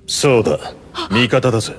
そうだ、味方だぜ。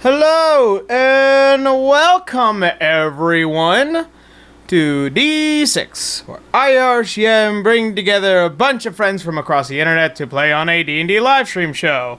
Hello and welcome everyone to D6, where I, RCM, bring together a bunch of friends from across the internet to play on a D&D livestream show.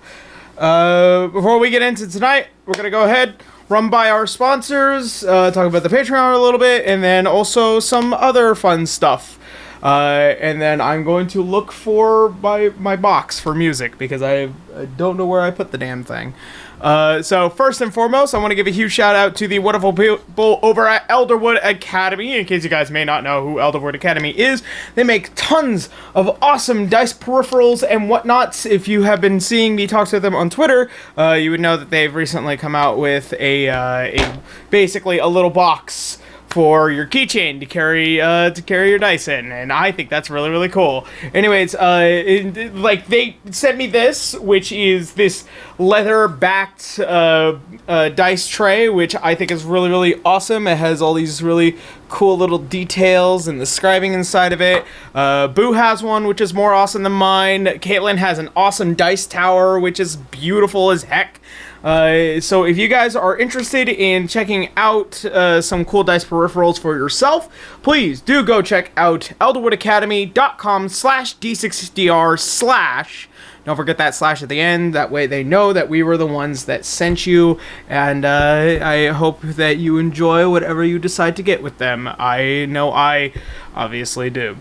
Before we get into tonight, we're going to go ahead, run by our sponsors, talk about the Patreon a little bit, and then also some other fun stuff. And then I'm going to look for my box for music, because I don't know where I put the damn thing. So first and foremost, I want to give a huge shout out to the wonderful people over at Elderwood Academy. In case you guys may not know who Elderwood Academy is, they make tons of awesome dice peripherals and whatnots. If you have been seeing me talk to them on Twitter, you would know that they've recently come out with a basically a little box for your keychain to carry your dice in, and I think that's really, really cool. Anyways, they sent me this, which is this leather-backed dice tray, which I think is really, really awesome. It has all these really cool little details and the scribing inside of it. Boo has one, which is more awesome than mine. Caitlin has an awesome dice tower, which is beautiful as heck. So if you guys are interested in checking out some cool dice peripherals for yourself, please do go check out elderwoodacademy.com/d6dr/ Don't forget that slash at the end. That way they know that we were the ones that sent you. And I hope that you enjoy whatever you decide to get with them. I know I obviously do.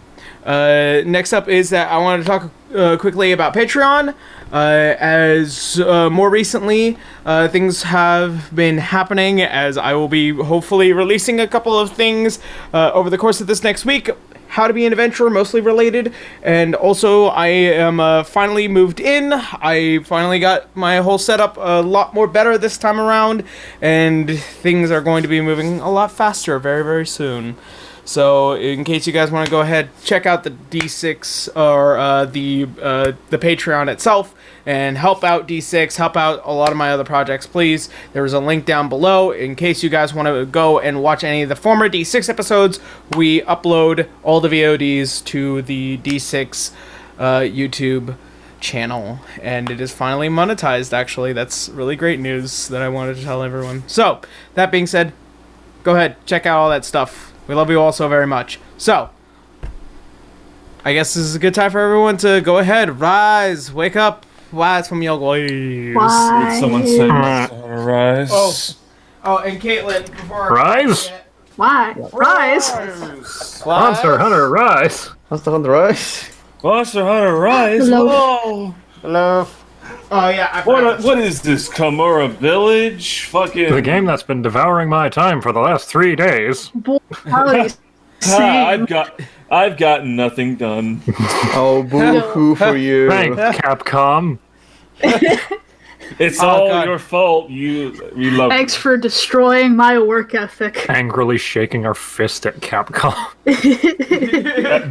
Next up is that I wanted to talk quickly about Patreon. As more recently, things have been happening, as I will be hopefully releasing a couple of things over the course of this next week. How to be an adventurer, mostly related, and also I am finally moved in. I finally got my whole setup a lot more better this time around, and things are going to be moving a lot faster very, very soon. So, in case you guys want to go ahead, check out the D6 or the Patreon itself and help out D6, help out a lot of my other projects, please. There is a link down below in case you guys want to go and watch any of the former D6 episodes. We upload all the VODs to the D6 YouTube channel, and it is finally monetized, actually. That's really great news that I wanted to tell everyone. So, that being said, go ahead, check out all that stuff. We love you all so very much. So, I guess this is a good time for everyone to go ahead, rise, wake up, rise from your graves. Did someone say rise? Oh, and Caitlin, before Rise? Why? Rise? Monster Hunter Rise. Monster Hunter Rise. Monster Hunter Rise? Hello. Whoa. Hello. Oh yeah, What is this, Kamura Village? Fucking... The game that's been devouring my time for the last 3 days. I've gotten nothing done. Oh, boo-hoo for you. Thanks, Capcom. It's all your fault. You love Thanks for destroying my work ethic. Angrily shaking our fist at Capcom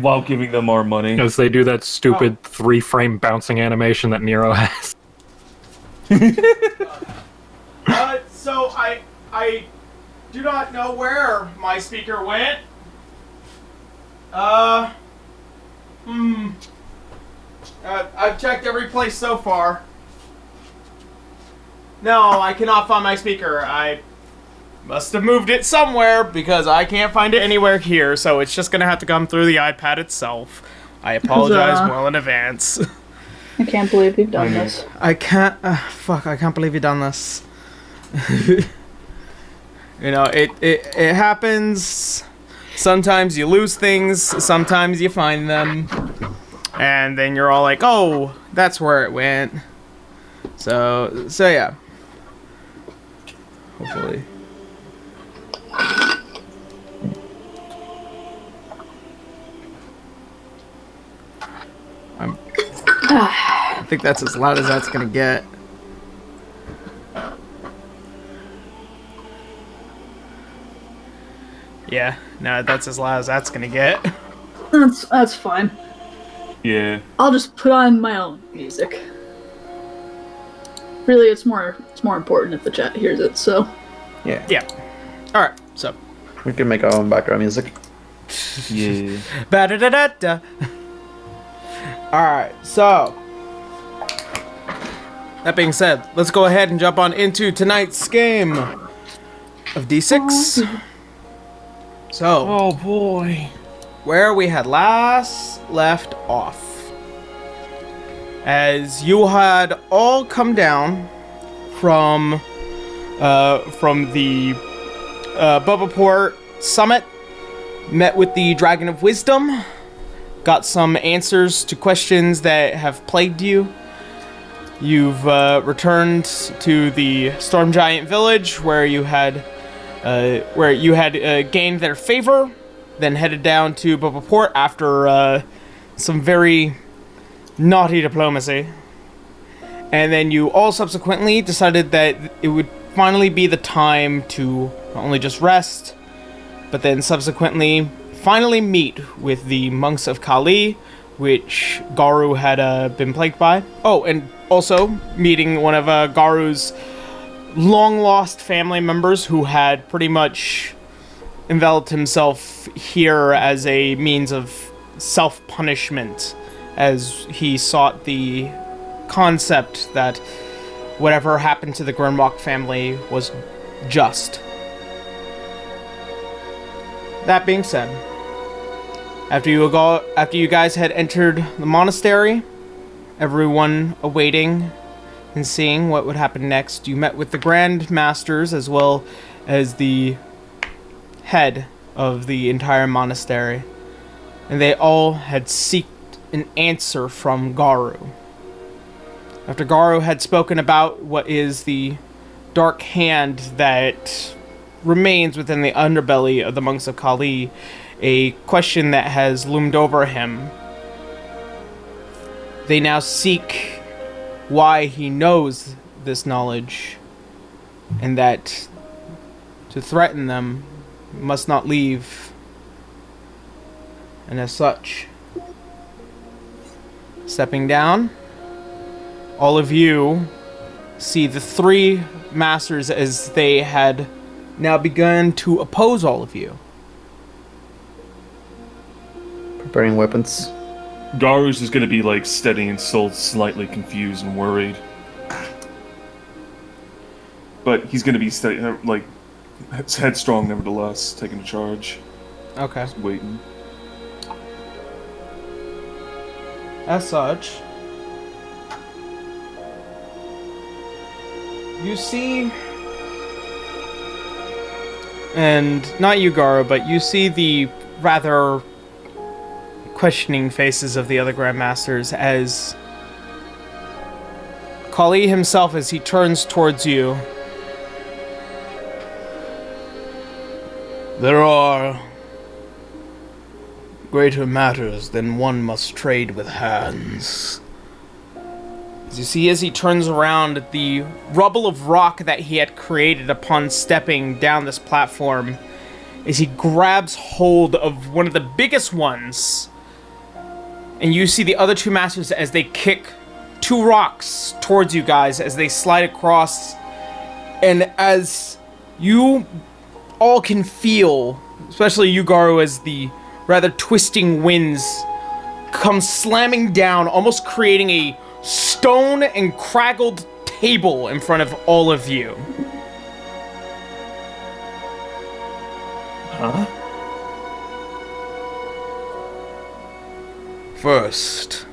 while giving them more money. as they do that stupid 3-frame bouncing animation that Nero has. So I do not know where my speaker went. I've checked every place so far. No, I cannot find my speaker. I must have moved it somewhere because I can't find it anywhere here, so it's just gonna have to come through the iPad itself. I apologize well in advance. I can't believe you've done this. I can't believe you've done this. You know, it happens. Sometimes you lose things, sometimes you find them. And then you're all like, oh, that's where it went. So yeah. Hopefully. I think that's as loud as that's gonna get. Yeah, no, that's as loud as that's gonna get. That's fine. Yeah. I'll just put on my own music. Really, it's more important if the chat hears it. So. Yeah. Yeah. All right. So. We can make our own background music. Yeah. Ba-da-da-da-da. All right. So. That being said, let's go ahead and jump on into tonight's game of D6. So. Oh boy. Where we had last left off. As you had all come down from the Bubbaport Summit, met with the Dragon of Wisdom, got some answers to questions that have plagued you. You've returned to the Storm Giant Village, where you had gained their favor, then headed down to Bubbaport after some very naughty diplomacy. And then you all subsequently decided that it would finally be the time to not only just rest, but then subsequently finally meet with the monks of Kali, which Garu had been plagued by. Oh, and also meeting one of Garu's long-lost family members who had pretty much enveloped himself here as a means of self-punishment, as he sought the concept that whatever happened to the Grimrock family was just. That being said, after you guys had entered the monastery, everyone awaiting and seeing what would happen next, you met with the Grand Masters as well as the head of the entire monastery, and they all had sought an answer from Garu. After Garu had spoken about what is the dark hand that remains within the underbelly of the monks of Kali, a question that has loomed over him, they now seek why he knows this knowledge, and that to threaten them must not leave. And as such, stepping down, all of you see the three masters as they had now begun to oppose all of you. Preparing weapons. Garu's is gonna be like steady and still slightly confused and worried. But he's gonna be steady, like headstrong nevertheless, taking charge. Okay. Just waiting. As such, you see, and not you, Garu, but you see the rather questioning faces of the other Grandmasters as Kali himself, as he turns towards you. There are greater matters than one must trade with hands. As you see, as he turns around, the rubble of rock that he had created upon stepping down this platform, as he grabs hold of one of the biggest ones, and you see the other two masters as they kick two rocks towards you guys as they slide across, and as you all can feel, especially you, Garu, as the rather twisting winds come slamming down, almost creating a stone and craggled table in front of all of you. Huh? First,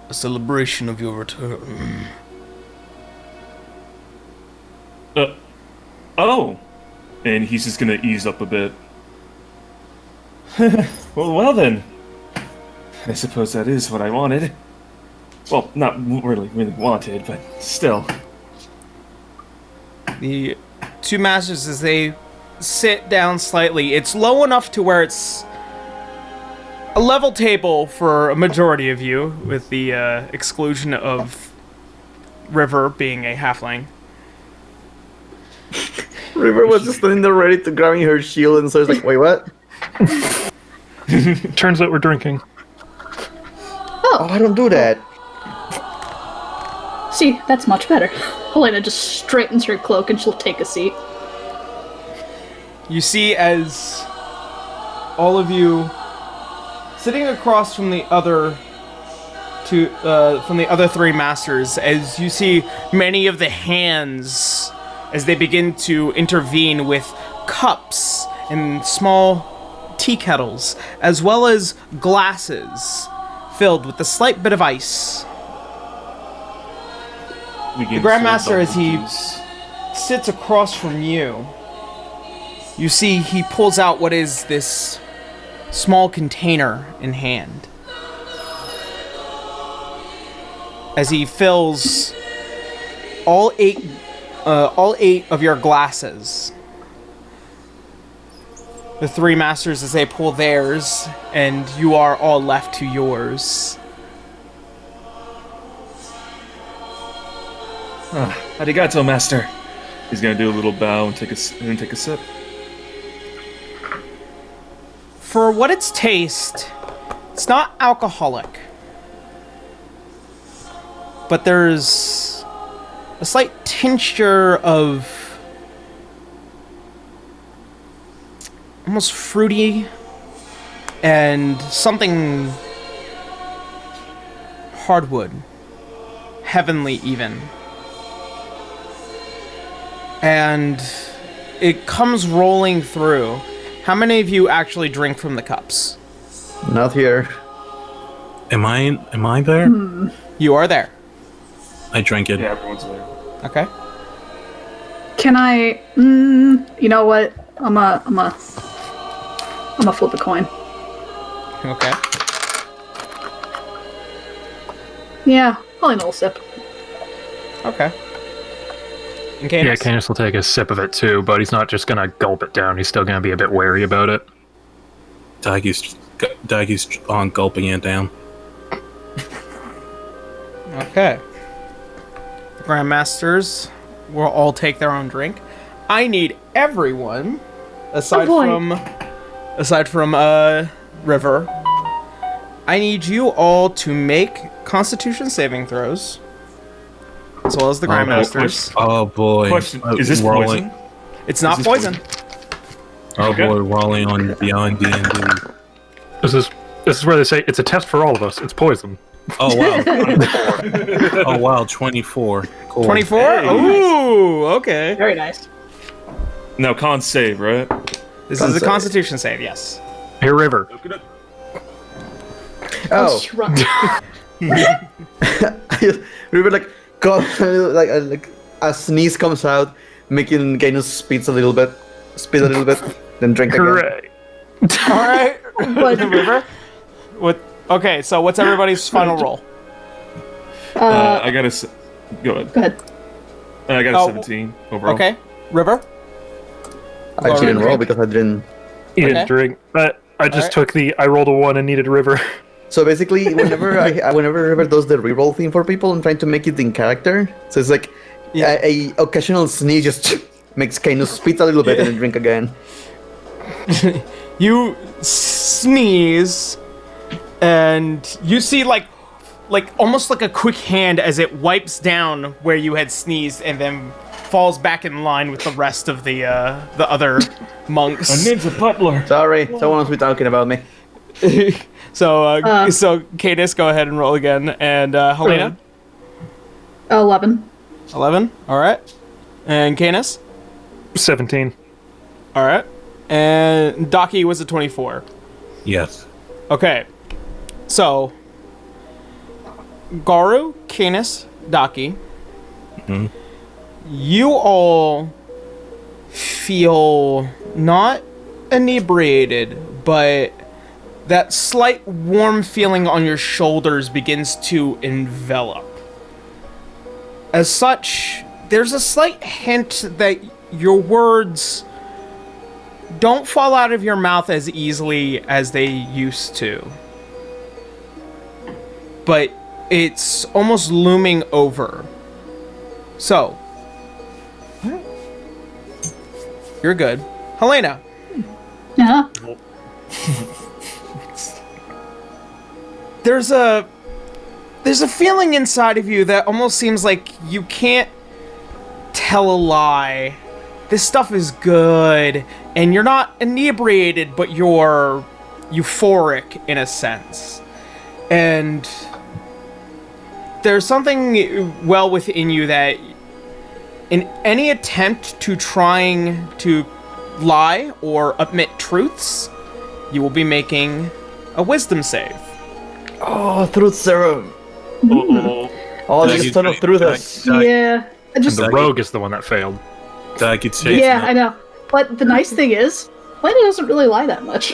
a celebration of your return. Oh! And he's just gonna ease up a bit. well then. I suppose that is what I wanted. Well, not really wanted, but still. The two masters, as they sit down slightly, it's low enough to where it's a level table for a majority of you, with the exclusion of River being a halfling. River was just standing there ready to grabbing her shield, and so it's like, wait, what? Turns out we're drinking. Oh, I don't do that. See, that's much better. Helena just straightens her cloak and she'll take a seat. You see, as all of you sitting across from the other three masters, as you see many of the hands as they begin to intervene with cups and small tea kettles, as well as glasses filled with a slight bit of ice. The Grandmaster, as he sits across from you, you see he pulls out what is this small container in hand. As he fills all eight of your glasses. The three masters, as they pull theirs, and you are all left to yours. Arigato, master. He's gonna do a little bow and take a sip. For what its taste, it's not alcoholic. But there's a slight tincture of almost fruity and something hardwood heavenly even. And it comes rolling through. How many of you actually drink from the cups? Not here. Am I there? You are there. I drank it. Yeah, everyone's there. Okay. Can I? You know what? I'm a flip a coin. Okay. Yeah, probably an little sip. Okay. And Yeah, Canis? Canis will take a sip of it too, but he's not just gonna gulp it down. He's still gonna be a bit wary about it. Daiki's on gulping it down. Okay. The Grandmasters will all take their own drink. I need everyone, aside from River. I need you all to make Constitution saving throws, as well as the Grandmasters. Oh boy. Question: Is this rolling? poison? It's not this poison. Oh boy, rolling on Beyond D&D. This is where they say it's a test for all of us. It's poison. Oh wow. Oh wow, 24. Cool. 24? Hey. Ooh, okay. Very nice. No, con save, right? This Con is a save. Constitution save, yes. Here, River. Oh, Shrug. we were like, God, like a sneeze comes out, making Gainus spit a little bit, then drink again. Hooray! All right, But River. What? Okay, so what's everybody's final roll? I got a. Go ahead. go ahead. I got a Oh, 17 overall. Okay, River. I didn't roll because I didn't. He Okay. didn't drink, but I just Alright. took I rolled a 1 and needed River. So basically, whenever River does the reroll thing for people, I'm trying to make it in character. So it's like Yeah. a occasional sneeze just makes Gainus spit a little bit and then drink again. You sneeze, and you see like almost like a quick hand as it wipes down where you had sneezed, and then falls back in line with the rest of the other monks. A ninja butler. Sorry, someone must be talking about me. So Cadis, go ahead and roll again, and Helena, 11. 11. All right, and Canis, 17. all right, and Daki was a 24. Yes. Okay, so Garu, Canis, Daki, you all feel not inebriated, but that slight warm feeling on your shoulders begins to envelop. As such, there's a slight hint that your words don't fall out of your mouth as easily as they used to. But it's almost looming over. So, you're good. Helena, Yeah. there's a feeling inside of you that almost seems like you can't tell a lie. This stuff is good, and you're not inebriated, but you're euphoric in a sense. And there's something well within you that in any attempt to trying to lie or admit truths, you will be making a wisdom save. Oh, truth serum. Oh, Did this you ton of drink- truth did I- us. did I- Yeah. I just. The rogue is the one that failed. Daiki takes Yeah, I know. But the nice thing is, Lena doesn't really lie that much.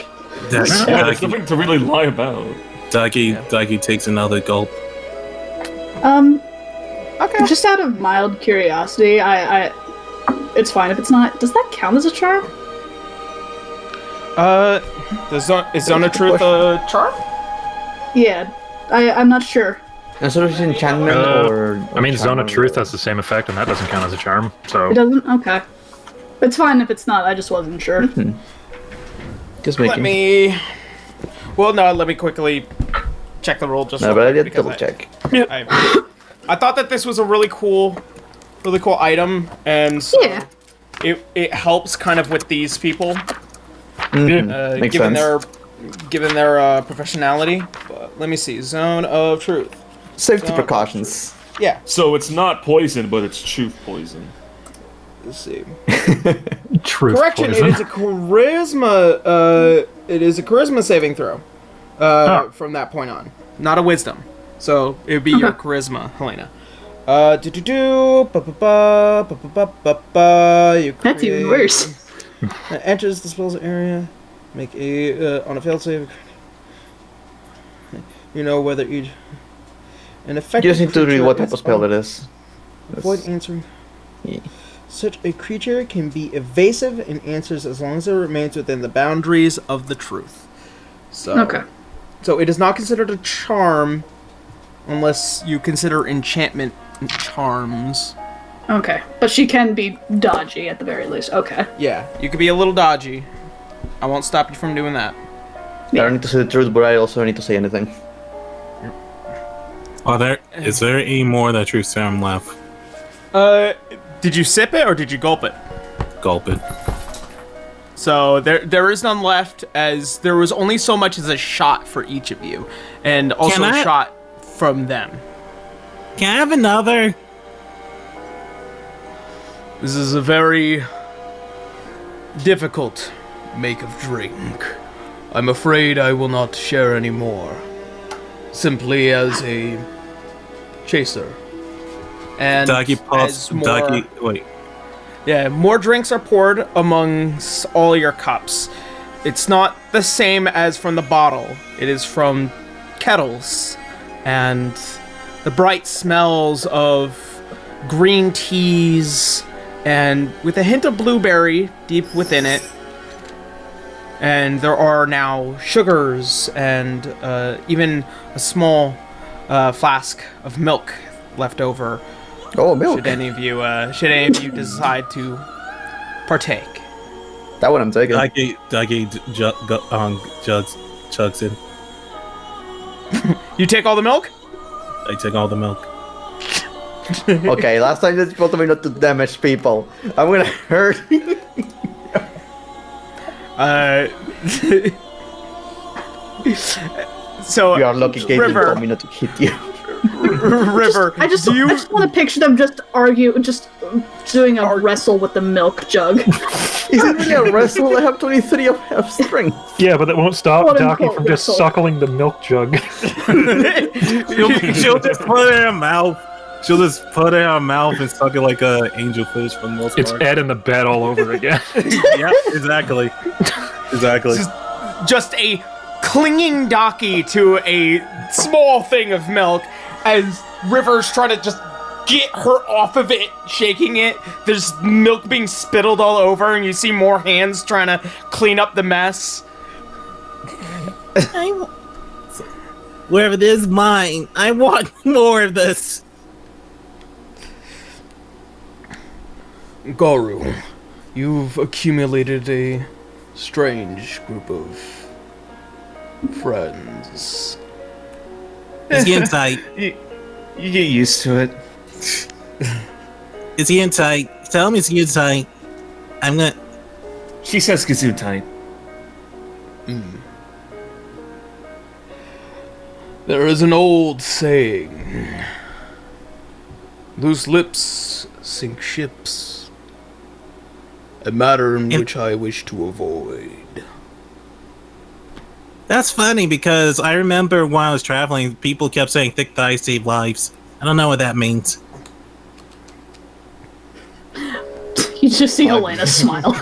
Yeah, there's nothing to really lie about. Daiki takes another gulp. Okay. Just out of mild curiosity, it's fine if it's not. Does that count as a charm? Is Zone of Truth a charm? Yeah, I'm not sure. And sort of enchantment or. I mean, Zone of charm Truth or- has the same effect, and that doesn't count as a charm. So It doesn't. Okay, it's fine if it's not. I just wasn't sure. Just Let making. me. Well, no. Let me quickly check the roll just. No, real but I quick, did because double check. I thought that this was a really cool item, and so Yeah. it helps kind of with these people, Makes given sense. their professionality. But let me see. Zone of Truth. Safety Zone of precautions. Truth. Yeah. So it's not poison, but it's truth poison. Let's see. Truth Correction. poison. It is a charisma. It is a charisma saving throw. From that point on, not a wisdom. So it would be your charisma, Helena. That's even worse. Enters the spell's area. Make a on a failed save. You know whether each an effective. You just need to read creature what type is of spell on- it is. Avoid answering. Yeah. Such a creature can be evasive in answers as long as it remains within the boundaries of the truth. So, Okay. So it is not considered a charm unless you consider enchantment charms. Okay. But she can be dodgy at the very least. Okay. Yeah, you could be a little dodgy. I won't stop you from doing that. I don't need to say the truth, but I also need to say anything. Is there any more of that truth serum left? Did you sip it or did you gulp it? Gulp it. So there is none left, as there was only so much as a shot for each of you, and also Can a I- shot from them. Can I have another? This is a very difficult make of drink. I'm afraid I will not share any more. Simply as a chaser. And Doggy as puffs. more, Doggy. Wait. yeah, more drinks are poured amongst all your cups. It's not the same as from the bottle. It is from kettles. And the bright smells of green teas and with a hint of blueberry deep within it. And there are now sugars and even a small flask of milk left over. Oh, milk. Should any of you decide to partake? That one I'm taking. Doggy chugs in. You take all the milk? I take all the milk. Okay, last time you told me not to damage people. I'm gonna hurt. So You are lucky Caitlyn River, told me not to hit you. River, I just do you want to picture them just doing a wrestle with the milk jug. Is it really a wrestle? I have 23 of strength. Yeah, but that won't stop Quote, Docky unquote, from just wrestle. suckling the milk jug. She'll just put it in her mouth. She'll just put it in her mouth and suck it like a angelfish for the most It's part. Ed in the bed all over again. Yeah, exactly. Exactly. just a clinging Docky to a small thing of milk as River's trying to just get her off of it, shaking it. There's milk being spittled all over, and you see more hands trying to clean up the mess. Wherever it is mine, I want more of this. Garu, you've accumulated a strange group of friends. It's getting tight. You get used to it. It's getting tight. Tell me it's getting tight. I'm gonna. She says Gesundheit. There is an old saying, loose lips sink ships, a matter in which I wish to avoid. That's funny because I remember when I was traveling, people kept saying thick thighs save lives. I don't know what that means. You just see Helena smile.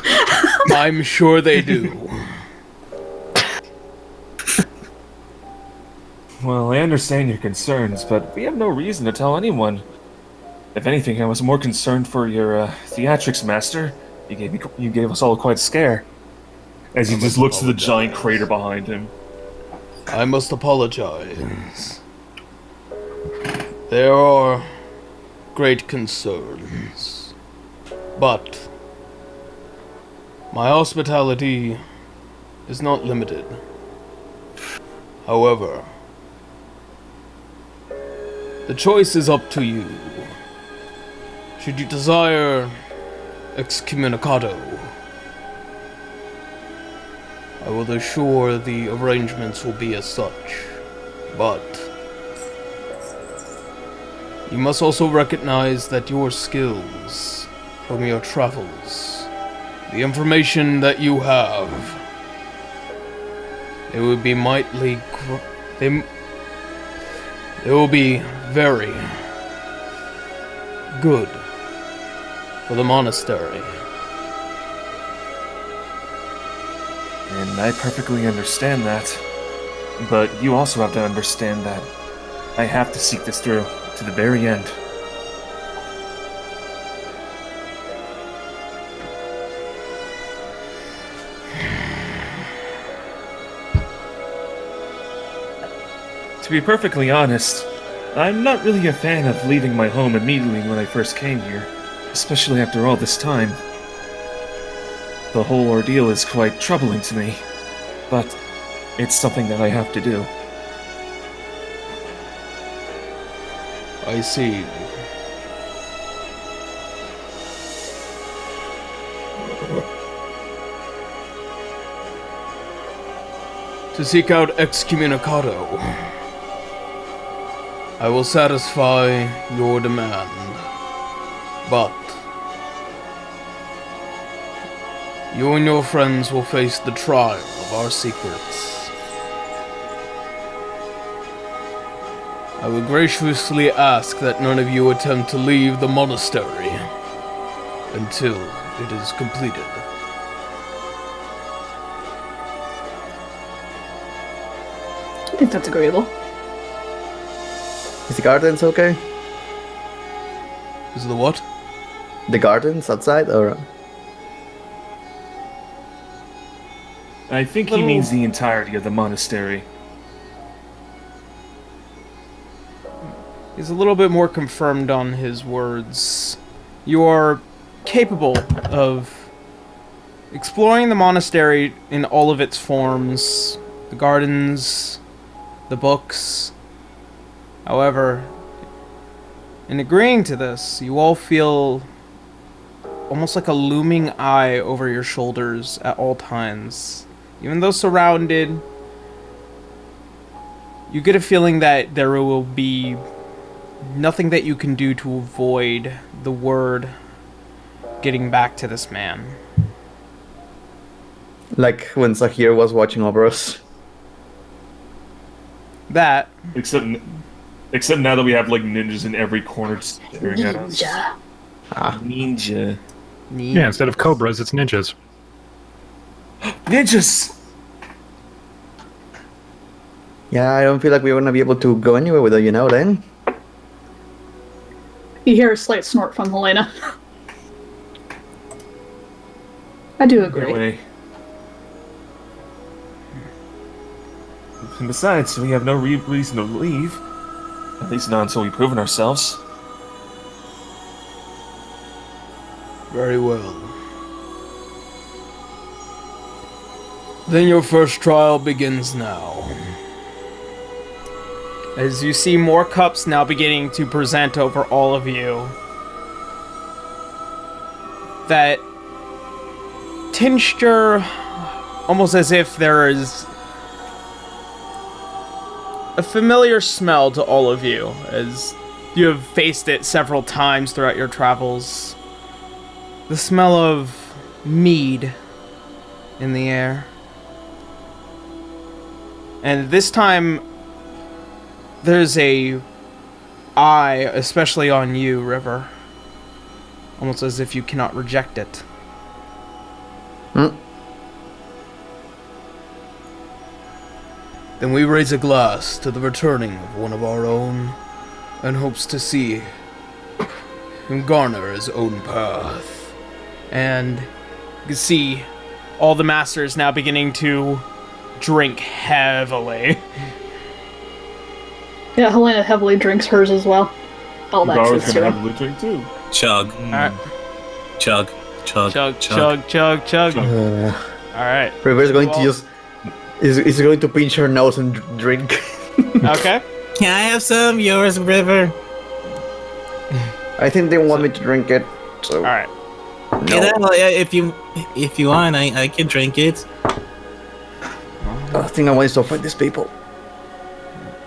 I'm sure they do. Well, I understand your concerns, but we have no reason to tell anyone. If anything, I was more concerned for your theatrics master. You gave us all quite a scare. As he just looks to the giant crater behind him. I must apologize. There are great concerns, but my hospitality is not limited. However, the choice is up to you. Should you desire excommunicado, I will assure the arrangements will be as such, but You must also recognize that your skills from your travels, the information that you have, it would be they will be very good for the monastery. And I perfectly understand that. But you also have to understand that I have to seek this through to the very end. To be perfectly honest, I'm not really a fan of leaving my home immediately when I first came here, especially after all this time. The whole ordeal is quite troubling to me, but it's something that I have to do. I see. To seek out excommunicado, I will satisfy your demand, but you and your friends will face the trial of our secrets. I would graciously ask that none of you attempt to leave the monastery until it is completed. I think that's agreeable. Is the gardens okay? Is the what? The gardens outside, or I think he means the entirety of the monastery. He's a little bit more confirmed on his words. You are capable of exploring the monastery in all of its forms, the gardens, the books. However, in agreeing to this, you all feel almost like a looming eye over your shoulders at all times. Even though surrounded, you get a feeling that there will be nothing that you can do to avoid the word getting back to this man. like when Zahir was watching over us? That, Except now that we have like ninjas in every corner staring at us. Ninja. Ninja. Yeah, instead of cobras, it's ninjas. Ninjas! Yeah, I don't feel like we're gonna be able to go anywhere without you now then. You hear a slight snort from Helena. I do That agree. way. And besides, we have no reason to leave. At least not until we've proven ourselves. very well. Then your first trial begins now. As you see more cups now beginning to present over all of you. That tincture, almost as if there is a familiar smell to all of you, as you have faced it several times throughout your travels. The smell of mead in the air. And this time, there's a eye, especially on you, River. Almost as if you cannot reject it. Hmm? Then we raise a glass to the returning of one of our own, and hopes to see him garner his own path. And you can see all the masters now beginning to drink heavily. Yeah, Helena heavily drinks hers as well. All that Garu's shit's gonna true. have a blue drink too. Chug. Alright. Chug. Chug. Chug, chug, chug, chug. Alright. River's going to Well- use. Is going to pinch her nose and drink. Okay. Can I have some? Yours, River. I think they want me to drink it. So Alright. Yeah, if you want, I can drink it. I think I want to fight these people.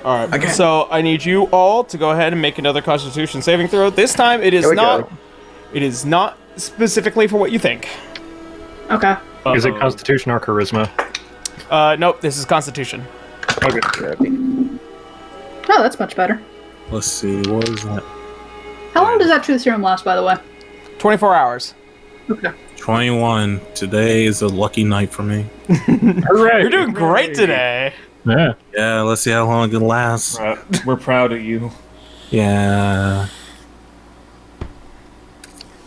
All right. Okay. So I need you all to go ahead and make another Constitution saving throw. This time it is Here we not. go. It is not specifically for what you think. Okay. Is it Constitution or Charisma? Nope. This is Constitution. Okay. Oh, that's much better. Let's see, what is that? How long does that truth serum last, by the way? 24 hours. Okay. 21. Today is a lucky night for me. Hooray! You're doing great today. Yeah. Yeah, let's see how long it lasts. We're proud of you. Yeah.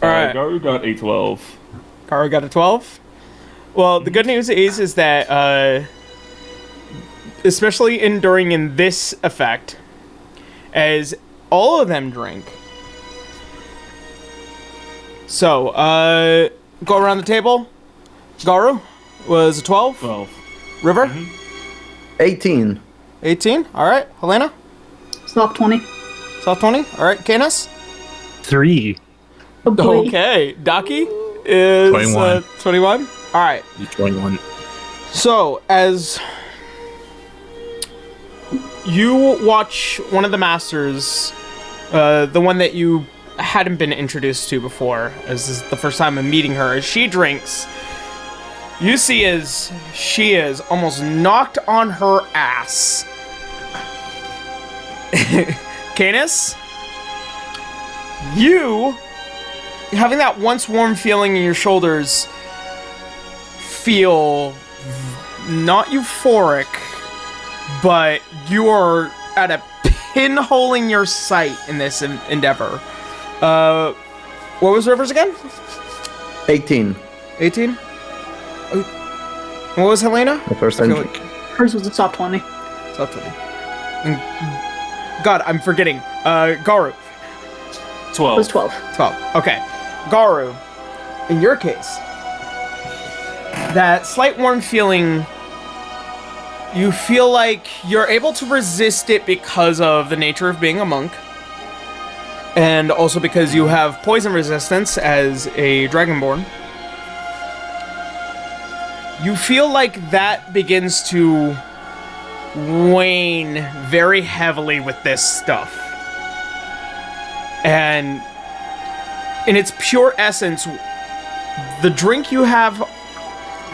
All right. Garu got a 12. Garu got a 12. Well, the good news is that, especially enduring in this effect, as all of them drink. So, go around the table. Garu was a 12. 12. River, 18. 18. All right. Helena, Stop 20. South 20. All right. Canis. 3. Oh, boy. Okay. Daki is 21. 21. All right. You 21. So, as you watch one of the masters, the one that you hadn't been introduced to before, as this is the first time I'm meeting her, as she drinks, you see as she is almost knocked on her ass. Canis, you, having that once warm feeling in your shoulders, feel not euphoric, but you are at a pinhole in your sight in this endeavor. What was Rivers again? 18. 18? What was Helena? The first I time. feel like Hers was a top 20. it's up to me. God, I'm forgetting. Garu. 12. It was 12. 12. Okay. Garu, in your case, that slight warm feeling, you feel like you're able to resist it because of the nature of being a monk. And also because you have poison resistance as a dragonborn. You feel like that begins to wane very heavily with this stuff. And in its pure essence, the drink you have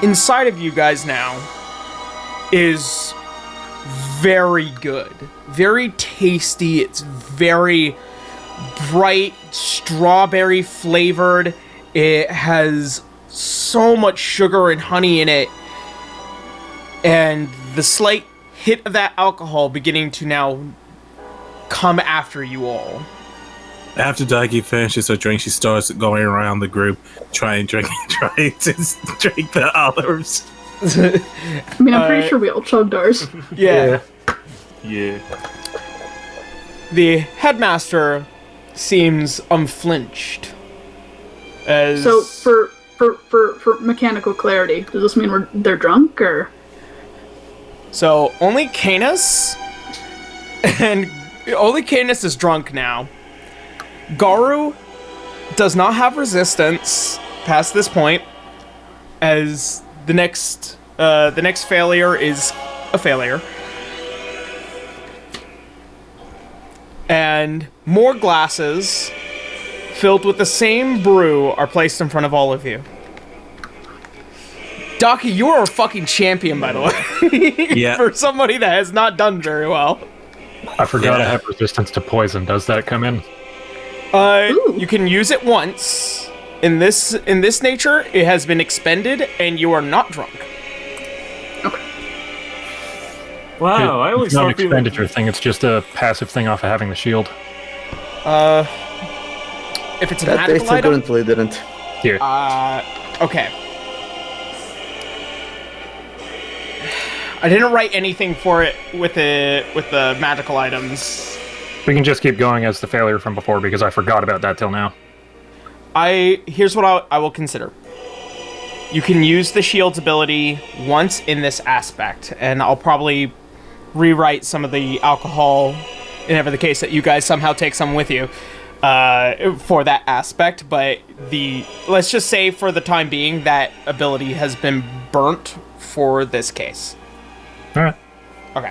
inside of you guys now is very good. Very tasty. It's very bright, strawberry flavored. It has so much sugar and honey in it. And the slight hit of that alcohol beginning to now come after you all. After Dagi finishes her drink, she starts going around the group, trying to drink the olives. I mean, I'm pretty sure we all chugged ours. Yeah. Yeah. The headmaster seems unflinched. As So, for mechanical clarity, does this mean they're drunk, or? So only Canis is drunk now. Garu does not have resistance past this point, as the next failure is a failure. And more glasses filled with the same brew are placed in front of all of you. Docky, you are a fucking champion, by the way. Yeah. For somebody that has not done very well. I forgot I Yeah. have resistance to poison. Does that come in? Ooh. You can use it once. In this nature, it has been expended, and you are not drunk. Wow, I only It's not an start feeling... expenditure thing. It's just a passive thing off of having the shield. If it's a That they magical still item, currently didn't. Here. okay. I didn't write anything for it with the magical items. We can just keep going as the failure from before because I forgot about that till now. Here's what I will consider. You can use the shield's ability once in this aspect, and I'll probably rewrite some of the alcohol, in ever the case that you guys somehow take some with you, for that aspect. But let's just say for the time being that ability has been burnt for this case. All right. Okay.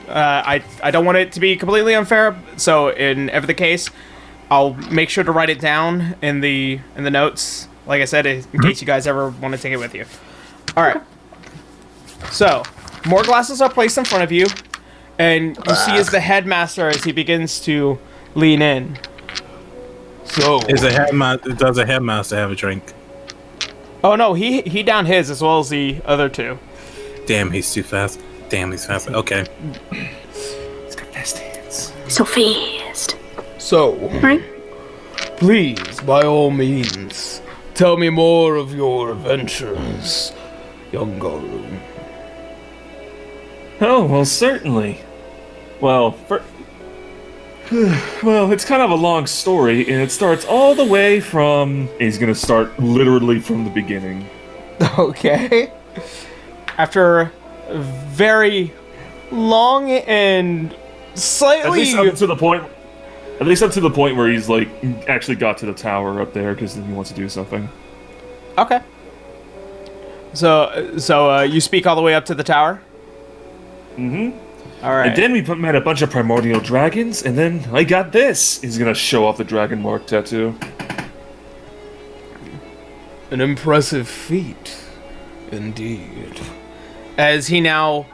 I don't want it to be completely unfair. So in every case, I'll make sure to write it down in the notes. Like I said, in case you guys ever want to take it with you. All right. So more glasses are placed in front of you, and you see as the headmaster as he begins to lean in. So does a headmaster have a drink? Oh no, he downed his as well as the other two. Damn, he's too fast. Damn, he's fast. Okay. He's got fast hands. So fast. So, Right? please, by all means, tell me more of your adventures, young Garu. Oh, well, certainly. Well, well, it's kind of a long story, and it starts all the way from... He's gonna start literally from the beginning. Okay. After a very long and slightly... At least up to the point where he's, like, actually got to the tower up there, because then he wants to do something. Okay. So you speak all the way up to the tower? Mm-hmm. All right. And then we met a bunch of primordial dragons, and then I got this. He's gonna show off the dragon mark tattoo. An impressive feat, indeed. As he now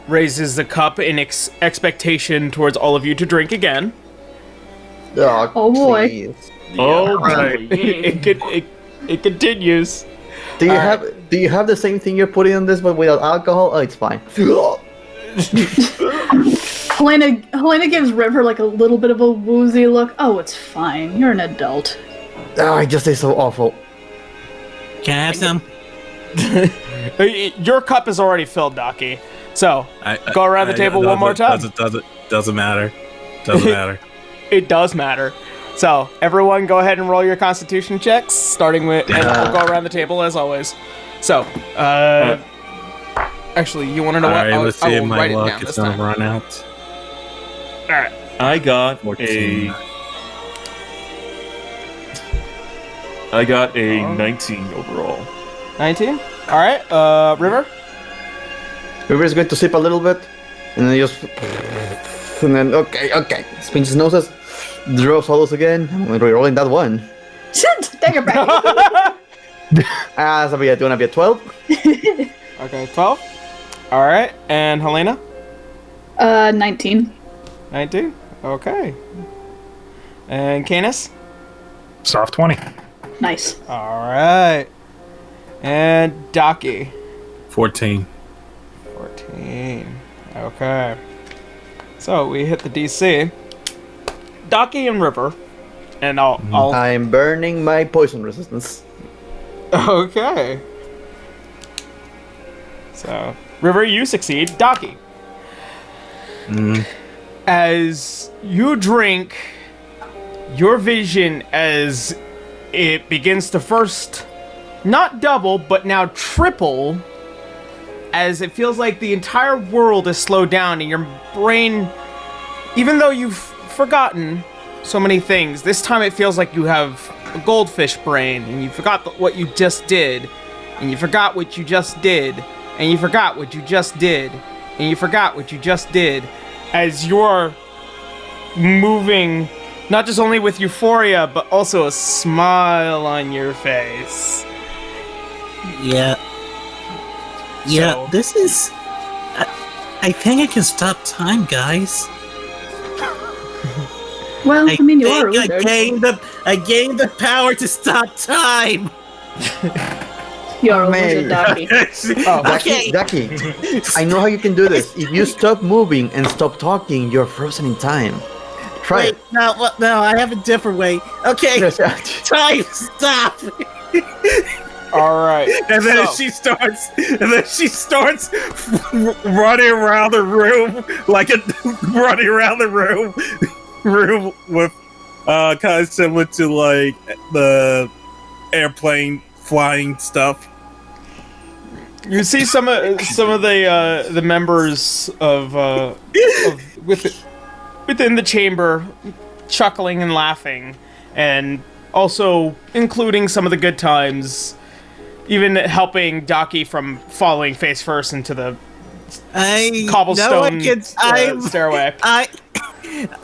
raises the cup in expectation towards all of you to drink again. Oh, boy. please. Oh, right. It continues. Do you have the same thing you're putting on this, but without alcohol? Oh, it's fine. Helena gives River like a little bit of a woozy look. Oh, it's fine. You're an adult. Oh, it just tastes so awful. Can I have some? Your cup is already filled, Docky. So go around the table one more time. Doesn't matter. Doesn't matter. It does matter. So everyone, go ahead and roll your Constitution checks, starting with, and we'll go around the table as always. So, actually, you want to know what? Alright, let's see if my write it down luck this is gonna time. run out. All right. I got 14. a 19 overall. 19. All right. River. River's going to sip a little bit, and then just... And then, okay. Spins his noses, draws hollows again. I'm re-rolling that one. Take it back. That's gonna be a 12. Okay, 12. All right, and Helena. 19. 19. Okay. And Canis. Soft 20. Nice. All right. And Docky. 14. 14. Okay. So we hit the DC. Docky and River. And I'll I'm burning my poison resistance. Okay. So, River, you succeed. Docky. As you drink, your vision as it begins to first not double, but now triple, as it feels like the entire world is slowed down and your brain, even though you've forgotten so many things, this time it feels like you have a goldfish brain, and you forgot what you just did, and you forgot what you just did, and you forgot what you just did, and you forgot what you just did, as you're moving not just only with euphoria, but also a smile on your face. Yeah. So- This is... I think I can stop time, guys. Well, I mean, you are a think wizard. I gained the power to stop time. You are a Man. wizard, Docky. Okay. Ducky, I know how you can do this. If you stop moving and stop talking, you're frozen in time. Try Wait, no, I have a different way. Okay, it. time, stop. All right. And then so- she starts running around the room running around the room with kind of similar to like the airplane flying stuff. You see some of the members of within the chamber chuckling and laughing, and also including some of the good times, even helping Docky from falling face first into the cobblestone I'm stairway.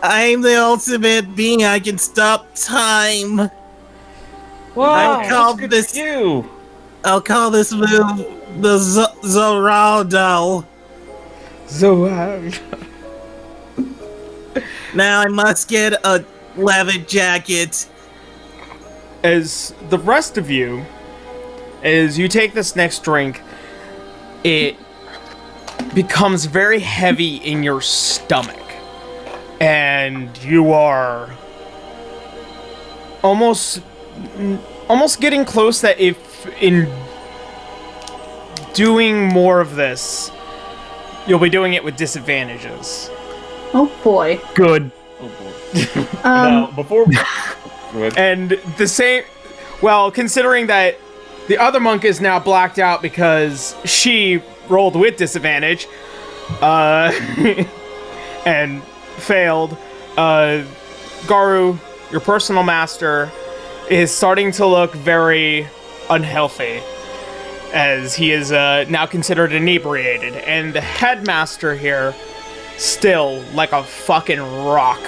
I'm the ultimate being. I can stop time. Wow, I call that's good this- for you. I'll call this move the Zoraldo. So, Now I must get a leather jacket. as the rest of you, as you take this next drink, it becomes very heavy in your stomach. And you are almost getting close that if in doing more of this, you'll be doing it with disadvantages. Oh boy. Good. Now, before. Go ahead. And the same, well, considering that the other monk is now blacked out because she rolled with disadvantage, and failed, Garu, your personal master, is starting to look very unhealthy, as he is now considered inebriated, and the headmaster here, still like a fucking rock.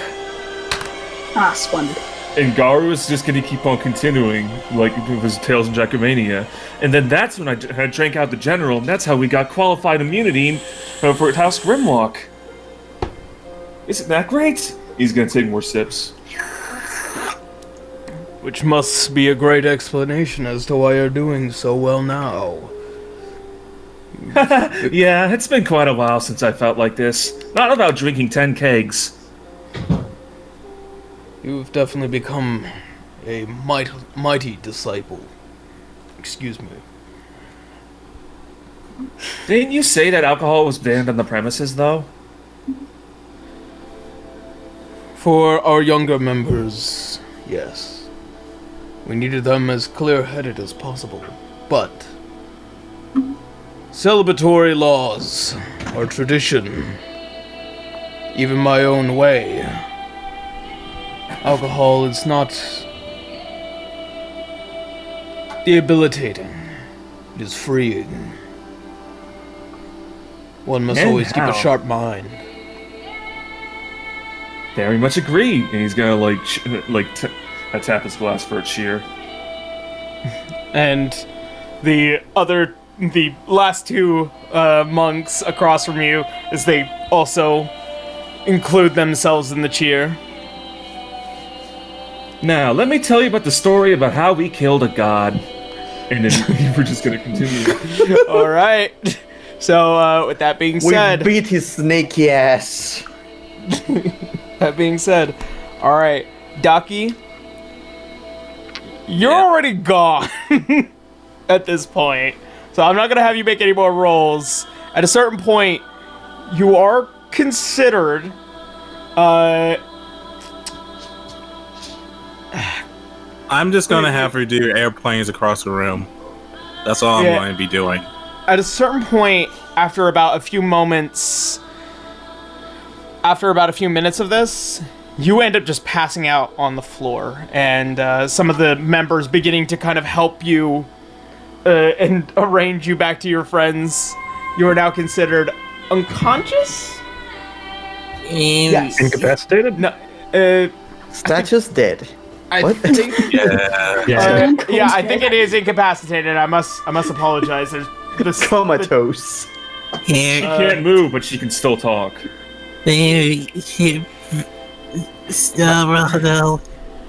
Ah, splendid. And Garu is just gonna keep on continuing, like with his Tales of Jacomania. And then that's when I drank out the general, and that's how we got qualified immunity for House Grimlock. Isn't that great? He's gonna take more sips. Which must be a great explanation as to why you're doing so well now. Yeah, it's been quite a while since I felt like this. Not about drinking 10 kegs. You've definitely become a mighty disciple. Excuse me. Didn't you say that alcohol was banned on the premises, though? For our younger members, yes. We needed them as clear-headed as possible. But celebratory laws are tradition. Even my own way. Alcohol is not debilitating. It is freeing. One must And always keep how? a sharp mind. Very much agree. And he's gonna tap his glass for a cheer. And the last two monks across from you, as they also include themselves in the cheer. Now, let me tell you about the story about how we killed a god. And then we're just gonna continue. All right. So, with that being We said, beat his snaky ass. all right, Ducky, you're already gone at this point. So I'm not gonna have you make any more rolls. At a certain point, you are considered, I'm just gonna have her do airplanes across the room. That's all I'm Yeah. going to be doing. At a certain point, after about a few minutes of this, you end up just passing out on the floor, and some of the members beginning to kind of help you and arrange you back to your friends. You are now considered unconscious? Yes. Incapacitated? No, Statue's dead. I What? think. Yeah. Yeah, I think it is incapacitated. I must apologize. There's this Comatose. She can't move, but she can still talk. Zoraldo.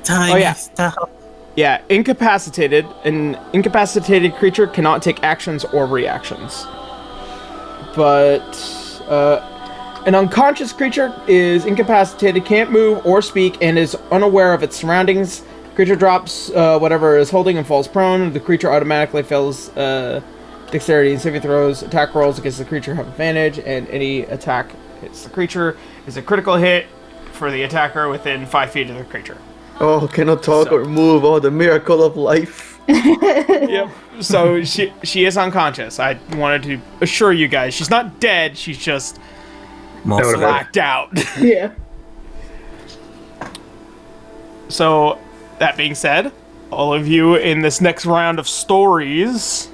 Time Oh, yeah. stop. Yeah, incapacitated. An incapacitated creature cannot take actions or reactions. But an unconscious creature is incapacitated, can't move or speak, and is unaware of its surroundings. Creature drops whatever is holding and falls prone. The creature automatically fails dexterity and saving throws. Attack rolls against the creature have advantage, and any attack hits the creature is a critical hit for the attacker within 5 feet of the creature. Oh, cannot talk So- or move. Oh, the miracle of life. Yep. So she is unconscious. I wanted to assure you guys, she's not dead. She's just Most blacked out. Yeah. So that being said, all of you in this next round of stories,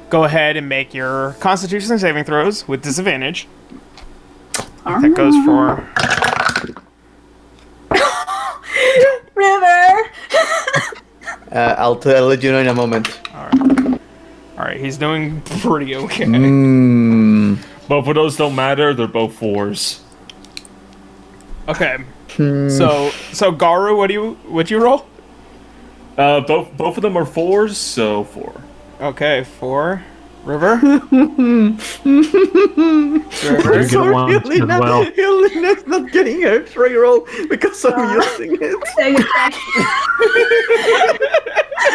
go ahead and make your Constitution saving throws with disadvantage. All That goes for... River. I'll let you know in a moment. Alright, he's doing pretty okay. Both of those don't matter. They're both 4s. Okay. So Garu, what'd you roll? Both of them are 4s, so 4. Okay, 4. River? You River? get one as well. Helena's not getting her free roll because I'm using it. Take it back.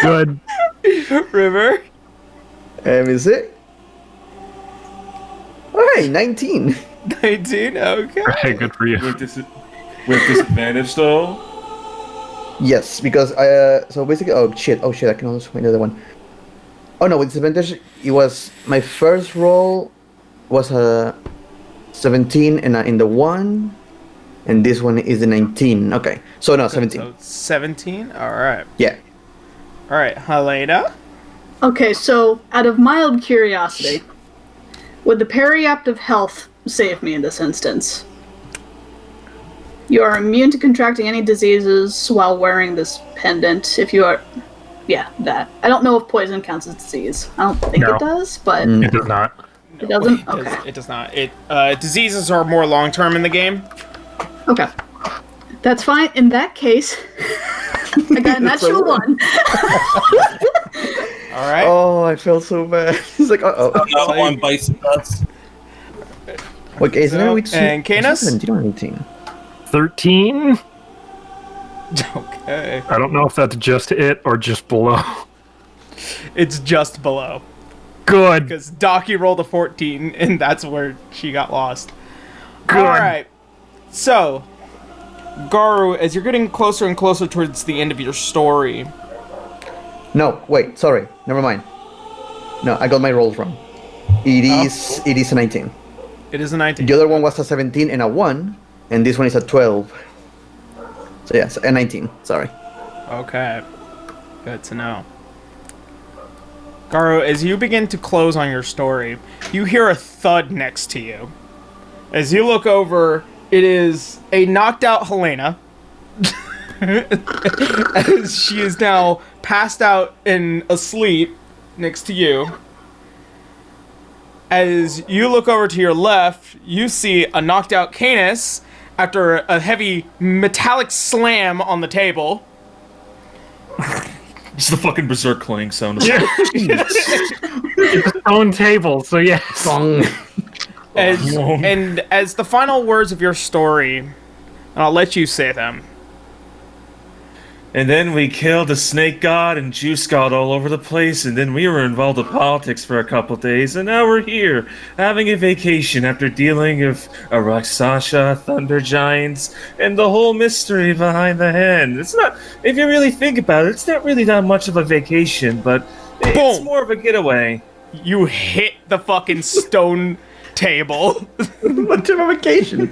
Good. River? Let me see. Oh, hey, 19. 19, okay. Hey, good for you. With disadvantage, though. Yes, because so basically, oh shit, I can also find the other one. Oh no, with disadvantage, it was my first roll was a 17 and in the 1, and this one is a 19. Okay, so no, 17. So 17? Alright. Yeah. Alright, Helena? Okay, so out of mild curiosity, would the periaptive health save me in this instance? You are immune to contracting any diseases while wearing this pendant. If you are... Yeah, that. I don't know if poison counts as disease. I don't think No. it does, but... It does not. It doesn't? It Okay. It does not. Diseases are more long-term in the game. Okay. That's fine. In that case, I got a natural 1. Alright. Oh, I feel so bad. He's like, oh. Another one bites the dust. Okay, so now we And Canis? 17 or 18. 13? Okay. I don't know if that's just it or just below. It's just below. Good. Because Daki rolled a 14, and that's where she got lost. Good. Alright. So, Garu, as you're getting closer and closer towards the end of your story... No, wait, sorry. Never mind. No, I got my rolls wrong. It is a 19. It is a 19. The other one was a 17 and a 1, and this one is a 12. So yes, a 19, sorry. Okay. Good to know. Garu, as you begin to close on your story, you hear a thud next to you. As you look over, it is a knocked out Helena. As she is now passed out and asleep next to you. As you look over to your left, you see a knocked out Canis after a heavy metallic slam on the table. It's the fucking berserk clang sound. It's its own table, so yes. And as the final words of your story, and I'll let you say them. And then we killed the snake god and juice god all over the place, and then we were involved in politics for a couple days, and now we're here, having a vacation after dealing with a Rakshasa, thunder giants, and the whole mystery behind the hand. It's not, if you really think about it, it's not really that much of a vacation, but it's Boom. more of a getaway. You hit the fucking stone table. Much of a vacation.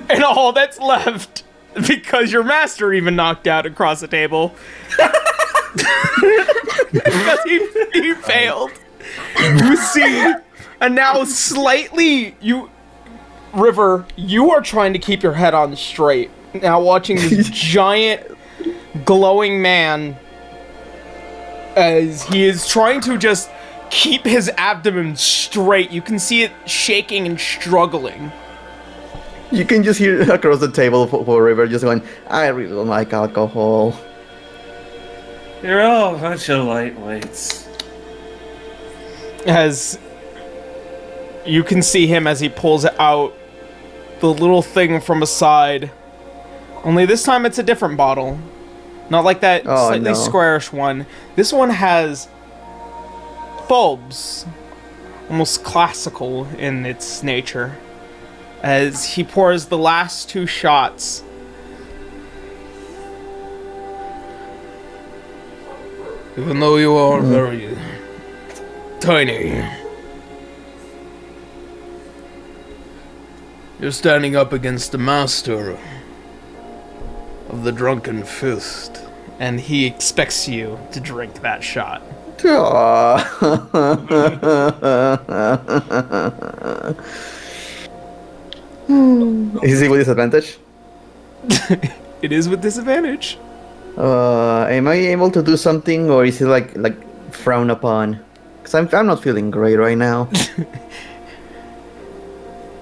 And all that's left, because your master even knocked out across the table. Because he failed. You see, and now slightly, River, you are trying to keep your head on straight. Now watching this giant, glowing man as he is trying to just keep his abdomen straight. You can see it shaking and struggling. You can just hear across the table for River just going, I really don't like alcohol. You're all a bunch of lightweights. As you can see him as he pulls out the little thing from a side. Only this time it's a different bottle. Not like that slightly squarish one. This one has bulbs. Almost classical in its nature. As he pours the last 2 shots. Even though you are very tiny, you're standing up against the master of the Drunken Fist, and he expects you to drink that shot. Is he with disadvantage? It is with disadvantage. Am I able to do something, or is it like frowned upon? Because I'm not feeling great right now.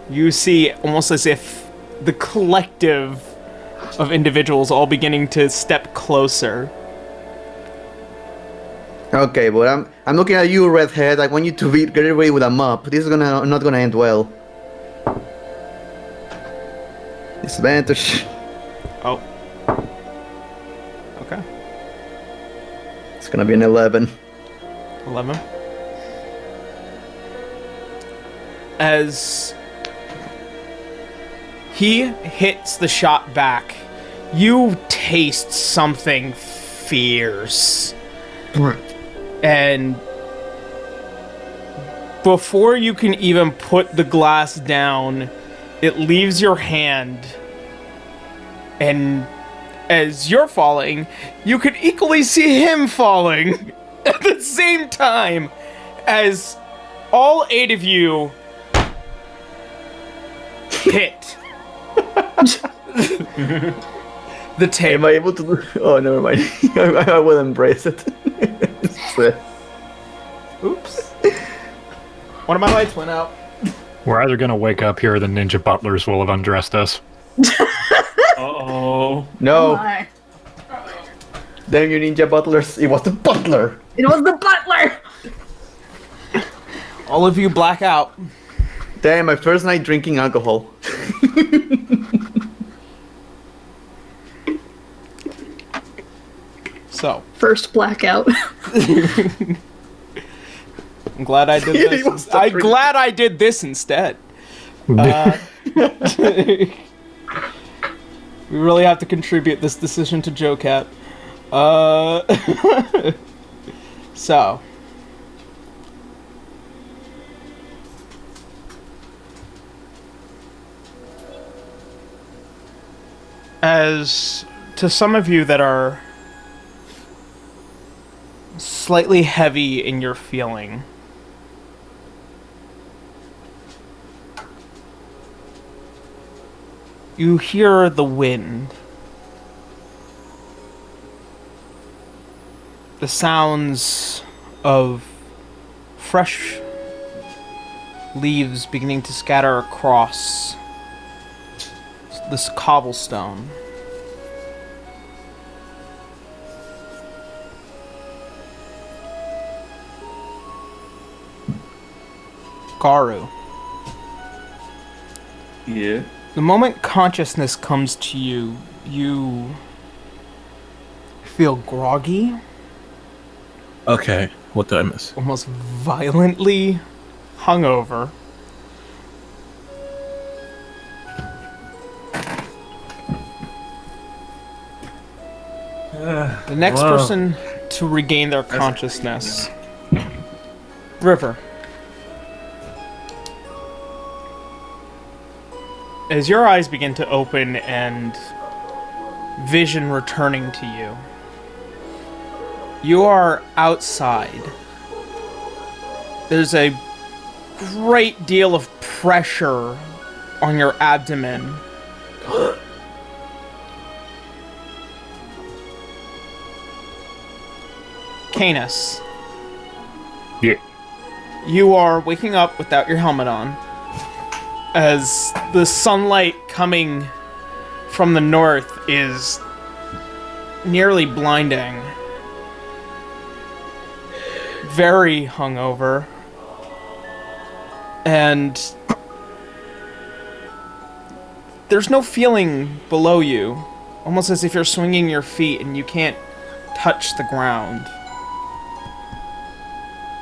You see, almost as if the collective of individuals all beginning to step closer. Okay, but I'm looking at you, redhead. I want you to get ready with a mop. This is not gonna end well. Disadvantage. Oh. Okay. It's gonna be an 11. 11. As he hits the shot back, you taste something fierce. And before you can even put the glass down, it leaves your hand. And as you're falling, you can equally see him falling at the same time as all 8 of you hit the table. Am I able to do... Oh, never mind. I will embrace it. Oops. One of my lights went out. We're either gonna wake up here or the ninja butlers will have undressed us. Uh-oh. No. My. Damn you ninja butlers. It was the butler. It was the butler! All of you black out. Damn, my first night drinking alcohol. So, First blackout. I'm glad I did He wants this. to I'm drink. glad I did this instead. We really have to contribute this decision to Joe Cat. So. As to some of you that are slightly heavy in your feeling, you hear the wind. The sounds of fresh leaves beginning to scatter across this cobblestone. Garu. Yeah. The moment consciousness comes to you, you feel groggy, Okay, what did I miss? almost violently hungover. The next Wow. person to regain their consciousness. River. As your eyes begin to open and vision returning to you, you are outside. There's a great deal of pressure on your abdomen. Canis, Yeah. you are waking up without your helmet on as the sunlight coming from the north is nearly blinding. Very hungover. And there's no feeling below you. Almost as if you're swinging your feet and you can't touch the ground.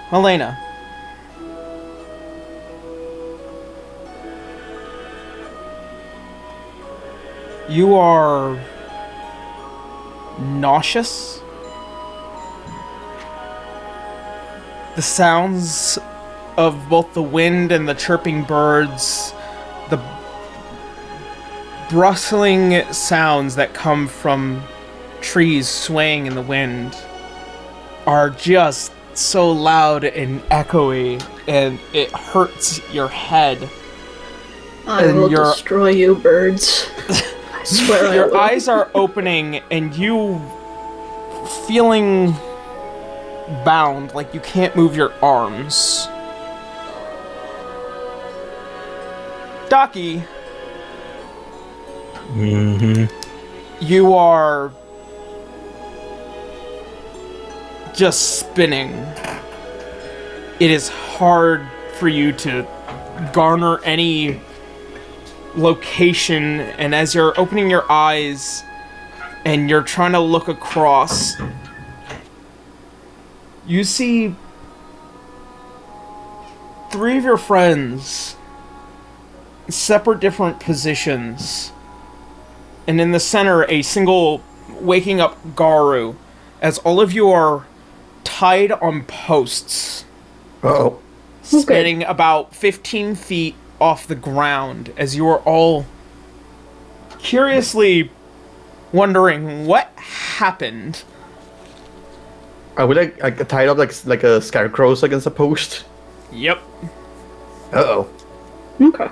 Helena. You are nauseous. The sounds of both the wind and the chirping birds, the rustling sounds that come from trees swaying in the wind, are just so loud and echoey, and it hurts your head. I And will your- destroy you, birds. I swear I Your will. eyes are opening, and you feeling bound, like you can't move your arms. Daki, you are just spinning. It is hard for you to garner any location, and as you're opening your eyes and you're trying to look across, you see 3 of your friends, separate different positions, and in the center a single waking up Garu, as all of you are tied on posts, Uh-oh. spanning about 15 feet off the ground, as you are all curiously wondering what happened. Are we like tied up like a scarecrows against a post? Yep. Uh-oh. Okay.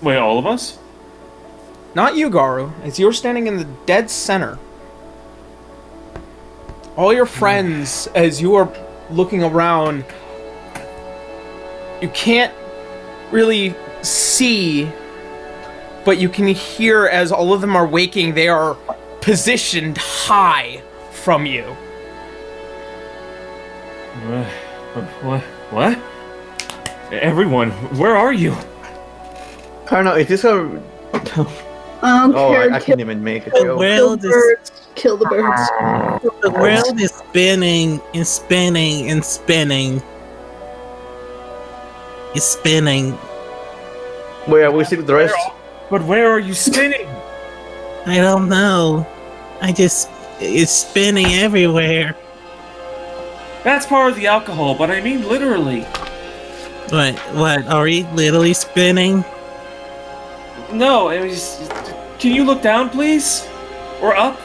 Wait, all of us? Not you, Garu, as you're standing in the dead center. All your friends, as you are looking around, you can't really see, but you can hear as all of them are waking, they are positioned high from you. What? Everyone, where are you? I don't know, is this a... I don't Oh, care. I Kill, can't even make it. The Go. world the is birds. Kill the birds. the world is spinning and spinning and spinning. It's spinning. Wait, are we still dressed? But where are you spinning? I don't know. It's spinning everywhere. That's part of the alcohol, but I mean literally. What? Are we literally spinning? No, it was. Can you look down, please? Or up?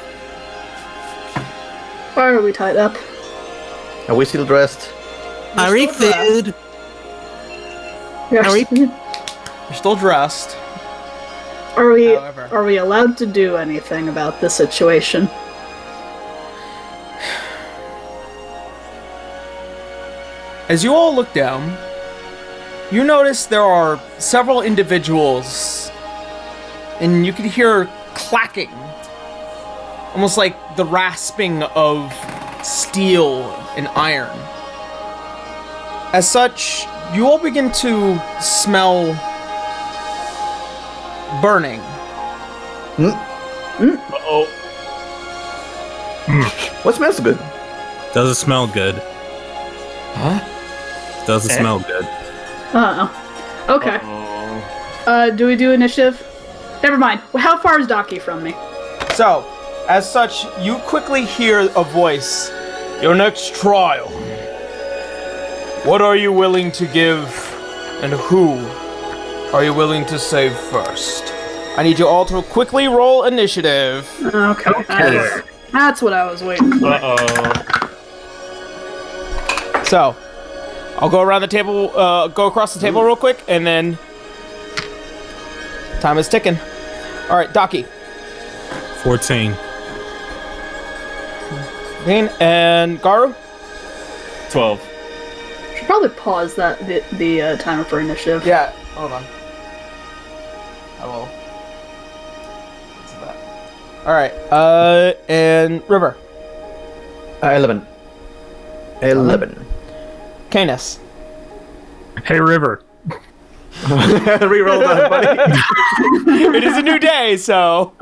Why are we tied up? Are we still dressed? Are we food? Are we? You're still dressed. Are we? However. Are we allowed to do anything about the situation? As you all look down, you notice there are several individuals, and you can hear clacking, almost like the rasping of steel and iron. As such, you all begin to smell burning. Uh-oh. What smells good? Does it smell good? Huh? Does it smell good? Oh. Okay. Oh. Do we do initiative? Never mind. How far is Daki from me? So, as such, you quickly hear a voice. Your next trial. What are you willing to give, and who are you willing to save first? I need you all to quickly roll initiative. Okay. That's what I was waiting for. Uh-oh. So, I'll go around the table, go across the table real quick, and then time is ticking. All right, Daki, 14. Vane, and Garu. 12. Should probably pause the timer for initiative. Yeah, hold on. I will. What's that? All right, and River, 11. 11. Canis, Hey, River. Reroll that, buddy. it is a new day, so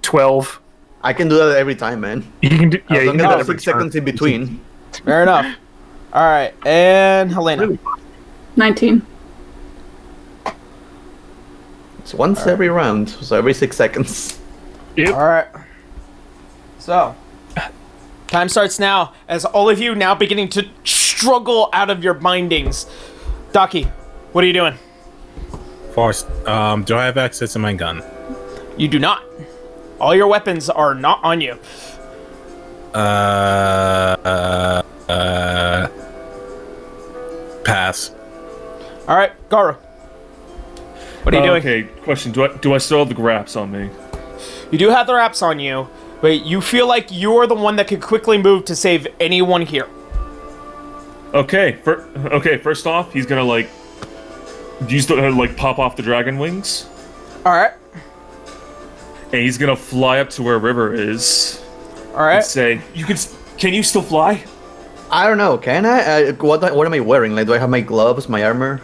12. I can do that every time, man. You can do, yeah, As you long can as do there's every 6 seconds turn. in between. fair enough. All right, and Helena. 19. It's once every round, so every 6 seconds. Yep. All right. So, time starts now, as all of you now beginning to struggle out of your bindings. Daki, what are you doing? First, do I have access to my gun? You do not. All your weapons are not on you. Pass. All right, Garu. What are you doing? Okay, question. Do I still have the graps on me? You do have the wraps on you, but you feel like you're the one that could quickly move to save anyone here. Okay, first off, he's gonna, like, use the, like, pop off the dragon wings. All right. And he's gonna fly up to where River is. All right. And say, can you still fly? I don't know. Can I? What am I wearing? Like, do I have my gloves, my armor?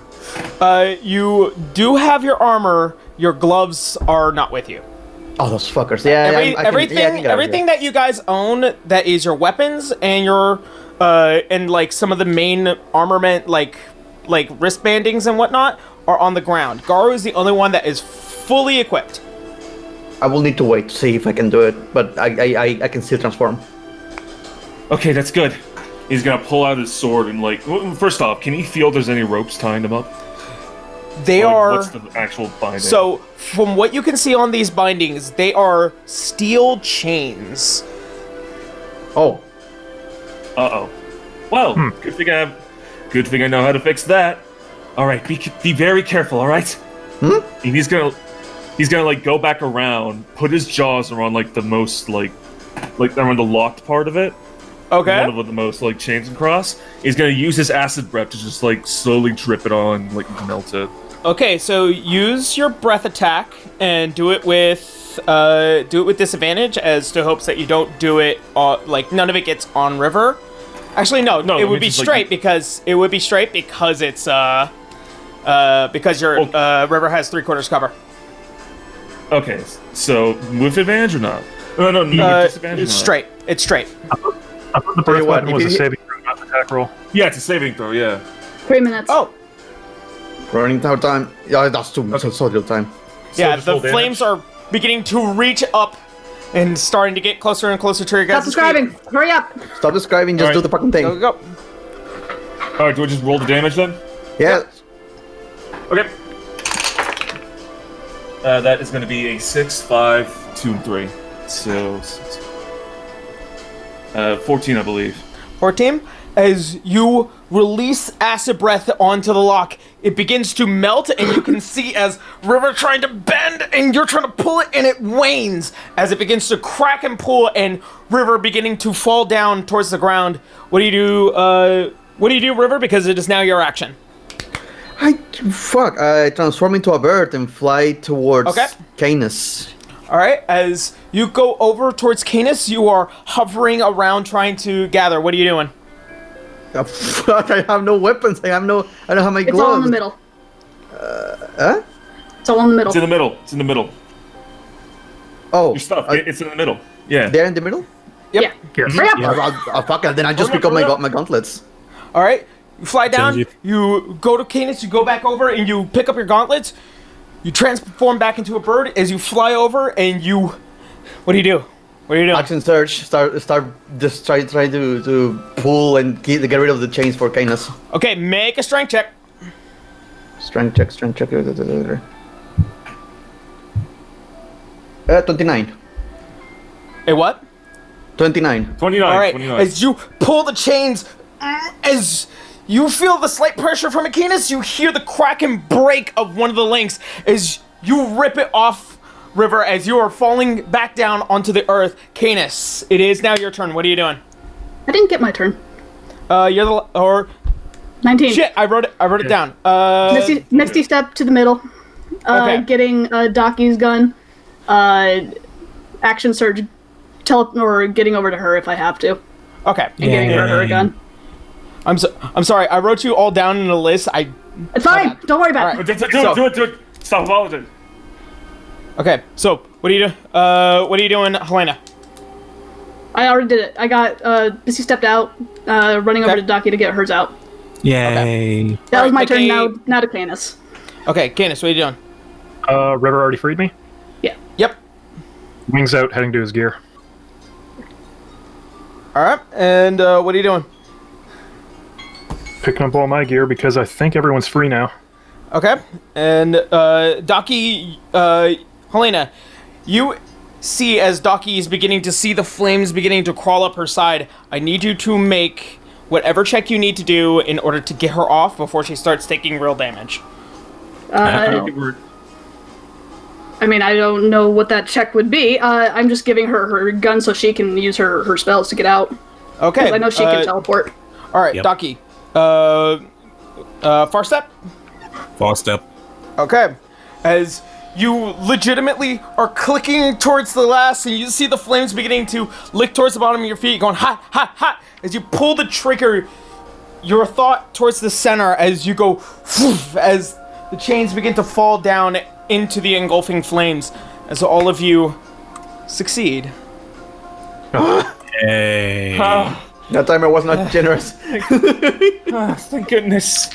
You do have your armor. Your gloves are not with you. Oh, those fuckers. Yeah, everything that you guys own that is your weapons and your and like some of the main armament like wristbandings and whatnot are on the ground. Garu is the only one that is fully equipped. I will need to wait to see if I can do it, but I can still transform. Okay, that's good. He's gonna pull out his sword and, like, first off, can he feel there's any ropes tying him up? They are. What's the actual binding? So, from what you can see on these bindings, they are steel chains. Oh. Uh-oh. Well, good thing I know how to fix that. All right, be very careful, all right? And he's gonna like go back around, put his jaws around like the most like around the locked part of it. Okay. One of the most like chains across. He's gonna use his acid breath to just like slowly drip it on, like melt it. Okay, so use your breath attack and do it with disadvantage, as to hopes that you don't do it like none of it gets on River. Actually, no, it would be straight like, because it's because your River has 3/4 cover. Okay, so with advantage or not? No, with disadvantage. It's straight. It's straight. I thought the breath weapon was a saving throw, not attack roll. Yeah, it's a saving throw. Yeah. 3 minutes. Oh. Running out time. Yeah, that's so little time. Yeah, the flames are beginning to reach up and starting to get closer and closer to your guys' Stop describing. Hurry up. Stop describing. Just do the fucking thing. Go. All right, do I just roll the damage then? Yeah. Okay. That is going to be a 6, 5, 2, and 3. So 14, I believe. 14. As you release acid breath onto the lock, it begins to melt, and you can see as River trying to bend, and you're trying to pull it, and it wanes as it begins to crack and pull, and River beginning to fall down towards the ground. What do you do, River? Because it is now your action. I transform into a bird and fly towards Canis. All right. As you go over towards Canis, you are hovering around trying to gather. What are you doing? Fuck! I have no weapons. I don't have my gloves. It's all in the middle. It's all in the middle. It's in the middle. Oh. Your stuff. It's in the middle. Yeah. They're in the middle? Yep. Yeah. Yes. Hurry up. Fuck it. Then I just pick up my gauntlets. All right. You fly down. You go to Canis. You go back over, and you pick up your gauntlets. You transform back into a bird as you fly over, and you. What do you do? What are you doing? Action search. Start. Just try to pull and get rid of the chains for Canis. Okay, make a strength check. Strength check. 29. A what? 29. 29. All right. 29. As you pull the chains, as you feel the slight pressure from Canis, you hear the crack and break of one of the links as you rip it off, River, as you are falling back down onto the earth. Canis, it is now your turn. What are you doing? I didn't get my turn. You're the 19. Shit, I wrote it down. Misty step to the middle. Okay. Getting Daki's gun. Action surge. Or getting over to her if I have to. Okay. And getting her a gun. I'm sorry. I wrote you all down in a list. It's fine. Don't worry about it. Do it. Stop apologizing. Okay. So what are you doing, Helena? I already did it. I got Missy stepped out, running over to Daki to get hers out. Yay. That was my turn. Now to Canis. Okay, Canis, what are you doing? River already freed me. Yeah. Yep. Wings out, heading to his gear. All right. And what are you doing? Picking up all my gear because I think everyone's free now. Okay. And Daki, Helena, you see as Daki is beginning to see the flames beginning to crawl up her side. I need you to make whatever check you need to do in order to get her off before she starts taking real damage. I mean, I don't know what that check would be. I'm just giving her gun so she can use her spells to get out. Okay. 'Cause I know she can teleport. All right, Yep. Daki. Far step. Far step. Okay. As you legitimately are clicking towards the last, and you see the flames beginning to lick towards the bottom of your feet, going hot, hot, hot. As you pull the trigger, your thought towards the center as you go, as the chains begin to fall down into the engulfing flames, as all of you succeed. Hey. That time I was not generous. Thank goodness.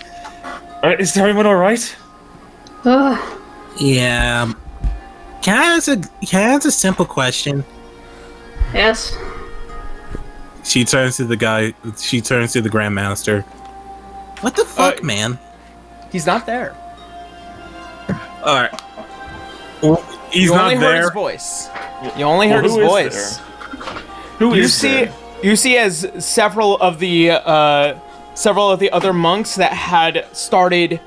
Is everyone alright? Yeah. Can I ask a simple question? Yes. She turns to the guy. She turns to the Grandmaster. What the fuck, man? He's not there. All right. He's You not only heard his there. voice. You only heard his who is voice. Who You is see, there? you see, as several of the other monks that had started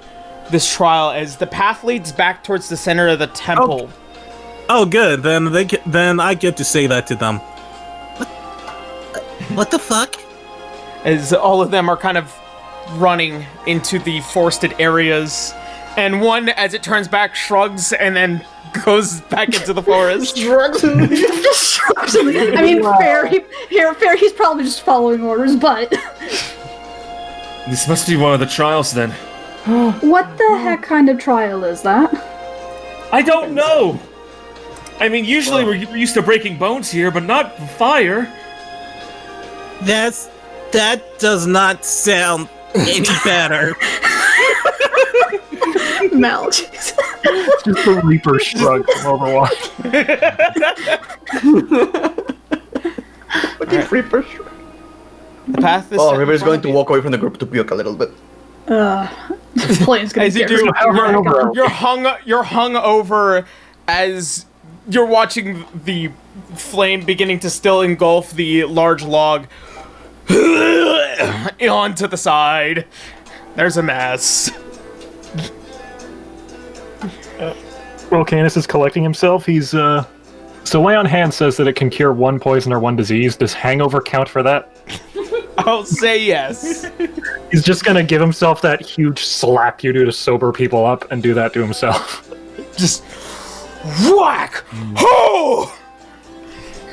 this trial, as the path leads back towards the center of the temple. Oh, good. Then I get to say that to them. What the fuck? As all of them are kind of running into the forested areas, and one, as it turns back, shrugs and then goes back into the forest. Just shrugs him. I mean, fair. He's probably just following orders, but This must be one of the trials then. what the heck kind of trial is that? I don't know! I mean, usually we're used to breaking bones here, but not fire. That does not sound any better. Mel, jeez. Just the Reaper shrug from Overwatch. What did Reaper shrug? The path is Oh, set in River's front going of to you. walk away from the group to puke a little bit. This plane's gonna As you get do, really you're hung over as you're watching the flame beginning to still engulf the large log onto the side. There's a mess. Well, Canis is collecting himself. He's, So Lay on Hand says that it can cure one poison or one disease. Does hangover count for that? I'll say yes. He's just gonna give himself that huge slap you do to sober people up and do that to himself. Just whack! Ho!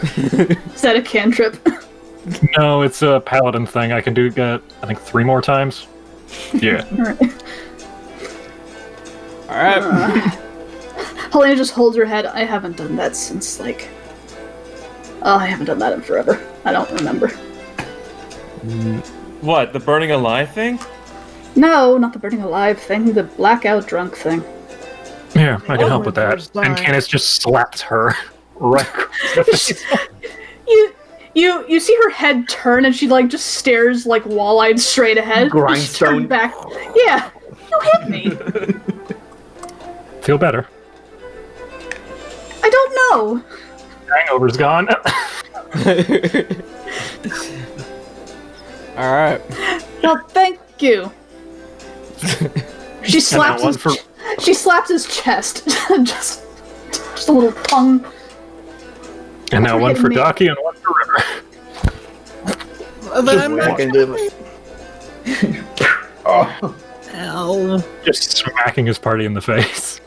Is that a cantrip? No, it's a paladin thing. I can do that, I think, 3 more times. Yeah. Alright. Helena just holds her head. I haven't done that since, like... Oh, I haven't done that in forever. I don't remember. What, the burning alive thing? No, not the burning alive thing. The blackout drunk thing. Yeah, I can help with that. And Canis just slaps her right across the face. You see her head turn and she like just stares like wall-eyed straight ahead. Just Grindstone. turn back. Yeah. You hit me. Feel better. I don't know. Hangover's gone. Alright. Well, thank you. She slaps one his for- she slaps his chest. just a little tongue. And now for one for hitting me. Daki and one for River. But I'm I not. can do it. Oh. Ow. Just smacking his party in the face.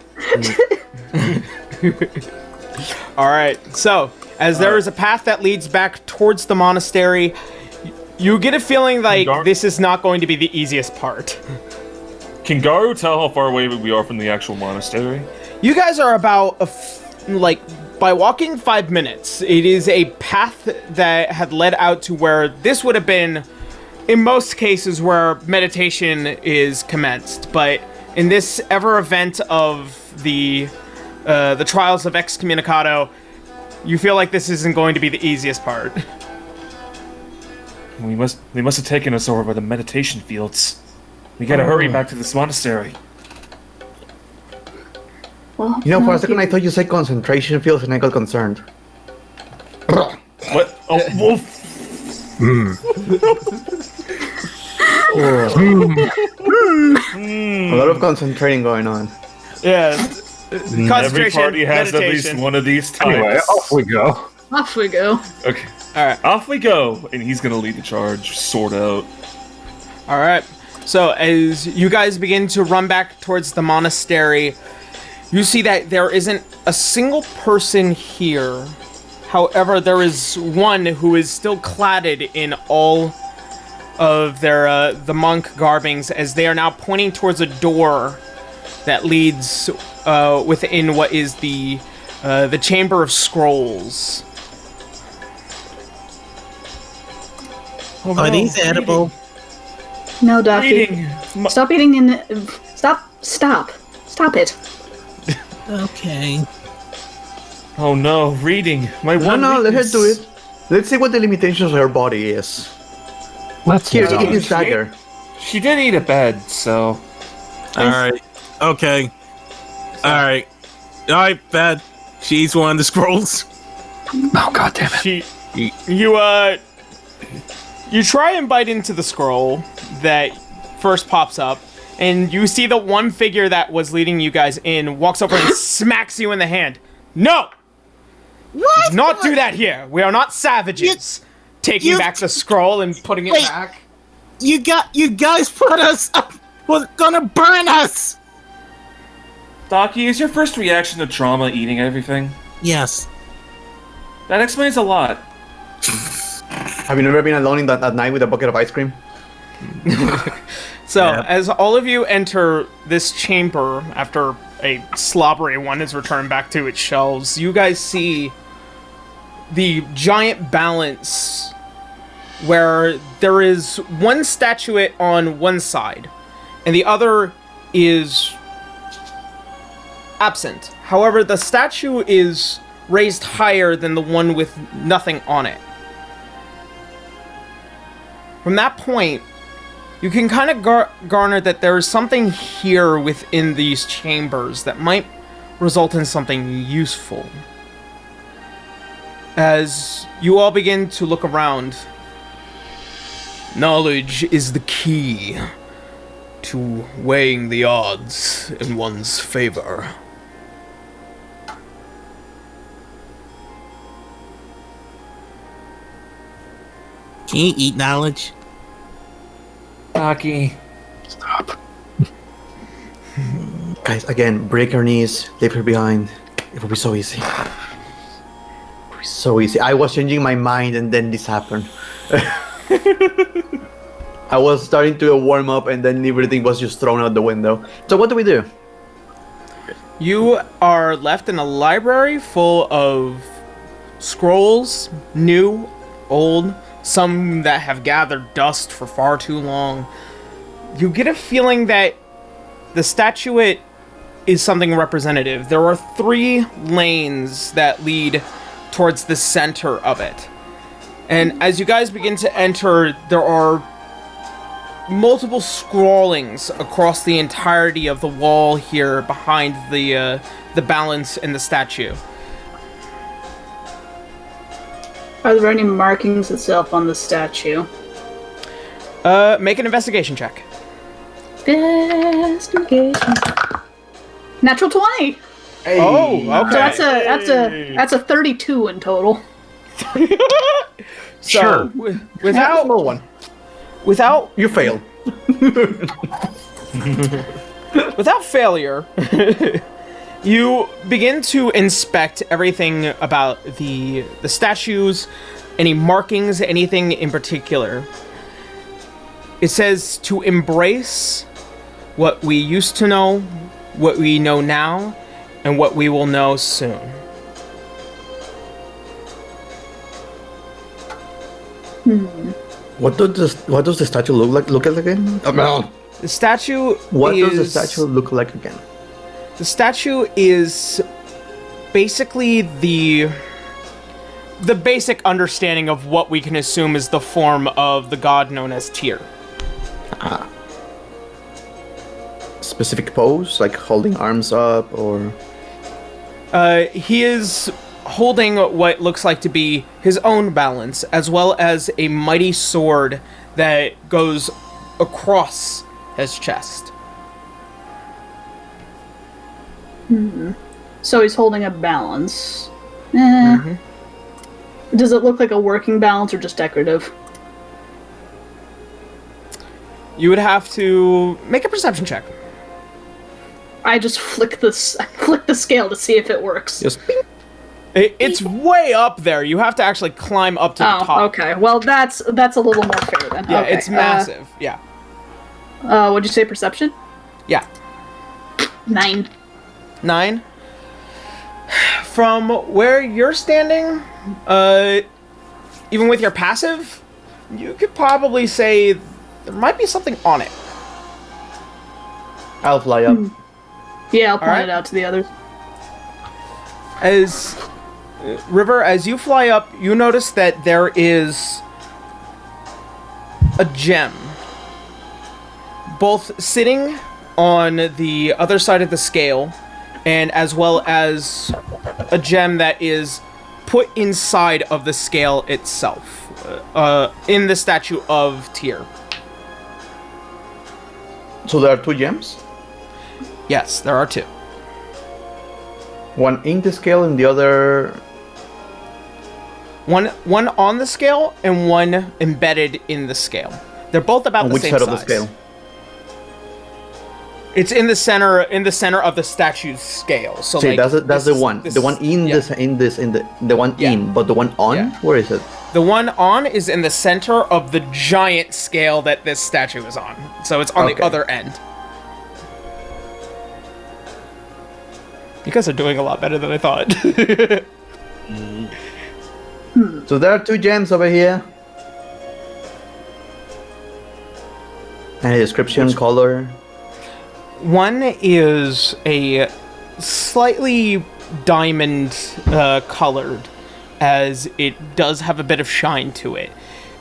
Alright, so, as there is a path that leads back towards the monastery, you get a feeling like this is not going to be the easiest part. Can Garu tell how far away we are from the actual monastery? You guys are about, by walking 5 minutes. It is a path that had led out to where this would have been, in most cases, where meditation is commenced. But in this ever event of the trials of Excommunicado, you feel like this isn't going to be the easiest part. They must have taken us over by the meditation fields. We gotta hurry back to this monastery. Well, You know, for a no, second I thought you said concentration fields and I got concerned. What? Oh, wolf! A lot of concentrating going on. Yeah. Every Concentration, party has at least meditation. one of these types. Anyway, off we go. Off we go. Okay, Alright. off we go, and he's gonna lead the charge. Sort out. Alright. So as you guys begin to run back towards the monastery, you see that there isn't a single person here. However, there is one who is still cladded in all of their the monk garbings, as they are now pointing towards a door that leads within what is the Chamber of Scrolls. Are these edible? No, Ducky. Reading. Stop eating in the... Stop it. Okay. Oh no, reading. My one. No, let her weakness. do it. Let's see what the limitations of her body is. Let's Here, go. eat his dagger. She did eat a bed, so. Alright. Okay. Alright. Alright, bad. She eats one of the scrolls. Oh god damn it. You try and bite into the scroll that first pops up, and you see the one figure that was leading you guys in walks over and smacks you in the hand. No! What? Do not do that here. We are not savages. Taking you- back the scroll and putting it Wait. back. You guys put us up. Was gonna burn us. Docky, is your first reaction to trauma eating everything? Yes. That explains a lot. Have you never been alone at night with a bucket of ice cream? So, Yeah. as all of you enter this chamber after a slobbery one is returned back to its shelves, you guys see the giant balance where there is one statuette on one side and the other is absent. However, the statue is raised higher than the one with nothing on it. From that point, you can kind of garner that there is something here within these chambers that might result in something useful. As you all begin to look around, knowledge is the key to weighing the odds in one's favor. Can you eat knowledge? Docky. Stop. Guys, again, break her knees, leave her behind. It will be so easy. It will be so easy. I was changing my mind and then this happened. I was starting to warm up and then everything was just thrown out the window. So what do we do? You are left in a library full of scrolls, new, old, some that have gathered dust for far too long. You get a feeling that the statuette is something representative. There are 3 lanes that lead towards the center of it. And as you guys begin to enter, there are multiple scrawlings across the entirety of the wall here behind the balance in the statue. Are there any markings itself on the statue? Make an investigation check. Investigation. Natural 20. Hey. Oh, okay. So that's a 32 in total. So, Sure. Without Small one. without You fail. without failure, you begin to inspect everything about the statues, any markings, anything in particular. It says to embrace what we used to know, what we know now, and what we will know soon. What does the statue look like again? The statue What is... does the statue look like again? The statue is basically the basic understanding of what we can assume is the form of the god known as Tyr. Specific pose, like holding arms up, or He is holding what looks like to be his own balance, as well as a mighty sword that goes across his chest. So he's holding a balance. Does it look like a working balance or just decorative? You would have to make a perception check. I just flick the scale to see if it works. Just ping. It's way up there. You have to actually climb up to the top. Okay. Well, that's a little more fair then. Yeah, Okay. it's massive. Yeah. What'd you say, perception? Yeah. 9. 9. From where you're standing, even with your passive, you could probably say there might be something on it. I'll fly up. Yeah, I'll point Alright. it out to the others. As River, as you fly up, you notice that there is a gem, both sitting on the other side of the scale, and as well as a gem that is put inside of the scale itself, in the statue of Tyr. So there are 2 gems? Yes, there are 2. One in the scale and the other... One on the scale and one embedded in the scale. They're both about On the which same side size. of the scale? It's in the center of the statue's scale. So See, like, that's the one. this The one in yeah. the one Yeah. in, but the one on? Yeah. Where is it? The one on is in the center of the giant scale that this statue is on. So it's on the Okay. other end. You guys are doing a lot better than I thought. So there are 2 gems over here. Any description, color? One is a slightly diamond colored, as it does have a bit of shine to it.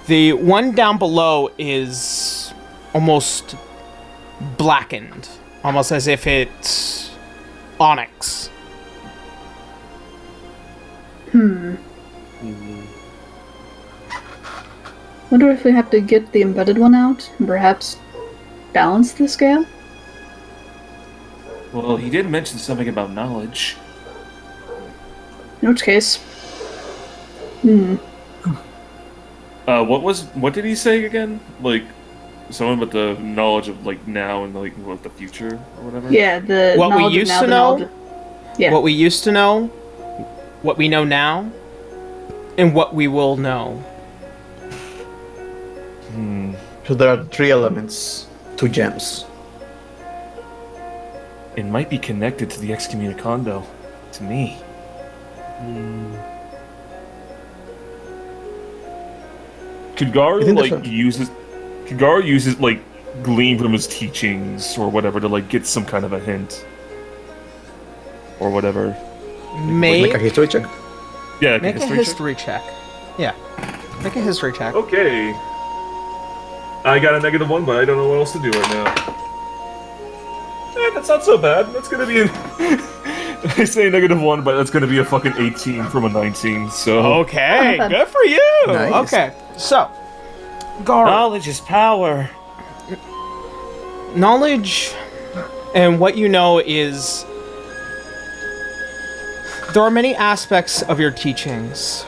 The one down below is almost blackened, almost as if it's onyx. Wonder if we have to get the embedded one out and perhaps balance the scale? Well, he did mention something about knowledge. In which case... What did he say again? Like, something about the knowledge of, like, now and, like, what, the future or whatever? Yeah, the What we knowledge of used now, to the know? knowledge Yeah. What we used to know, what we know now, and what we will know. So there are 3 elements, 2 gems. It might be connected to the excommunicado. To me. Could I Garu, think that's like, a- Could Garu use it, like, glean from his teachings or whatever to, like, get some kind of a hint? Or whatever. Make a history check. Yeah, like Make a check? history check. Yeah. Make a history check. Okay. I got a -1, but I don't know what else to do right now. That's not so bad. That's gonna be I say -1, but that's gonna be a fucking 18 from a 19, so... Okay, good for you. Nice. Okay, so, Gar, Knowledge is power. knowledge and what you know is there are many aspects of your teachings.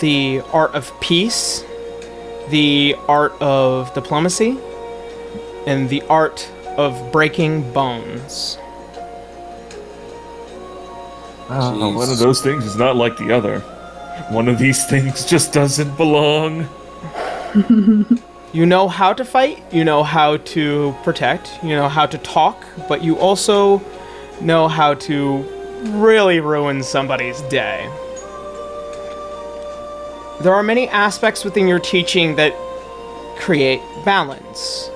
The art of peace, the art of diplomacy, and the art of breaking bones. One of those things is not like the other. One of these things just doesn't belong. You know how to fight, you know how to protect, you know how to talk, but you also know how to really ruin somebody's day. There are many aspects within your teaching that create balance.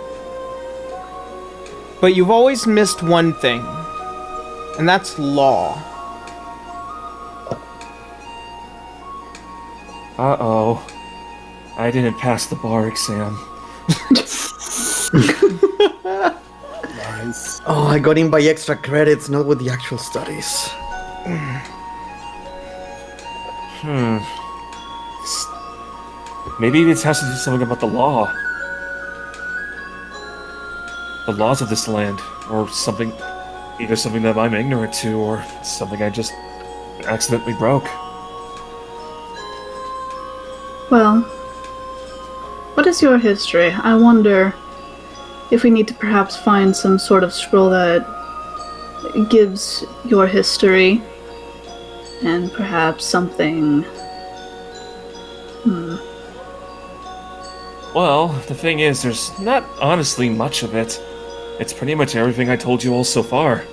But you've always missed one thing, and that's law. Uh-oh. I didn't pass the bar exam. Nice. Oh, I got in by extra credits, not with the actual studies. Maybe this has to do something about the law. the laws of this land, or something, either something that I'm ignorant to, or something I just accidentally broke. Well, what is your history? I wonder if we need to perhaps find some sort of scroll that gives your history, and perhaps something... Well, the thing is, there's not honestly much of it. It's pretty much everything I told you all so far.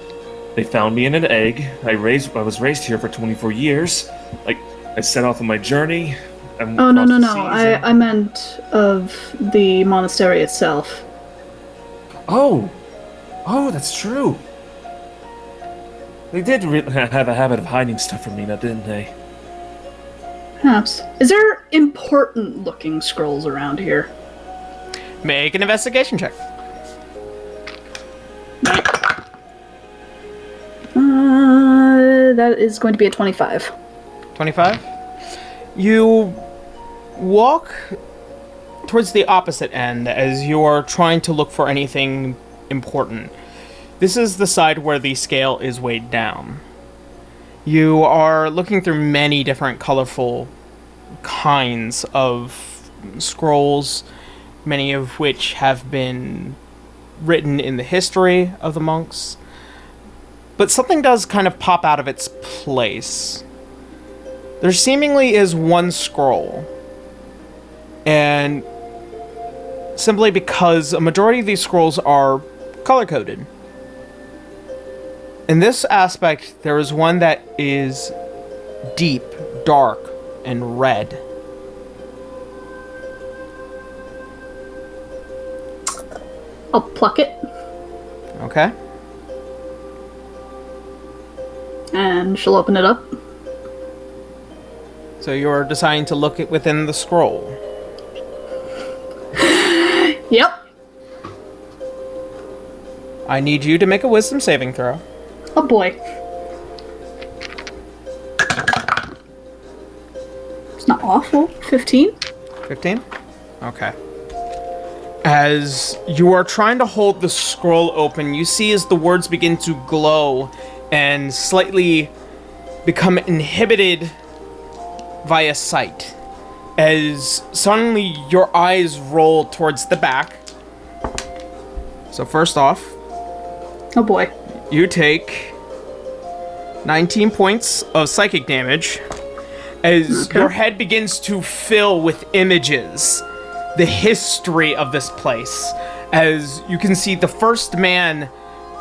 They found me in an egg. I was raised here for 24 years. I set off on my journey. Oh, no. I meant of the monastery itself. Oh, that's true. They did have a habit of hiding stuff from me, now didn't they? Perhaps. Is there important-looking scrolls around here? Make an investigation check. That is going to be a 25. 25? You walk towards the opposite end as you are trying to look for anything important. This is the side where the scale is weighed down. You are looking through many different colorful kinds of scrolls, many of which have been written in the history of the monks. But something does kind of pop out of its place. There seemingly is one scroll, and simply because a majority of these scrolls are color-coded. In this aspect, there is one that is deep, dark, and red. I'll pluck it. Okay. And she'll open it up. So you're deciding to look within the scroll. Yep. I need you to make a wisdom saving throw. Oh boy. It's not awful. 15? 15? Okay. As you are trying to hold the scroll open, you see as the words begin to glow and slightly become inhibited via sight. As suddenly your eyes roll towards the back. So first off, Oh boy. you take 19 points of psychic damage as your head begins to fill with images, the history of this place. As you can see the first man,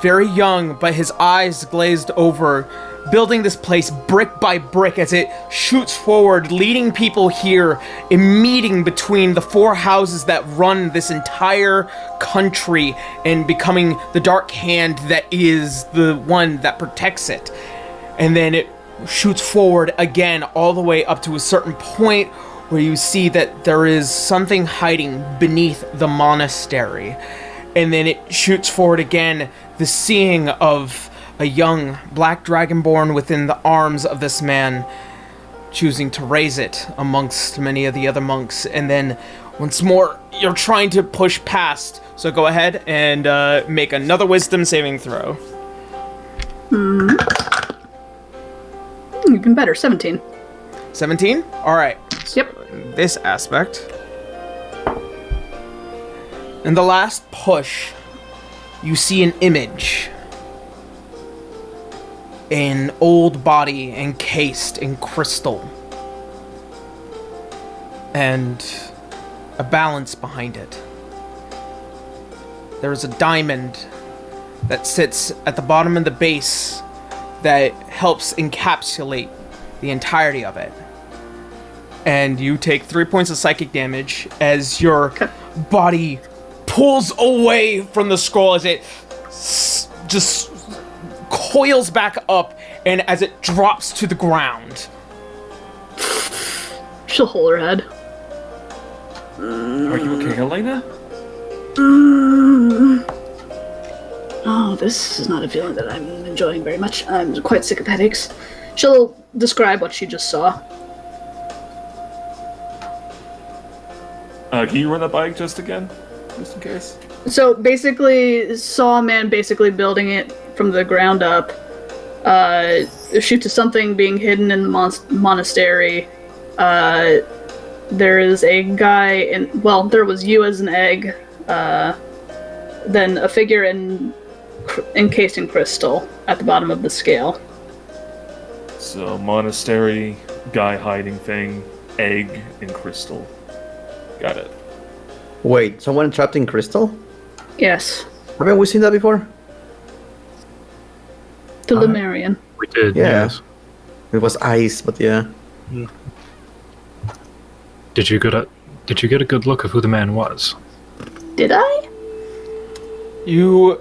very young, but his eyes glazed over, building this place brick by brick as it shoots forward, leading people here, a meeting between the four houses that run this entire country and becoming the dark hand that is the one that protects it. And then it shoots forward again all the way up to a certain point where you see that there is something hiding beneath the monastery. And then it shoots forward again, the seeing of a young black dragonborn within the arms of this man, choosing to raise it amongst many of the other monks. And then once more, you're trying to push past. So go ahead and make another wisdom saving throw. Even better. 17. 17? Alright. Yep. This aspect. In the last push, you see an image. An old body encased in crystal. And a balance behind it. There is a diamond that sits at the bottom of the base that helps encapsulate the entirety of it. And you take 3 points of psychic damage as your body pulls away from the scroll as it just coils back up and as it drops to the ground. She'll hold her head. Are you okay, Elena? Oh, this is not a feeling that I'm enjoying very much. I'm quite sick of headaches. She'll describe what she just saw. Can you run that by just again? Just in case? So basically, saw a man basically building it from the ground up. Shoot to something being hidden in the monastery. There is a guy in. Well, there was you as an egg. Then a figure encased in crystal at the bottom of the scale. So, monastery, guy hiding thing, egg, and crystal. Got it. Wait, someone trapped in crystal? Yes, Haven't we seen that before? the Lumerian. We did, Yeah. yes. It was ice, but yeah. Did you get a good look of who the man was? Did I? You,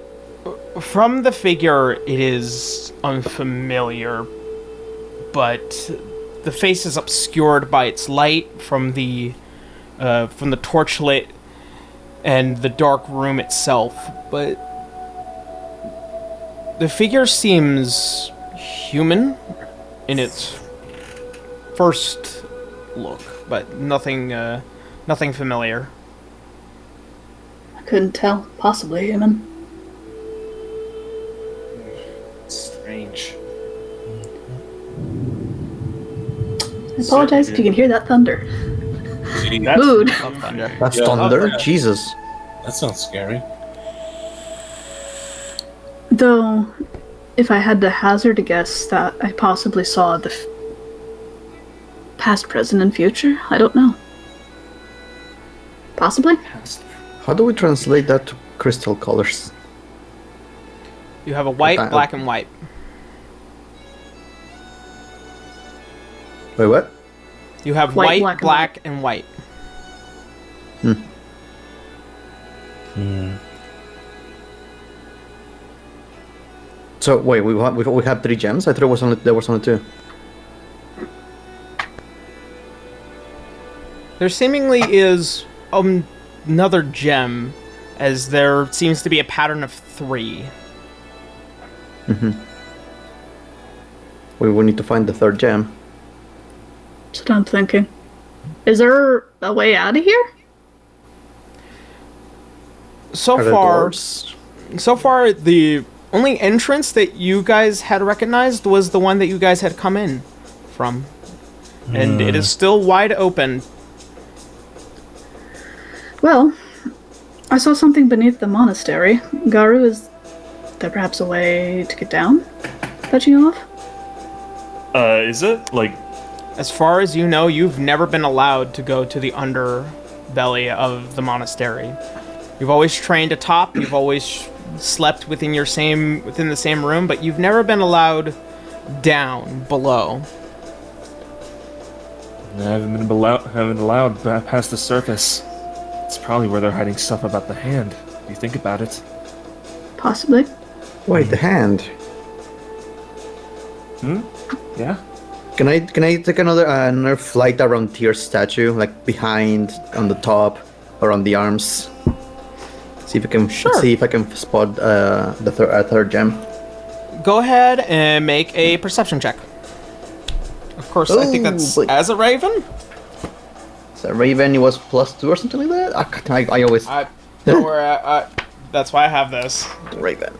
from the figure, it is unfamiliar, but the face is obscured by its light from the torchlit and the dark room itself. But the figure seems human in its first look, but nothing familiar. I couldn't tell. Possibly human. Strange. I apologize if you can hear that thunder. Mood. Love thunder. That's Yeah, thunder? okay. Jesus. That sounds scary. Though, if I had to hazard a guess that I possibly saw the past, present, and future, I don't know. Possibly? How do we translate that to crystal colors? You have a white, Okay. black, and white. Wait, what? You have White, white, black, black, and and white. So wait, we have 3 gems? I thought there was only 2. There seemingly is another gem, as there seems to be a pattern of 3. We will need to find the 3rd gem. That's what I'm thinking. Is there a way out of here? So Are there far, doors? the only entrance that you guys had recognized was the one that you guys had come in from. And it is still wide open. Well, I saw something beneath the monastery. Garu, is there perhaps a way to get down that you know of? Is it? Like, As far as you know, you've never been allowed to go to the underbelly of the monastery. You've always trained atop, you've always slept within the same room, but you've never been allowed down below. I haven't been allowed past the surface. It's probably where they're hiding stuff about the hand. If you think about it. Possibly. Wait, the hand. Yeah? Can I take another flight around Tyr's statue, like behind, on the top, or on the arms? See if I can spot the 3rd gem. Go ahead and make a perception check. Of course, I think that's boy. as a raven. So Raven, it was +2 or something like that. I always Don't worry, that's why I have this. Raven.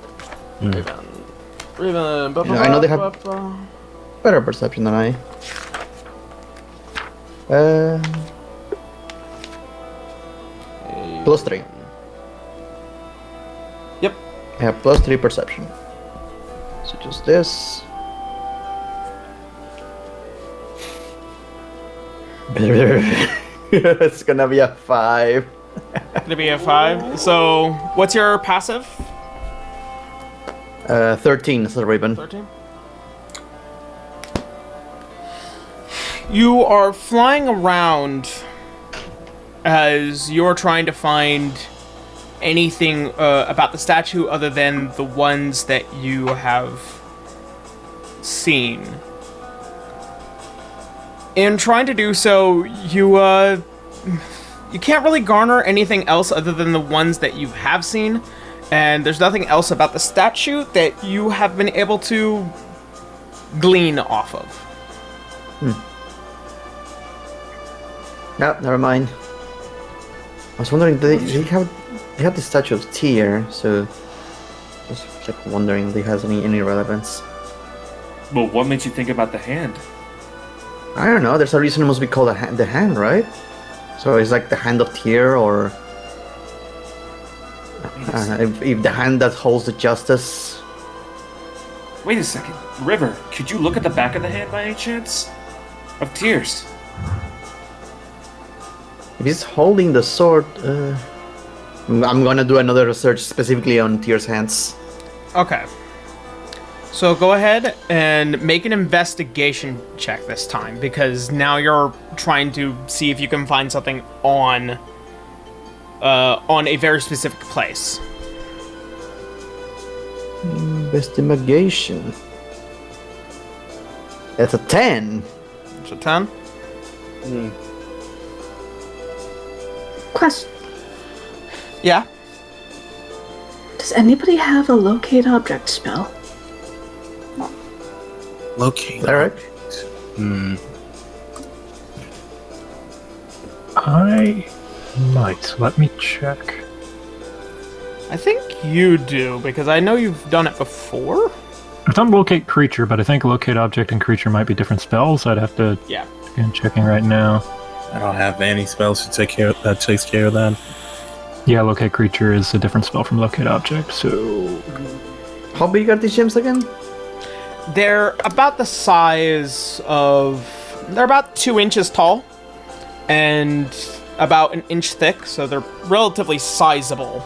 Raven. I know they have better perception than I. +3. Yep. I have +3 perception. So just this. It's gonna be a 5. Gonna be a 5. So, what's your passive? 13 is the Raven. 13. You are flying around as you're trying to find anything about the statue other than the ones that you have seen. In trying to do so, you can't really garner anything else other than the ones that you have seen, and there's nothing else about the statue that you have been able to glean off of. No, never mind. was wondering, they have the statue of Tyr, so just kept wondering if it has any relevance. Well, what made you think about the hand? I don't know. There's a reason it must be called the hand, right? So it's like the hand of Tyr, or if the hand that holds the justice. Wait a second, River. Could you look at the back of the hand by any chance? Of Tyr's. If he's holding the sword, I'm gonna do another research specifically on Tyr's hands. Okay. So go ahead and make an investigation check this time, because now you're trying to see if you can find something on a very specific place. Investigation. That's a 10. It's a 10? Question. Yeah. Does anybody have a locate object spell? Locate. All right. I might. Let me check. I think you do, because I know you've done it before. I've done locate creature, but I think locate object and creature might be different spells. I'd have to. Yeah. I'm checking right now. I don't have any spells to take care of that. Takes care of that. Yeah, locate creature is a different spell from locate object. So How big are these gems again? They're about the size of... They're about 2 inches tall and about 1 inch thick, so they're relatively sizable.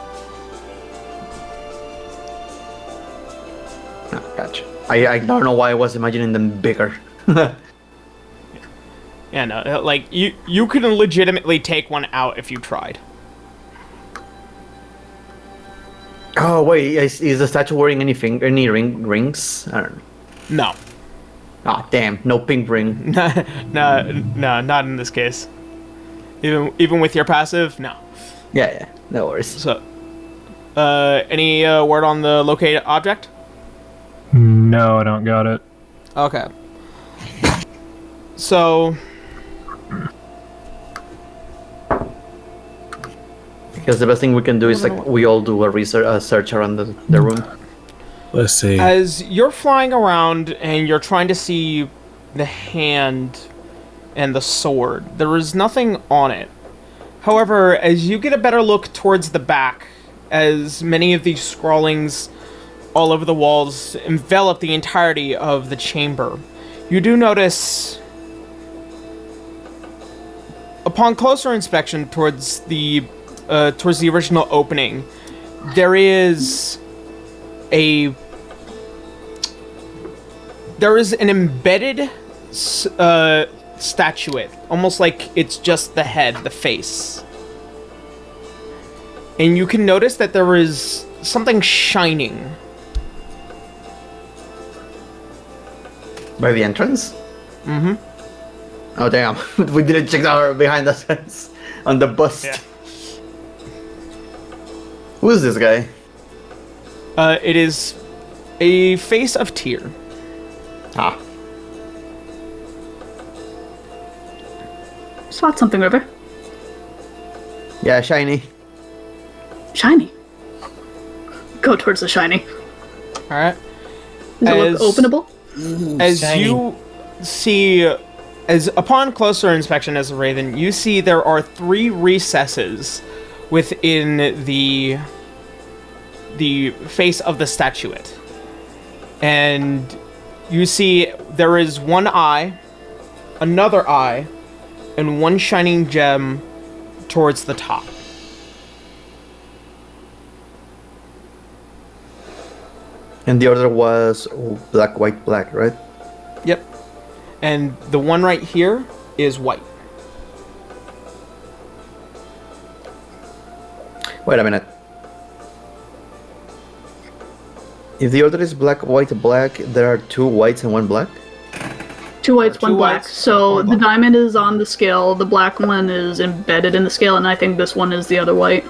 Oh, gotcha. I don't know why I was imagining them bigger. Yeah, no, like, you could legitimately take one out if you tried. Oh wait, is the statue wearing any rings? I don't know. No. Ah, damn, no pink ring. No, not in this case. Even with your passive, no. Yeah, no worries. So, any word on the located object? no, I don't got it. Okay. So, Because the best thing we can do is like we all do a search around the room. Let's see. as you're flying around and you're trying to see the hand and the sword, there is nothing on it. However, as you get a better look towards the back, as many of these scrawlings all over the walls envelop the entirety of the chamber, you do notice, upon closer inspection towards the original opening, there is an embedded statuette, almost like it's just the head, the face. And you can notice that there is something shining. By the entrance? Mm-hmm. Oh damn, we didn't check out behind us on the bust. Yeah. Who is this guy? It is a face of Tyr. Ah. Spot something, River. Yeah, shiny. Shiny. Go towards the shiny. Alright. Does it look openable? As shiny. you see, as upon closer inspection as a Raven, you see there are 3 recesses within the face of the statuette. And you see there is one eye, another eye, and one shining gem towards the top. And the other was black, white, black, right? Yep. And the one right here is white. Wait a minute. If the order is black, white, black, there are 2 whites and 1 black? 2 whites, 1 2 black. whites, So 1 the black. diamond is on the scale, the black one is embedded in the scale, and I think this one is the other white.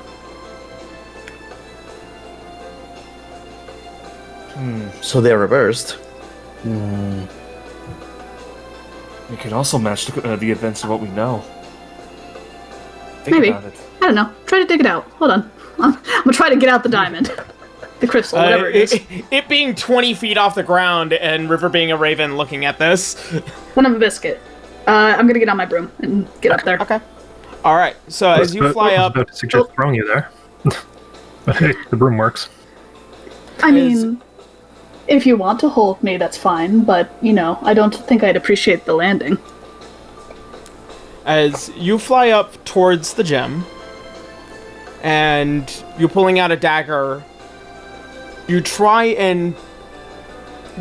So they're reversed. It could also match the events of what we know. Think Maybe. about it. I don't know. Try to dig it out. Hold on. I'm gonna try to get out the diamond. The crystal, whatever it is. It being 20 feet off the ground and River being a raven looking at this. Son of a biscuit. I'm gonna get on my broom and get up there. Okay. All right. So as you fly I was up, about to suggest throwing you there. But hey, the broom works. I mean, if you want to hold me, that's fine, but, I don't think I'd appreciate the landing. as you fly up towards the gem, and you're pulling out a dagger, you try and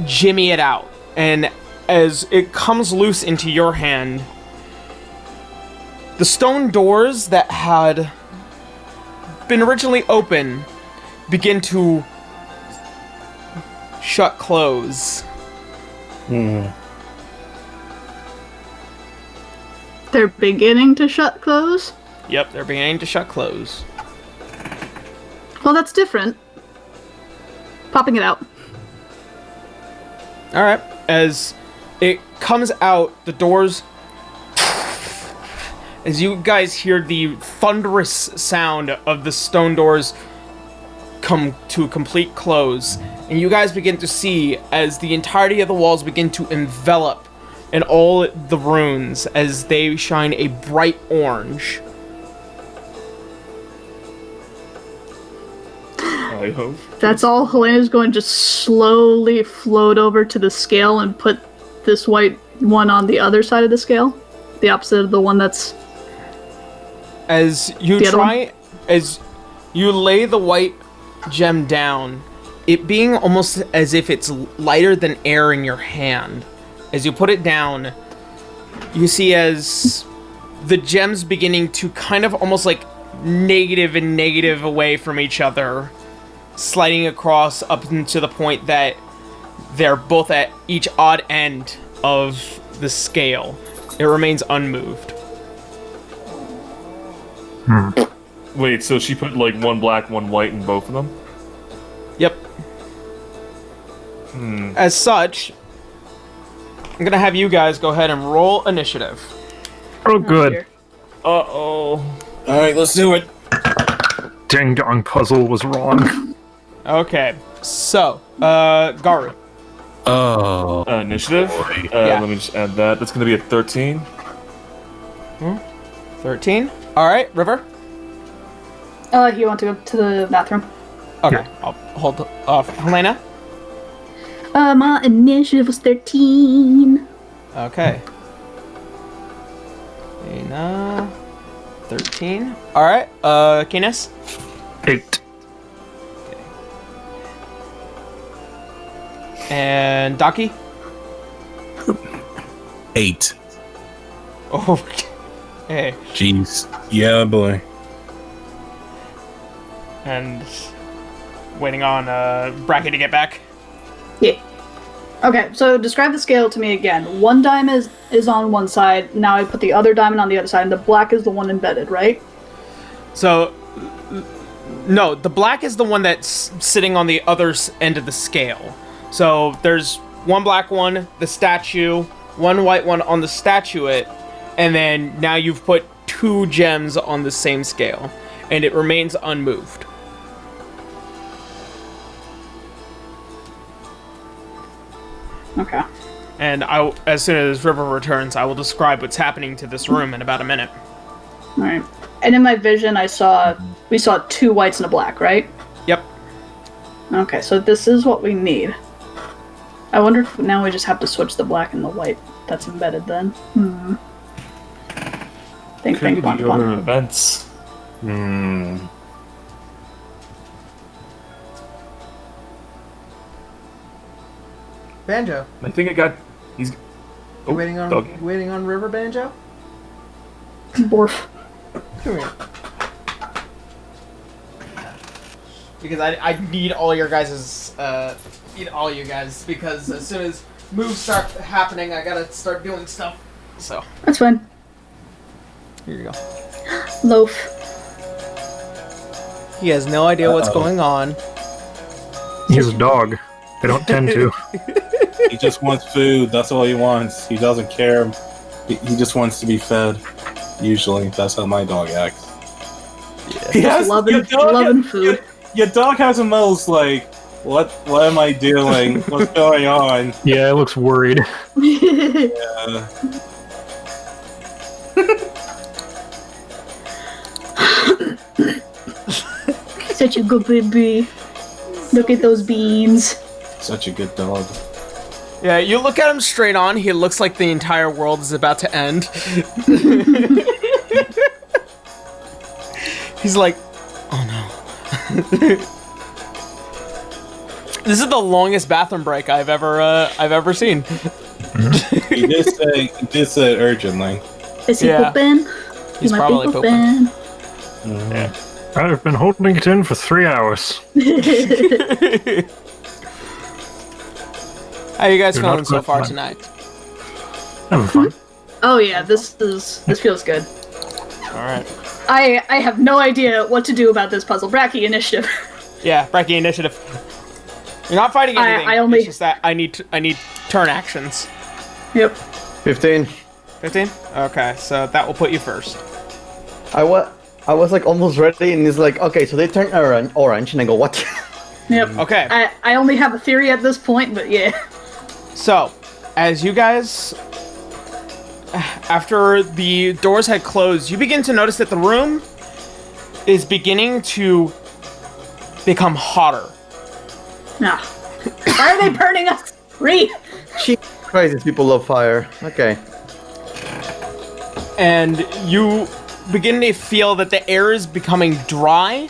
jimmy it out, and as it comes loose into your hand, the stone doors that had been originally open begin to shut close. They're beginning to shut close? Yep, they're beginning to shut close. Well, that's different. Popping it out. Alright, as it comes out, the doors... As you guys hear the thunderous sound of the stone doors come to a complete close, and you guys begin to see as the entirety of the walls begin to envelop in all the runes as they shine a bright orange. I hope. That's all. Helena's going to just slowly float over to the scale and put this white one on the other side of the scale. The opposite of the one that's... As you as you lay the white gem down, it being almost as if it's lighter than air in your hand. As you put it down, you see as the gems beginning to kind of almost like negative and negative away from each other, sliding across up to the point that they're both at each odd end of the scale. It remains unmoved. Wait, so she put like one black, one white in both of them? Yep. As such, I'm gonna have you guys go ahead and roll initiative. Oh, good. dear. Uh-oh. Alright, let's do it. Ding dong puzzle was wrong. Okay, so, Garu. Oh. Initiative? Yeah. Let me just add that. That's gonna be a 13. 13. Alright, River. You want to go to the bathroom? Okay, I'll hold off. Helena. My initiative was 13. Okay. Helena. 13. Alright, Kines. 8. And Daki. 8. Oh, hey. Jeez. Yeah, boy. And waiting on Bracky to get back. Yeah. Okay, so describe the scale to me again. One diamond is on one side, now I put the other diamond on the other side, and the black is the one embedded, right? So, no, the black is the one that's sitting on the other end of the scale. So there's one black one, the statue, one white one on the statuette, and then now you've put 2 gems on the same scale, and it remains unmoved. Okay. And as soon as River returns, I will describe what's happening to this room in about a minute. Alright. And in my vision, we saw 2 whites and a black, right? Yep. Okay, so this is what we need. I wonder if now we just have to switch the black and the white that's embedded then. Think, Could be bong, the order bong. of events. Banjo, I think I got... He's... Oh, doggy. waiting on River, Banjo? Borf. Come here. Because I need all your guys' need all you guys, because as soon as moves start happening, I gotta start doing stuff. So That's fine. here you go. Loaf. He has no idea what's going on. He's a dog. They don't tend to. He just wants food. That's all he wants. He doesn't care. He just wants to be fed. Usually, that's how my dog acts. Yes, loving food. Your dog has a nose like, what am I doing? What's going on? Yeah, it looks worried. Such a good baby. Look at those beans. Such a good dog. Yeah, you look at him straight on, he looks like the entire world is about to end. He's like, oh no. This is the longest bathroom break I've ever seen. He did say urgently. Is he Yeah. pooping? He's He might probably be pooping. Yeah. I've been holding it in for 3 hours. How you guys You're feeling not so good far fun. tonight? Having fun. Oh yeah, this feels good. Alright. I have no idea what to do about this puzzle. Bracky initiative. Yeah, Bracky initiative. You're not fighting anything. I only- It's just that I need turn actions. Yep. 15. 15? Okay, so that will put you first. I was like almost ready, and he's like, okay, so they turn orange, and I go, what? Yep. Okay. I only have a theory at this point, but yeah. So, as you guys, after the doors had closed, you begin to notice that the room is beginning to become hotter. Nah. Why are they burning us? Jesus Christ, these people love fire. Okay. And you begin to feel that the air is becoming dry,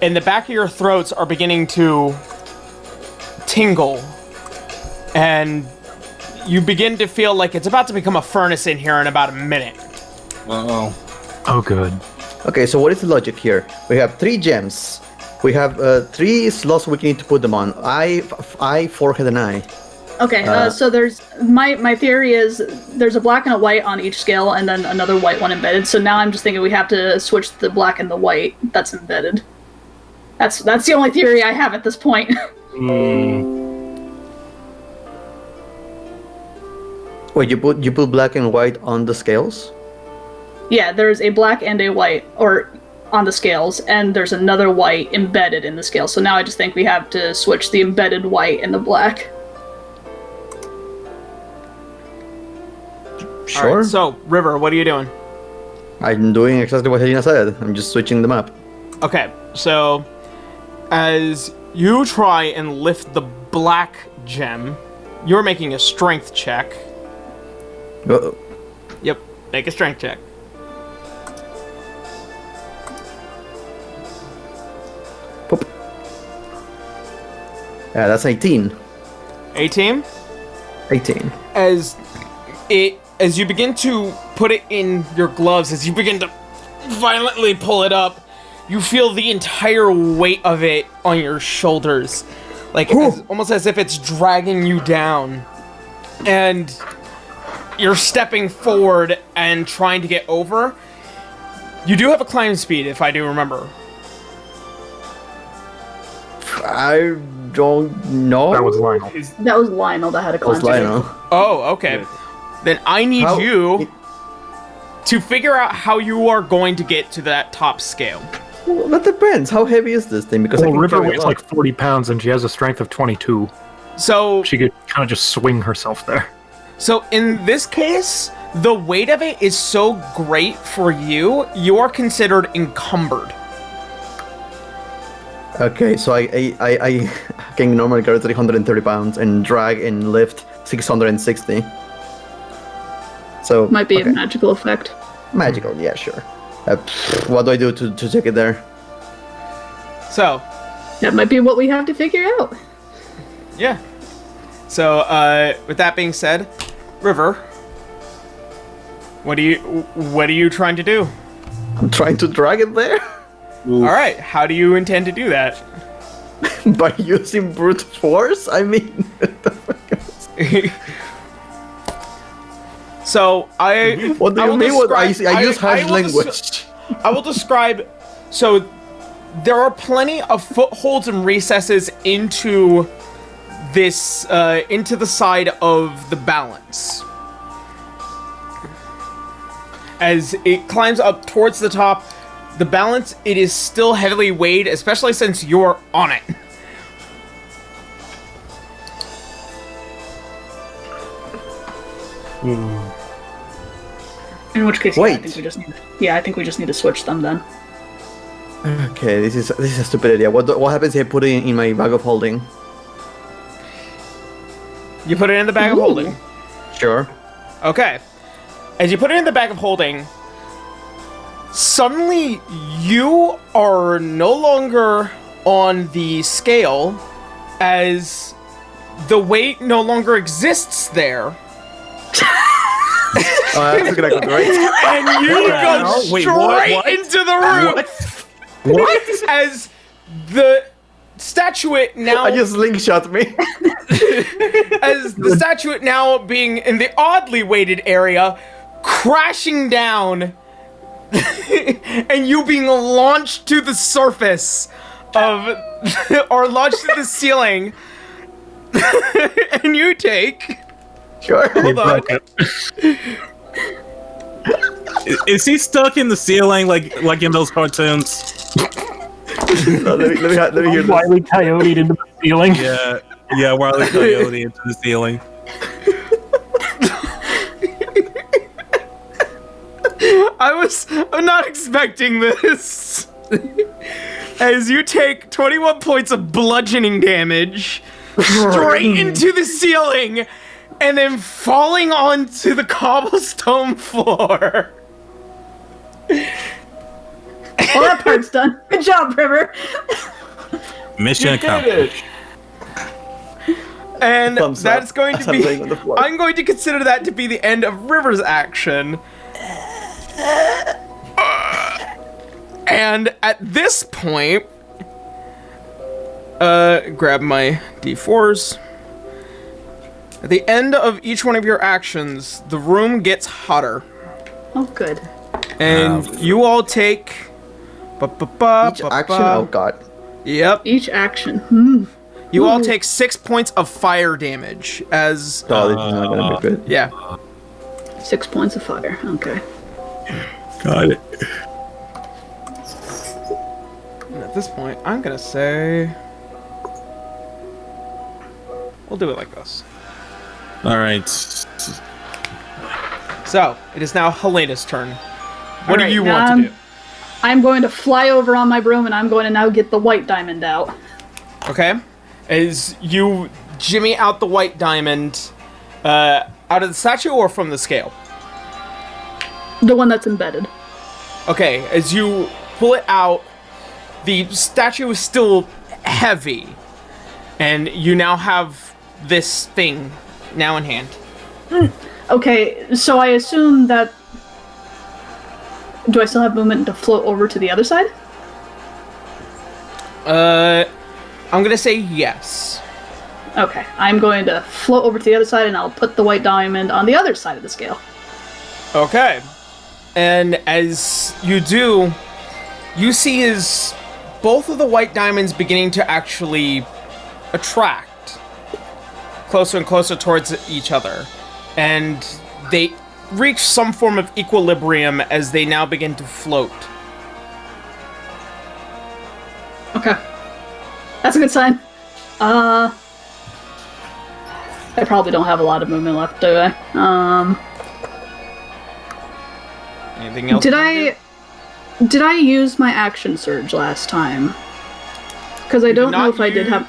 and the back of your throats are beginning to tingle. And you begin to feel like it's about to become a furnace in here in about a minute. Uh-oh. Oh, good. Okay, so what is the logic here? We have 3 gems. We have 3 slots we need to put them on. Eye, forehead, and eye. Okay, so there's my theory is there's a black and a white on each scale, and then another white one embedded. So now I'm just thinking we have to switch the black and the white that's embedded. That's the only theory I have at this point. Wait, you put black and white on the scales? Yeah, there's a black and a white, or on the scales, and there's another white embedded in the scale. So now I just think we have to switch the embedded white and the black. Sure. Alright, so, River, what are you doing? I'm doing exactly what Helena said. I'm just switching them up. Okay, so as you try and lift the black gem, you're making a strength check. Uh-oh. Yep, make a strength check. Poop. Yeah, that's 18. 18? 18. As you begin to put it in your gloves, as you begin to violently pull it up, you feel the entire weight of it on your shoulders. Like, almost as if it's dragging you down. And you're stepping forward and trying to get over. You do have a climb speed, if I do remember. I don't know. That was Lionel. That was Lionel that had a That was contact. Lionel. Oh, okay. Then I need How- you to figure out how you are going to get to that top scale. Well, that depends. How heavy is this thing? Because I Well, can River carry a weighs lot. like 40 pounds and she has a strength of 22. So, She could kind of just swing herself there. so in this case, the weight of it is so great for you, you are considered encumbered. Okay, so I can normally carry 330 pounds and drag and lift 660. So Might be okay. a magical effect. Magical, yeah, sure. What do I do to take it there? So, That might be what we have to figure out. yeah. So, with that being said, River, what are you trying to do? I'm trying to drag it there All right, how do you intend to do that? by using brute force. I mean, So I. what do I you will mean? What I describe- use harsh will language. I will describe. So there are plenty of footholds and recesses into this, into the side of the balance. As it climbs up towards the top, the balance, it is still heavily weighed, especially since you're on it. In which case, Wait. I think we just need to switch them then. Okay, this is a stupid idea. What happens if I put it in my bag of holding? You put it in the bag of holding. Sure. Okay. As you put it in the bag of holding, suddenly you are no longer on the scale, as the weight no longer exists there. That's a good idea, right? And you go Wait, straight what? into the room. What? As the statuette now... I just slingshot me. As the statuette now being in the oddly weighted area, crashing down, and you being launched to the surface of... or launched to the ceiling. And you take... Sure. Hold on. Is he stuck in the ceiling like in those cartoons? Let me hear this. Wily Coyote into the ceiling. Yeah, Wile E. Coyote into the ceiling. I'm not expecting this. As you take 21 points of bludgeoning damage straight into the ceiling, and then falling onto the cobblestone floor. Well, that part's done. Good job, River. Mission accomplished. And Thumbs that's up going as to I'm be... laying on the floor. I'm going to consider that to be the end of River's action. And at this point... grab my d4s. At the end of each one of your actions, the room gets hotter. Oh, good. And you all take... Each action? Oh god. Yep. Each action. You all take 6 points of fire damage as... Oh, this is not gonna be good. Yeah. 6 points of fire. Okay. Got it. And at this point, I'm gonna say... We'll do it like this. All right. So, it is now Helena's turn. What do Alright, you want to do? I'm going to fly over on my broom, and I'm going to now get the white diamond out. Okay. As you jimmy out the white diamond, out of the statue or from the scale? The one that's embedded. Okay, as you pull it out, the statue is still heavy, and you now have this thing now in hand. Okay, so I assume that... Do I still have movement to float over to the other side? I'm gonna say yes. Okay, I'm going to float over to the other side, and I'll put the white diamond on the other side of the scale. Okay. And as you do, you see as both of the white diamonds beginning to actually attract closer and closer towards each other. And they reach some form of equilibrium as they now begin to float. Okay. That's a good sign. I probably don't have a lot of movement left, do I? Anything else? Did I use my action surge last time? Because I don't know if I did have...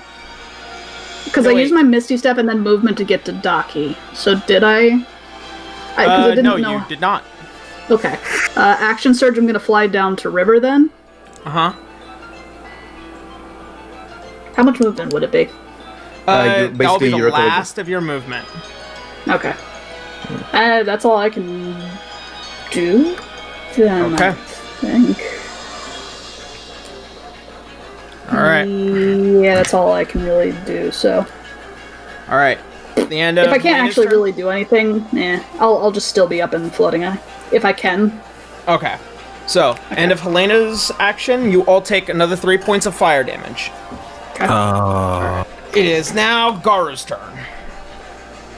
Because I used my Misty Step and then movement to get to Daki. So did I? I didn't no, know. you did not. Okay. Action surge, I'm going to fly down to River then. Uh-huh. How much movement would it be? That'll be basically the your last of your movement. Okay. That's all I can do. Then Okay. I think. Alright. Yeah, that's all I can really do, so... Alright. At the end of If I can't Helena's actually turn? really do anything, I'll just still be up and floating, if I can. Okay. So, end of Helena's action, you all take another 3 points of fire damage. It is now Garu's turn.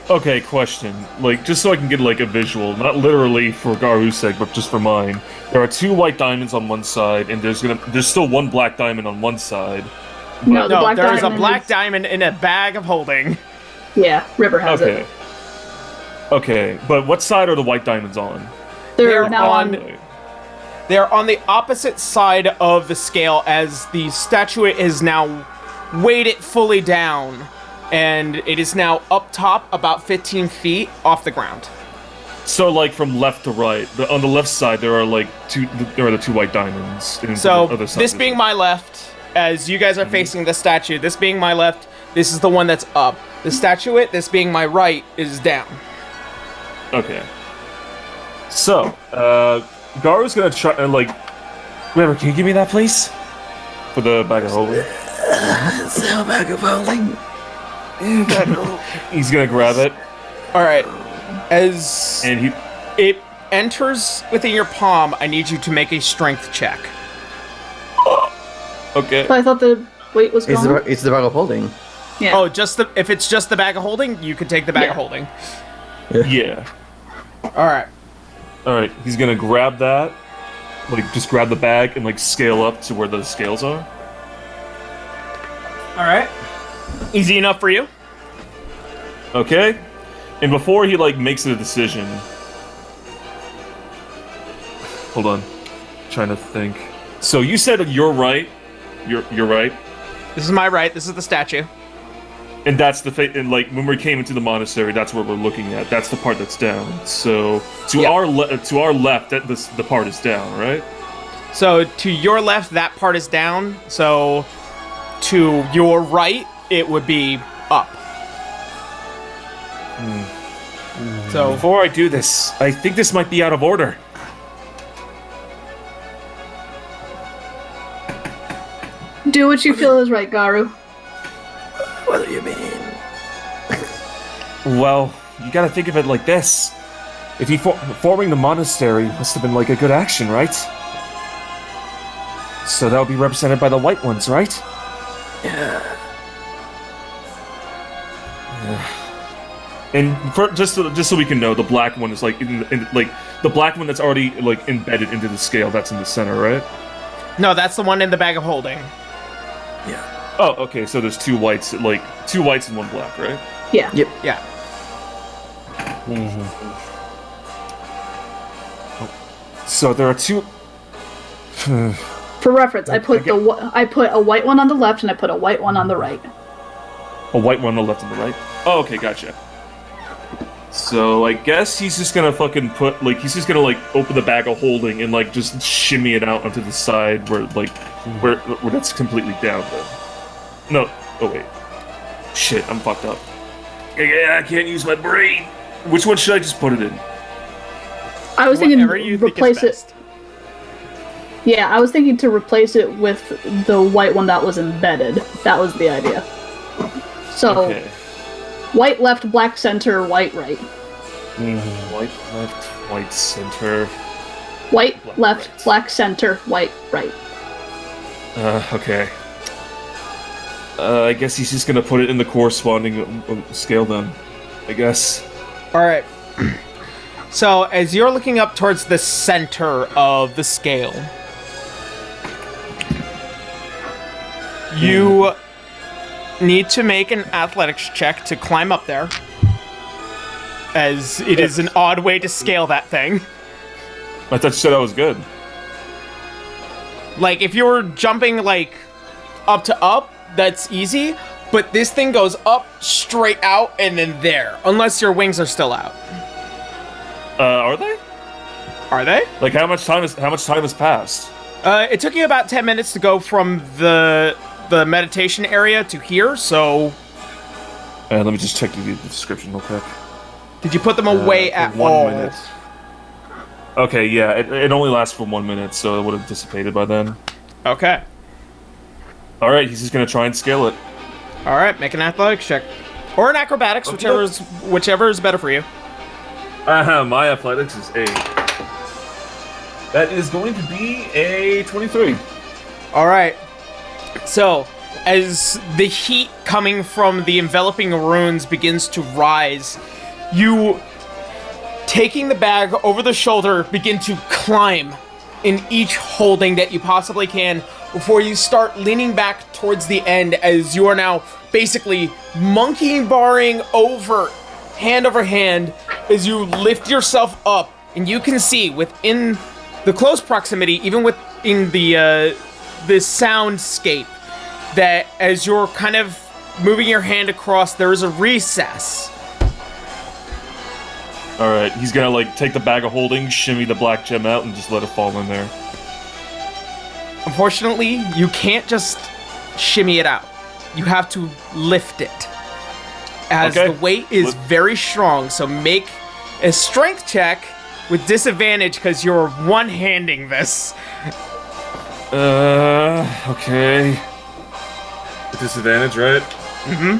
Okay, question. Like, just so I can get like a visual, not literally for Garu's sake, but just for mine. There are 2 white diamonds on one side, and there's still 1 black diamond on one side. No, the No, black there's a diamond black is- diamond in a bag of holding. Yeah, River has Okay. it. Okay, but what side are the white diamonds on? They're now on. They're on the opposite side of the scale as the statuette is now weighted fully down, and it is now up top about 15 feet off the ground. So, like, from left to right, on the left side there are like there are the 2 white diamonds. And So the other side this is- being my left, as you guys are facing the statue, this being my left, this is the one that's up. The statuette, this being my right, is down. Okay. So, Garu's gonna try like. River, can you give me that, please? For the bag of holding. Bag of holding. He's gonna grab it, All right. As and he. it enters within your palm, I need you to make a strength check. Okay. But I thought the weight was gone. It's the bag of holding. Yeah. Oh, if it's just the bag of holding, you could take the bag Yeah. of holding. Yeah. All right. All right. He's gonna grab that, like just grab the bag and like scale up to where the scales are. All right. Easy enough for you. Okay. And before he like makes a decision, hold on, trying to think. So you said you're right. You're right. This is my right. This is the statue. And that's and like when we came into the monastery, that's where we're looking at. That's the part that's down. So to Yep. our left, the part is down, right? So to your left, that part is down. So to your right, it would be up. So Before I do this, I think this might be out of order. Do what you feel is right, Garu. What do you mean? Well, you gotta think of it like this. If he forming the monastery must have been like a good action, right? So that would be represented by the white ones, right? And just so we can know, the black one is like like the black one that's already like embedded into the scale. That's in the center, right? no, that's the one in the bag of holding. Oh, okay. So there's 2 whites, like 2 whites and 1 black, right? Yeah. Yep. Yeah. So there are 2. For reference, I put a white one on the left and I put a white one on the right. A white one on the left and the right. Oh, okay, gotcha. So I guess he's just gonna fucking he's just gonna like open the bag of holding and like just shimmy it out onto the side where where that's completely down then. No, oh wait. Shit, I'm fucked up. Yeah, I can't use my brain. Which one should I just put it in? I was thinking Whatever you think replace is best. it. Yeah, I was thinking to replace it with the white one that was embedded. That was the idea. So, Okay. white left, black center, white right. White left, white center. White Black left, right. black center, white right. Okay. I guess he's just gonna put it in the corresponding scale then. I guess. All right. So as you're looking up towards the center of the scale, you need to make an athletics check to climb up there, as it is an odd way to scale that thing. I thought you said I was good. Like, if you were jumping, like, up to up, that's easy, but this thing goes up, straight out, and then there, unless your wings are still out. Are they? Are they? Like how much time has passed? It took you about 10 minutes to go from the meditation area to here, so Let me just check the description real quick. did you put them away For at 1 all? minute. Okay, yeah, it only lasts for 1 minute, so it would have dissipated by then. Okay. All right, he's just gonna try and scale it. All right, make an athletics check. Or an acrobatics, Okay. whichever is better for you. My athletics is 8. That is going to be a 23. All right. So, as the heat coming from the enveloping runes begins to rise, you, taking the bag over the shoulder, begin to climb in each holding that you possibly can before you start leaning back towards the end as you are now basically monkey barring over hand as you lift yourself up, and you can see within the close proximity, even within the soundscape, that as you're kind of moving your hand across, there is a recess. Alright, he's gonna like take the bag of holding, shimmy the black gem out, and just let it fall in there. Unfortunately, you can't just shimmy it out. You have to lift it. As the weight is very strong, so make a strength check with disadvantage because you're one-handing this. Okay. With disadvantage, right? Mm-hmm.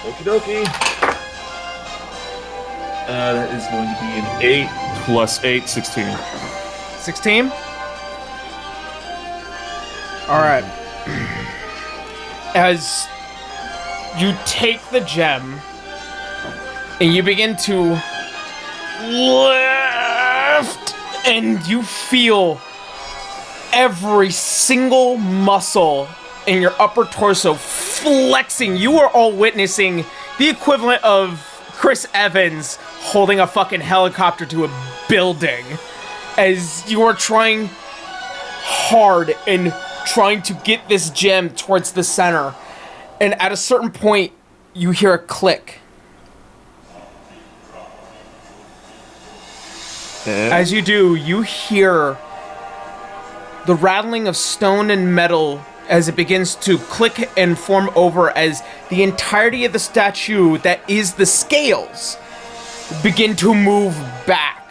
Okie dokie. That is going to be an 8 plus 8, 16. 16? Alright. As you take the gem and you begin to lift, and you feel every single muscle in your upper torso flexing. You are all witnessing the equivalent of Chris Evans holding a fucking helicopter to a building as you are trying hard and trying to get this gem towards the center. And at a certain point, you hear a click. As you do, you hear the rattling of stone and metal as it begins to click and form over as the entirety of the statue that is the scales begin to move back.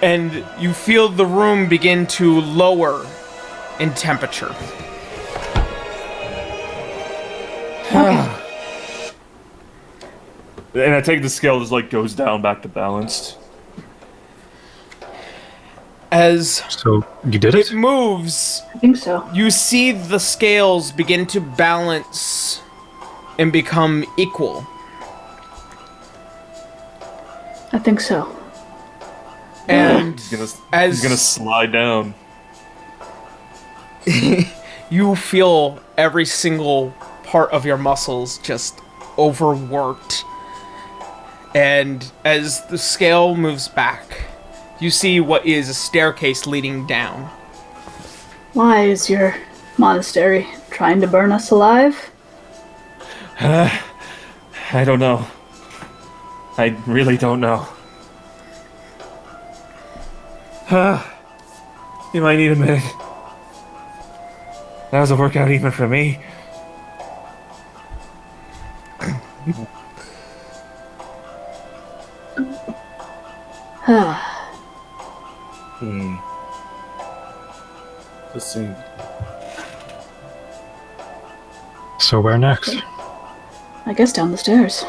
And you feel the room begin to lower in temperature. And I take the scale just like goes down back to balanced. So you did it? It moves. I think so. You see the scales begin to balance and become equal. I think so. And He's gonna slide down. you feel every single part of your muscles just overworked. And as the scale moves back, you see what is a staircase leading down. Why is your monastery trying to burn us alive? I don't know. I really don't know. You might need a minute. That doesn't work out even for me. Let's see. So where next? I guess down the stairs.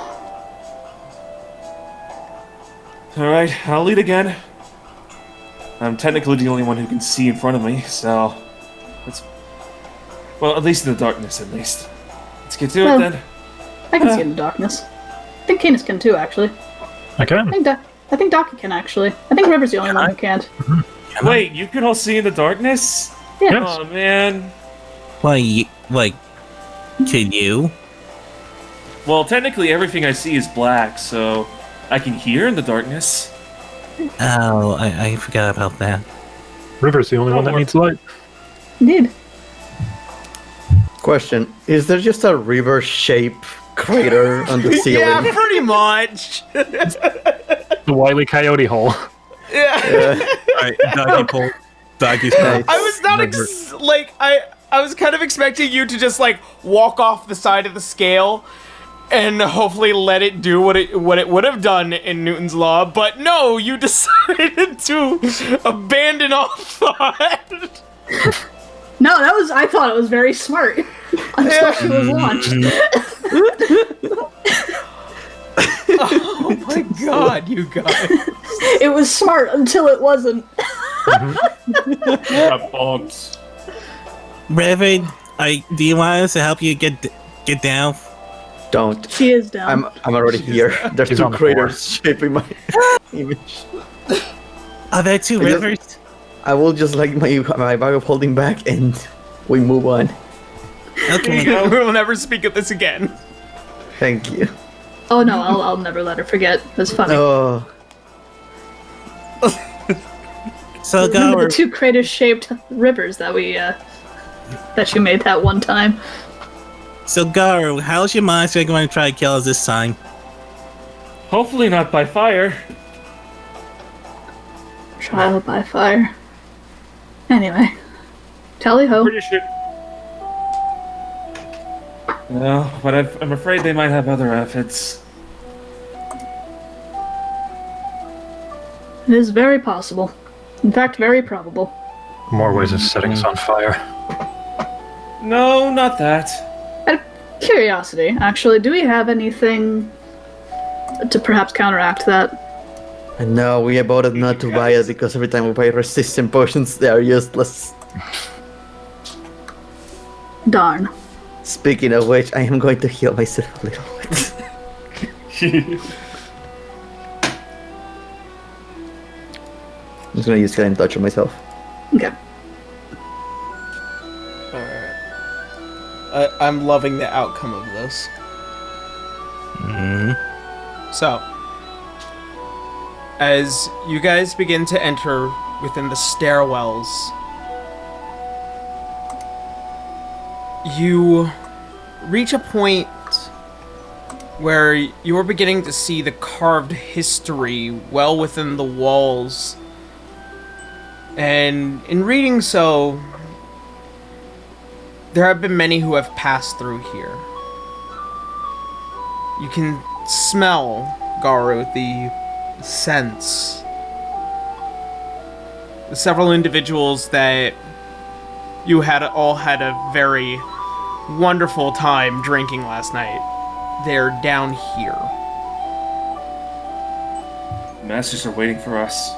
Alright, I'll lead again. I'm technically the only one who can see in front of me, so... Well, at least in the darkness, at least. Let's get to it, then. I can see in the darkness. I think Canis can too, actually. I can. I think Daki can, actually. I think River's the only one who can't. Wait, you can all see in the darkness? Yeah. Yes. Oh, man. Can you? Well, technically everything I see is black, so I can hear in the darkness. Oh, I forgot about that. River's the only one that needs light. Indeed. Question: is there just a river-shaped crater on the ceiling? Yeah, pretty much. The Wile E. Coyote hole. Alright, Doggy's pull. I was not I was kind of expecting you to just like walk off the side of the scale and hopefully let it do what it would have done in Newton's law, but no, you decided to abandon all thought. No, I thought it was very smart until she was launched. Oh my god, you guys. It was smart until it wasn't. Got bonked. Reverend, do you want us to help you get down? Don't. She is down. I'm already here. There's She's two on the craters shaping my image. Are there two I just- rivers? I will just like my bag of holding back, and we move on. Okay. We'll never speak of this again. Thank you. Oh no, I'll never let her forget. That's funny. Oh, So Remember the Garu, two crater-shaped rivers that we that you made that one time? how's your monster going to try to kill us this time? Hopefully not by fire. Trial by fire. Anyway, tally ho. Pretty sure. No, but I'm afraid they might have other methods. It is very possible. In fact, very probable. More ways of setting us on fire. No, not that. Out of curiosity, actually, do we have anything to perhaps counteract that? and no, we voted not to buy it because every time we buy resistant potions, they are useless. Darn. Speaking of which, I am going to heal myself a little bit. I'm just gonna use Healing Touch on myself. Okay. I'm loving the outcome of this. So, as you guys begin to enter within the stairwells, you reach a point where you are beginning to see the carved history well within the walls. And in reading so, there have been many who have passed through here. You can smell, Garu, the scents. Several individuals that you all had a very wonderful time drinking last night. They're down here. The masters are waiting for us.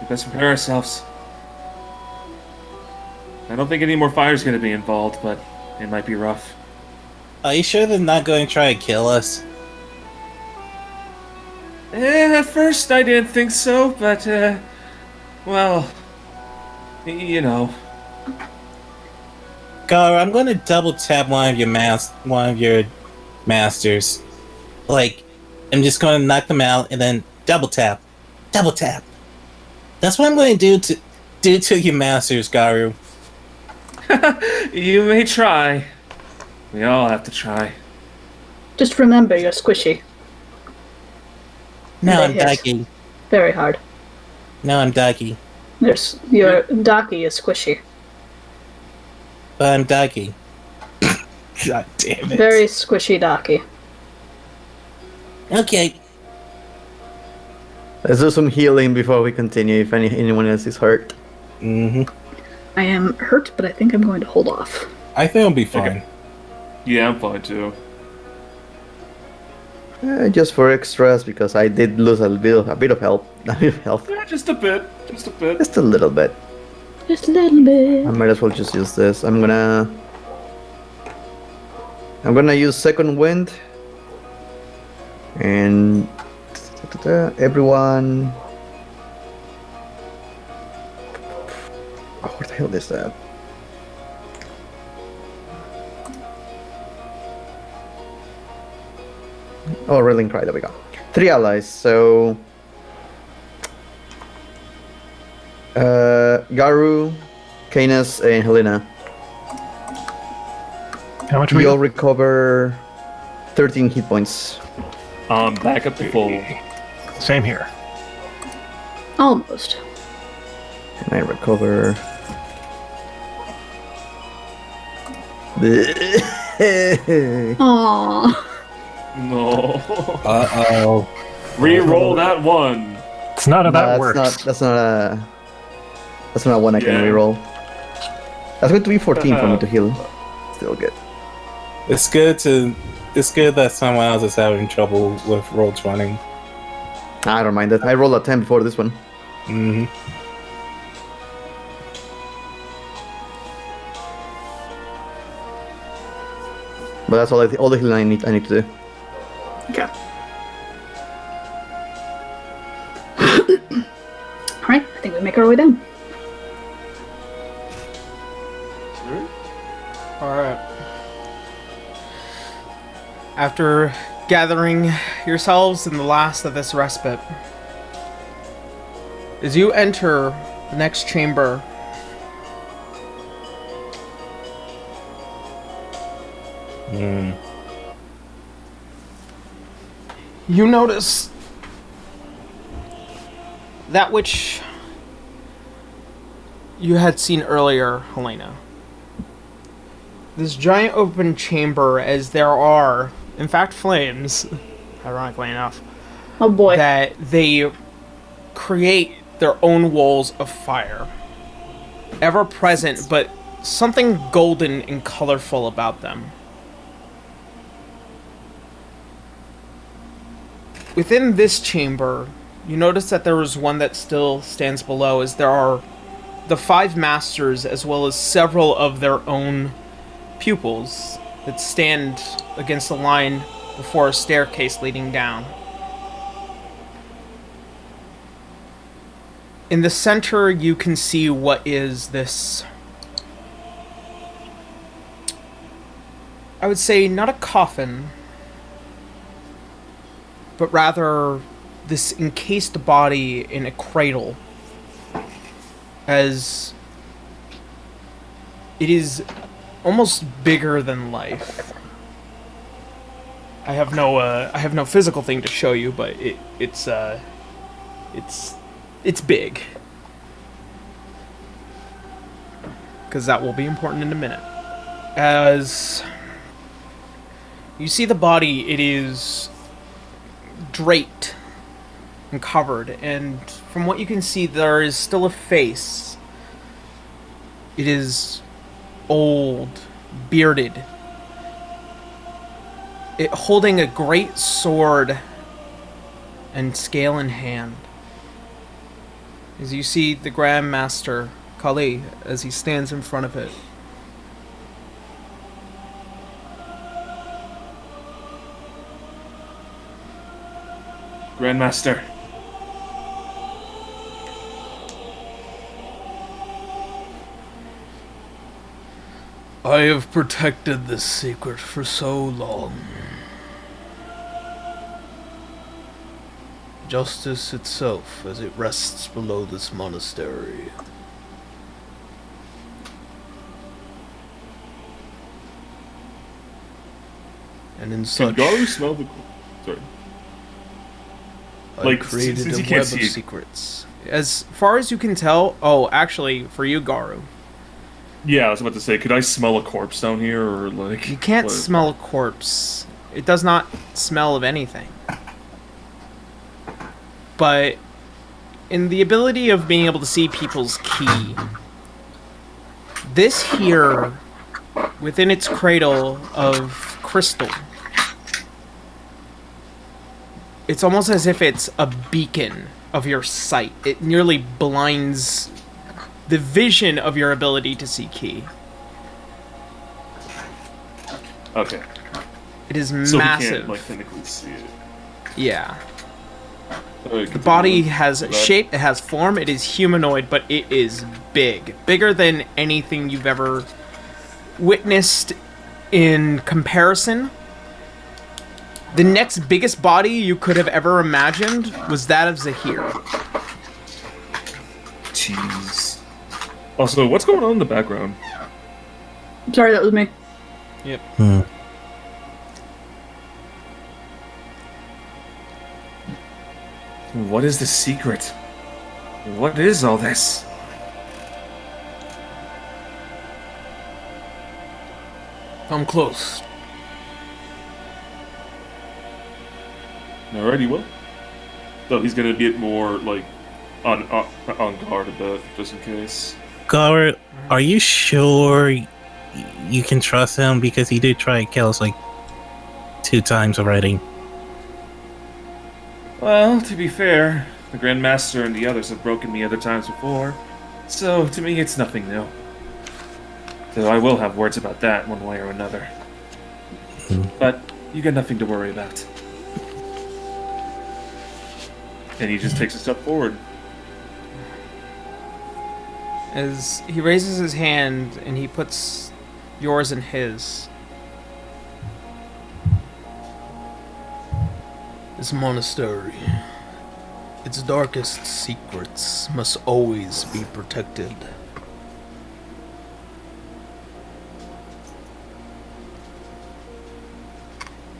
We best prepare ourselves. I don't think any more fire's gonna be involved, but it might be rough. Are you sure they're not going to try to kill us? At first I didn't think so, but, well, you know. Garu, I'm going to double tap one of your masters. Like, I'm just going to knock them out and then double tap. Double tap. That's what I'm going to do to your masters, Garu. You may try. We all have to try. Just remember, you're squishy. No, I'm Yes. Daki. Very hard. No, I'm Daki. Your Daki is squishy. But I'm Daki. God damn it. Very squishy Daki. Okay. Let's do some healing before we continue, if anyone else is hurt. Mm-hmm. I am hurt, but I think I'm going to hold off. I think it'll be fine. Okay. Yeah, I'm fine too. Just for extras, because I did lose a bit of health. Yeah, just a bit. Just a bit. Just a little bit. Just a little bit. I might as well just use this. I'm gonna use Second Wind. And everyone. Oh, where the hell is that? Oh, Railing Cry, there we go. 3 allies, so Garu, Canis, and Helena. How much You'll recover 13 hit points. Back up to full. Same here. Almost. And I recover. Aww. No. Uh-oh. Re-roll that one. It's not how that works. That's not one I can Yeah. reroll. That's going to be 14 for me to heal. Still good. It's good that someone else is having trouble with Roll20. I don't mind that. I rolled a 10 before this one. Mm-hmm. But that's all the healing I need to do. Okay. Alright, I think we make our way down. Alright. After gathering yourselves in the last of this respite, as you enter the next chamber, you notice that which you had seen earlier, Helena. This giant open chamber, as there are, in fact, flames, ironically enough, Oh boy. that they create their own walls of fire. Ever present, but something golden and colorful about them. Within this chamber, you notice that there is one that still stands below, as there are the 5 masters as well as several of their own pupils that stand against the line before a staircase leading down. In the center, you can see what is this, I would say, not a coffin, but rather this encased body in a cradle, as it is almost bigger than life. I have no physical thing to show you, but it's big, because that will be important in a minute. As you see the body, it is draped and covered, and from what you can see, there is still a face. It is old, bearded, it holding a great sword and scale in hand. As you see the Grand Master Kali as he stands in front of it. Grandmaster. I have protected this secret for so long. Justice itself, as it rests below this monastery. And in Can such, Garu smell the... Sorry. I like, created since a you can't web see of it. secrets. As far as you can tell, oh, actually, for you, Garu, Yeah, I was about to say, could I smell a corpse down here, or like... you can't what- smell a corpse. It does not smell of anything. But in the ability of being able to see people's ki, this here, within its cradle of crystal, it's almost as if it's a beacon of your sight. It nearly blinds the vision of your ability to see ki. Okay. It is So we massive. can't, like, technically see it. Yeah. Alright, The body continue. has That- shape, it has form, it is humanoid, but it is big. Bigger than anything you've ever witnessed in comparison. The next biggest body you could have ever imagined was that of Zahir. Jeez. Also, what's going on in the background? Sorry, that was me. Yep. What is the secret? What is all this? Come close. Alrighty, well. So he's gonna be more, like, on guard a bit, just in case. Garu, are you sure you can trust him? Because he did try to kill us like 2 times already. Well, to be fair, the Grand Master and the others have broken me other times before, so to me it's nothing new. Though I will have words about that one way or another. But you got nothing to worry about. And he just takes a step forward. As he raises his hand and he puts yours in his. This monastery, its darkest secrets must always be protected.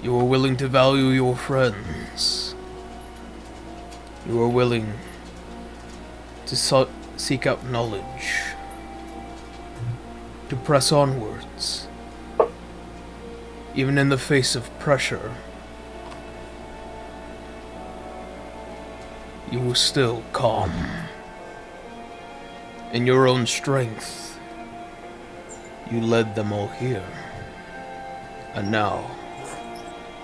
You are willing to value your friends. You are willing to seek out knowledge, to press onwards, even in the face of pressure. You were still calm. In your own strength, you led them all here. And now,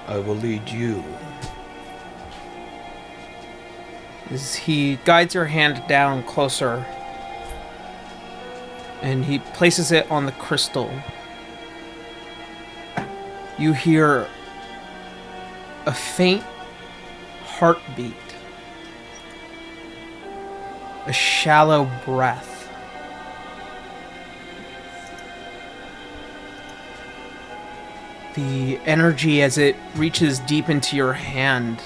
I will lead you. As he guides your hand down closer, and he places it on the crystal, you hear a faint heartbeat. A shallow breath. The energy as it reaches deep into your hand.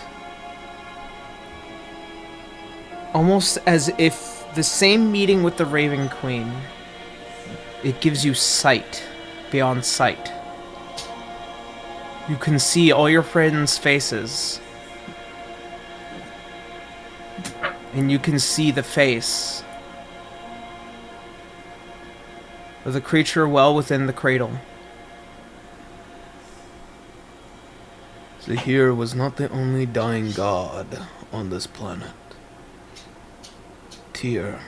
Almost as if the same meeting with the Raven Queen, it gives you sight beyond sight. You can see all your friends' faces. And you can see the face of the creature well within the cradle. Zahir was not the only dying god on this planet. Tyr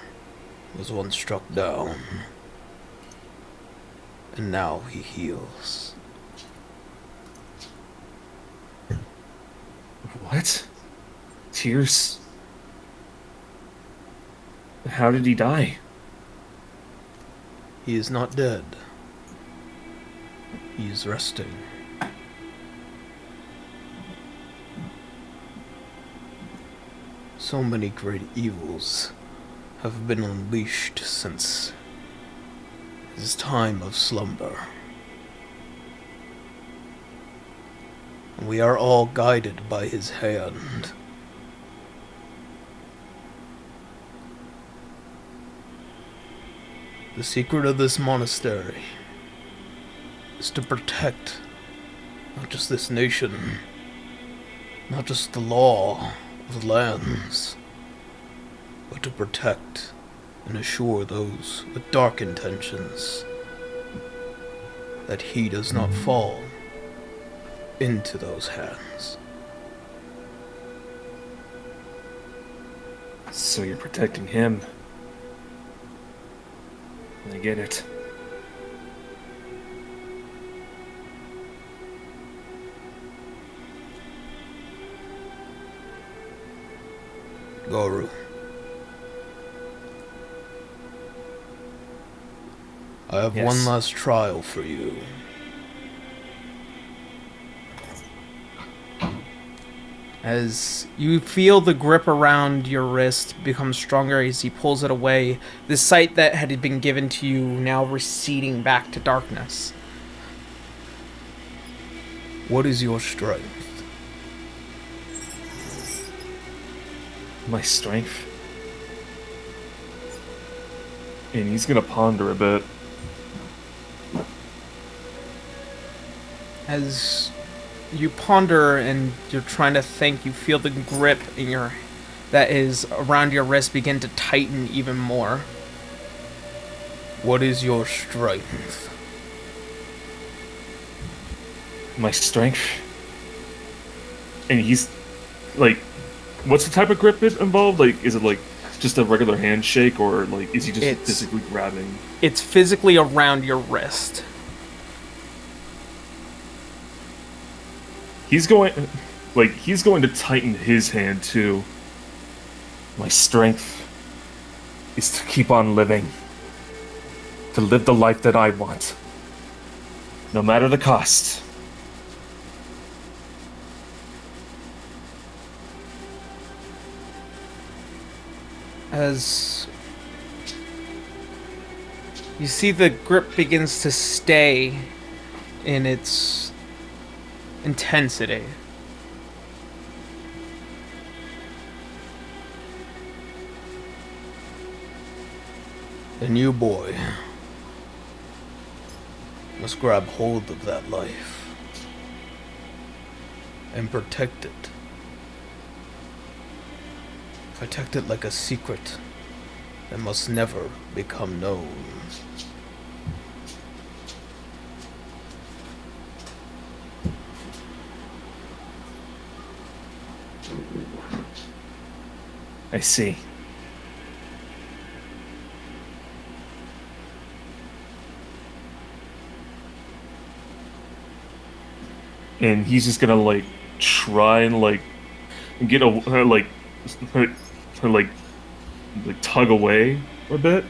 was once struck down, and now he heals. What? Tyr's... How did he die? He is not dead. He is resting. So many great evils have been unleashed since his time of slumber. And we are all guided by his hand. The secret of this monastery is to protect not just this nation, not just the law of the lands, but to protect and assure those with dark intentions that he does not fall into those hands. So you're protecting him. I get it. Garu, I have Yes. one last trial for you. As you feel the grip around your wrist become stronger as he pulls it away, the sight that had been given to you now receding back to darkness. What is your strength? My strength. And he's gonna ponder a bit. As you ponder and you're trying to think, you feel the grip in your that is around your wrist begin to tighten even more. What is your strength? My strength. And he's like, what's the type of grip involved? Like, is it like just a regular handshake, or like is he just physically grabbing? It's physically around your wrist. He's going to tighten his hand too. My strength is to keep on living. To live the life that I want. No matter the cost. as you see the grip begins to stay in its intensity. The new boy must grab hold of that life and protect it. Protect it like a secret that must never become known. I see. And he's just gonna like try and like get a her tug away a bit.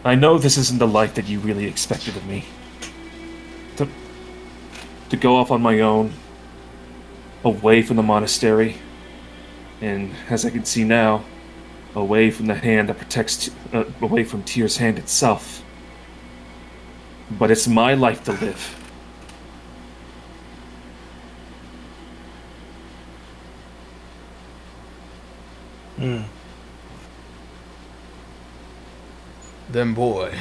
I know this isn't the life that you really expected of me. To go off on my own, away from the monastery, and as I can see now, away from the hand that protects, away from Tyr's hand itself. But it's my life to live. Then boy,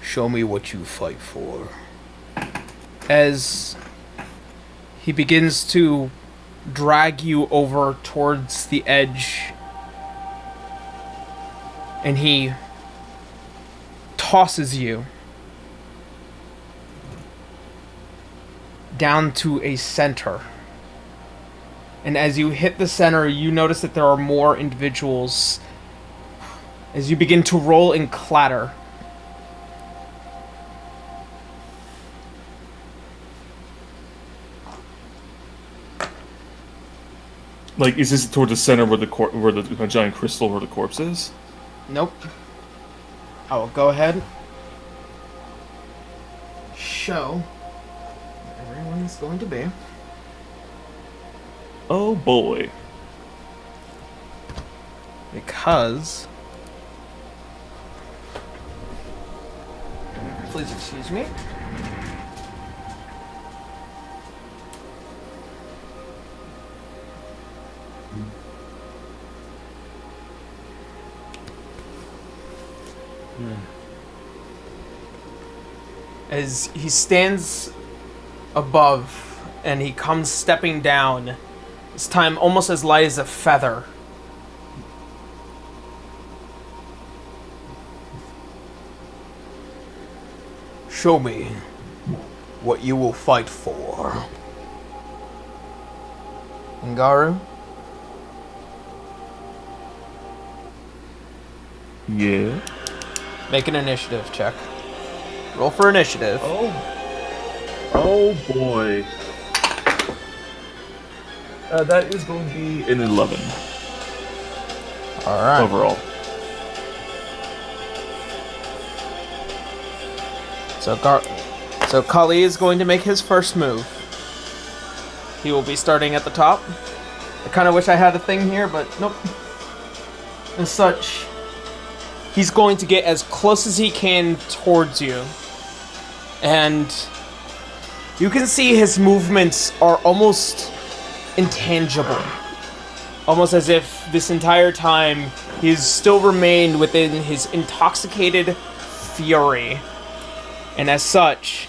show me what you fight for. As he begins to drag you over towards the edge, and he tosses you down to a center. And as you hit the center, you notice that there are more individuals as you begin to roll and clatter. Like, is this toward the center where the giant crystal where the corpse is? Nope. I will go ahead. Show where everyone is going to be. Oh boy. Because... Please excuse me. As he stands above and he comes stepping down, this time almost as light as a feather. Show me what you will fight for. Garu? Yeah. Make an initiative check. Roll for initiative. Oh boy. That is going to be an 11 Alright. overall. So Kali is going to make his first move. He will be starting at the top. I kind of wish I had a thing here, but nope. As such, he's going to get as close as he can towards you. And you can see his movements are almost intangible. Almost as if this entire time he's still remained within his intoxicated fury. And as such,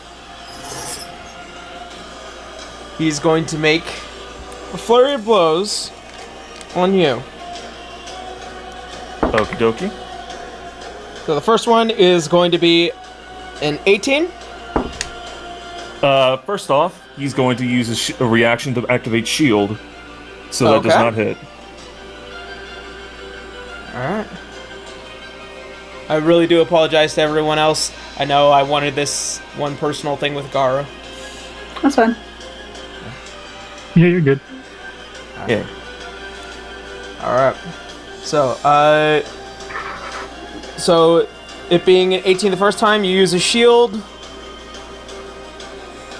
he's going to make a flurry of blows on you. Okie dokie. So the first one is going to be an 18. First off, he's going to use a reaction to activate shield, so that does Okay. not hit. Alright. I really do apologize to everyone else. I know I wanted this one personal thing with Garu. That's fine. Yeah, you're good. Yeah. Alright. So it being an 18 the first time, you use a shield.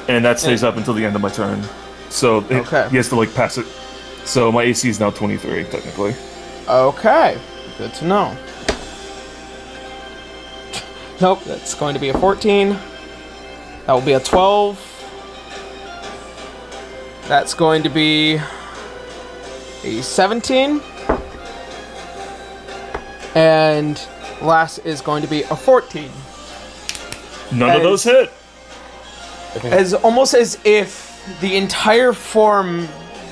And that stays up until the end of my turn. So Okay. he has to like pass it. So my AC is now 23 technically. Okay, good to know. Nope, that's going to be a 14. That will be a 12. That's going to be a 17. And last is going to be a 14. None of those hit. As almost as if the entire form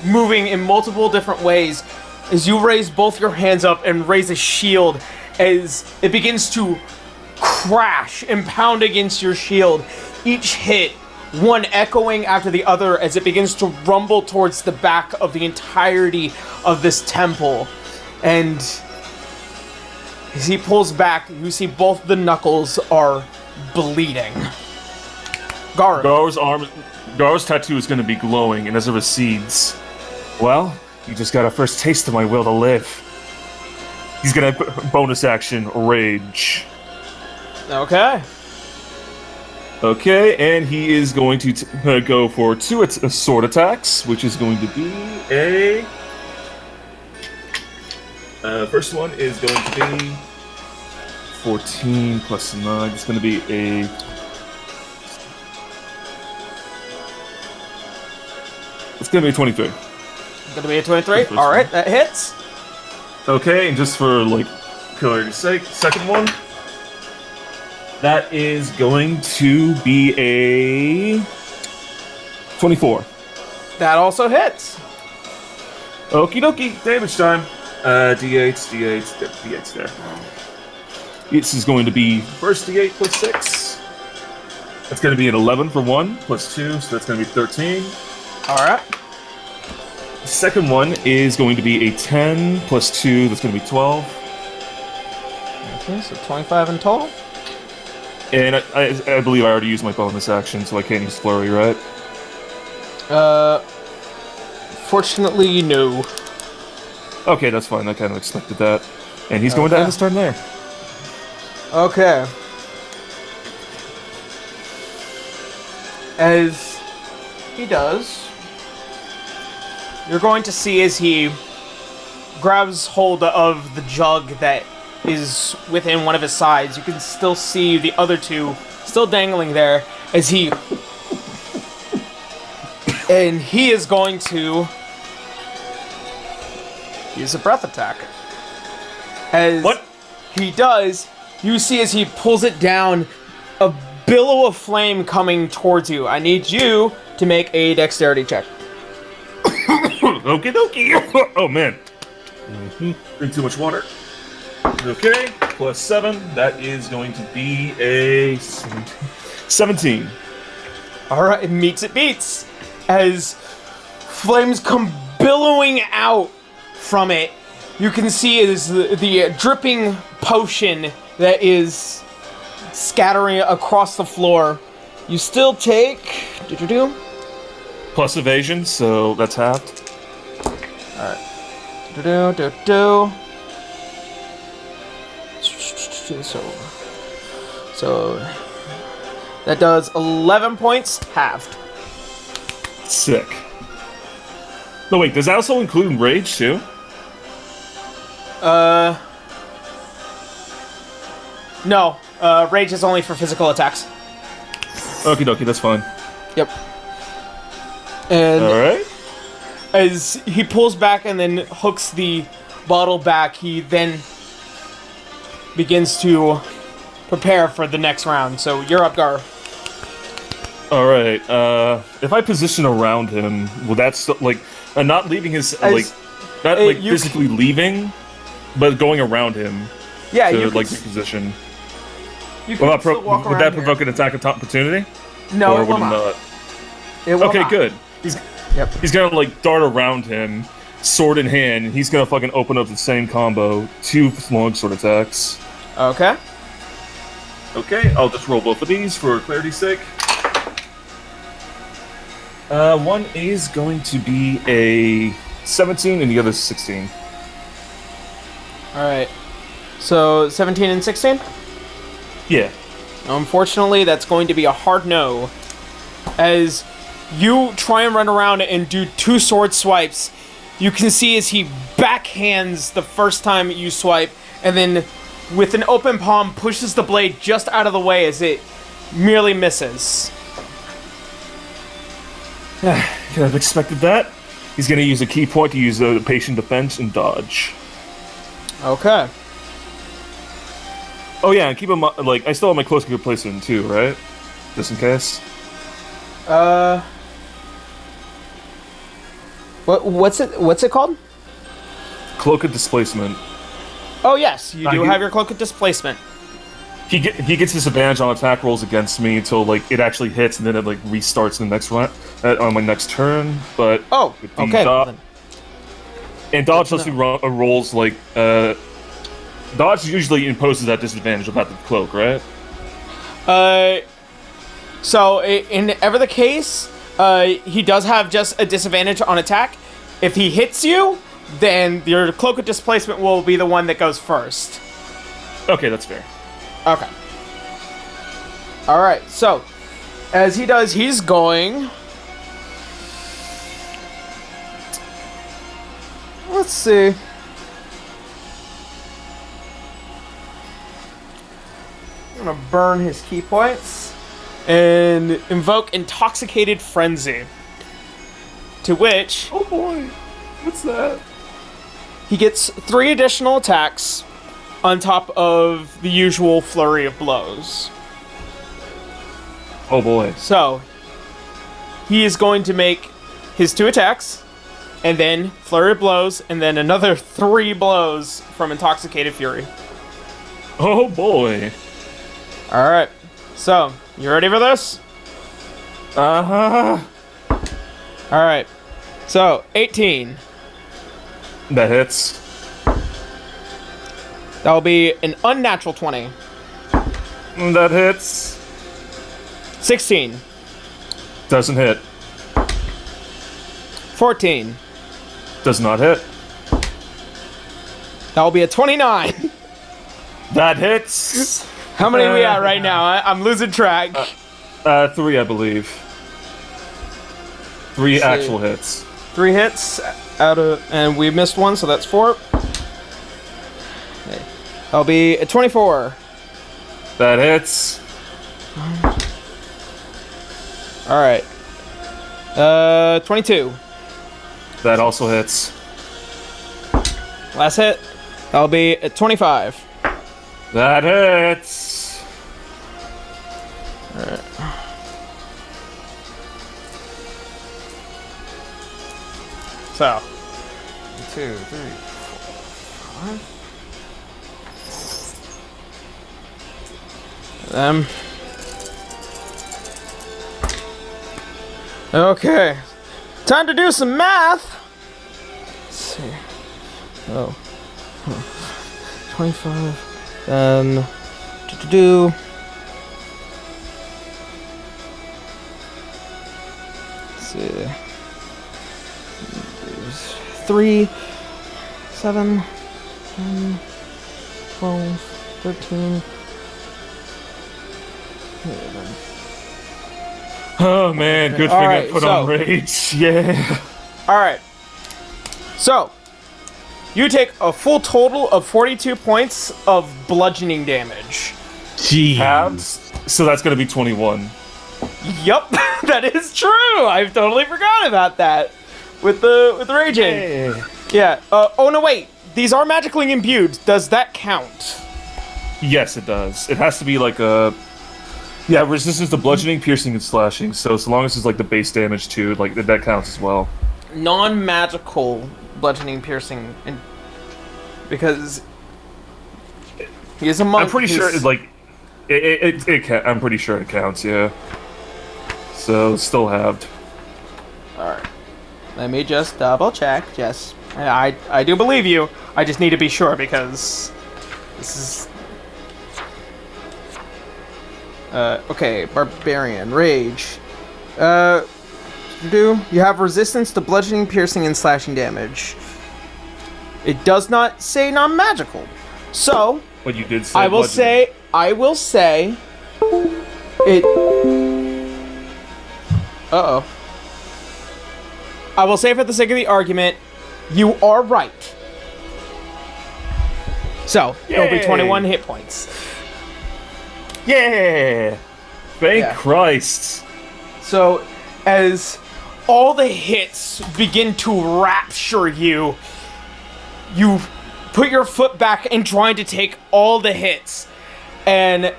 moving in multiple different ways as you raise both your hands up and raise a shield as it begins to crash and pound against your shield. Each hit, one echoing after the other as it begins to rumble towards the back of the entirety of this temple. And as he pulls back, you see both the knuckles are bleeding. Garu. Garu's tattoo is going to be glowing, and as it recedes, well, you just got a first taste of my will to live. He's going to bonus action Rage. Okay. Okay, and he is going to go for two sword attacks, which is going to be a... first one is going to be 14 plus 9. It's going to be a... It's going to be a 23. Gonna be a 23. Alright, that hits. Okay, and just for, like, clarity's sake, second one. That is going to be a 24. That also hits. Okie dokie, damage time. D8s there. This is going to be first D8 plus 6. That's going to be an 11 for 1, plus 2, so that's going to be 13. Alright. The second one is going to be a 10 plus 2, that's going to be 12. Okay, so 25 in total. And I believe I already used my bonus action, so I can't use Flurry, right? Fortunately, no. Okay, that's fine. I kind of expected that. And he's going to end his turn there. Okay. As he does, you're going to see as he grabs hold of the jug that is within one of his sides. You can still see the other two still dangling there as he... And he is going to use a breath attack. As What? he does, you see as he pulls it down, a billow of flame coming towards you. I need you to make a dexterity check. Okie dokie. Oh, man. Drink too much water. Okay, plus 7. That is going to be a 17. Alright, it beats. As flames come billowing out from it, you can see is the dripping potion that is scattering across the floor. You still take... Plus evasion, so that's halved. Alright. So that does 11 points, halved. Sick. No, wait, does that also include Rage, too? No. Rage is only for physical attacks. Okie dokie, that's fine. Yep. And Alright. as he pulls back and then hooks the bottle back, he then begins to prepare for the next round. So you're up, Gar. Alright, if I position around him, will that still, like, not leaving his, like, not, like, physically leaving, but going around him Yeah, to, you like, can, position. you can still walk Would around that here. provoke an attack of opportunity? No, Or it will would it not. not? It will Okay, not. good. Yep. He's gonna, like, dart around him, sword in hand, and he's gonna fucking open up the same combo. 2 long sword attacks. Okay. Okay, I'll just roll both of these for clarity's sake. One is going to be a 17 and the other is 16. Alright. So 17 and 16? Yeah. Unfortunately, that's going to be a hard no. As you try and run around and do 2 sword swipes, you can see as he backhands the first time you swipe, and then with an open palm pushes the blade just out of the way as it merely misses. Could have expected that. He's going to use a key point to use the patient defense and dodge. Okay. Oh yeah, and keep in mind, like, I still have my close grip placement too, right? Just in case. What's it called? Cloak of displacement. Oh yes, you do have your cloak of displacement. He gets disadvantage on attack rolls against me until like it actually hits, and then it like restarts in the next round on my next turn. But with the okay. And dodge lets me rolls like dodge usually imposes that disadvantage without the cloak, right? So in ever the case, he does have just a disadvantage on attack. If he hits you, then your cloak of displacement will be the one that goes first. Okay, that's fair. Okay. Alright, so as he does, he's going. Let's see. I'm gonna burn his key points and invoke Intoxicated Frenzy. To which. Oh boy, what's that? He gets 3 additional attacks on top of the usual flurry of blows. Oh boy. So, he is going to make his 2 attacks, and then flurry of blows, and then another 3 blows from Intoxicated Fury. Oh boy. Alright, so, you ready for this? Uh-huh. Alright, so, 18. That hits. That'll be an unnatural 20. That hits. 16. Doesn't hit. 14. Does not hit. That'll be a 29. That hits. How many are we at right now? I'm losing track. 3, I believe. 3 actual hits. 3 hits out of, and we missed 1, so that's 4. Okay. That'll be a 24. That hits. All right. 22. That also hits. Last hit. That'll be a 25. That hits. All right. So, 2, 3, 4, 5. Okay. Time to do some math. Let's see. Oh. 25. Then do. Let's see. 3, 7, 10, 12, 13. Oh man, good thing I put on rage. Yeah. Alright. So, you take a full total of 42 points of bludgeoning damage. Jeez. Halves? So that's gonna be 21. Yup, that is true. I totally forgot about that. With the raging. Hey. Yeah. Oh no, wait. These are magically imbued. Does that count? Yes, it does. It has to be like a... Yeah, resistance to bludgeoning, piercing, and slashing. So long as it's like the base damage too, like that counts as well. Non-magical bludgeoning, piercing, and because he is a monk. I'm pretty sure it, like I'm pretty sure it counts. Yeah. So still halved. All right. Let me just double check. Yes, I do believe you. I just need to be sure because this is. Okay, Barbarian Rage. You have resistance to bludgeoning, piercing, and slashing damage. It does not say non-magical. So, But you did say I will say it. Uh-oh. I will say for the sake of the argument, you are right. So, it'll be Yay. 21 hit points. Yeah! Thank Yeah. Christ. So, as all the hits begin to rapture you, you put your foot back and trying to take all the hits. And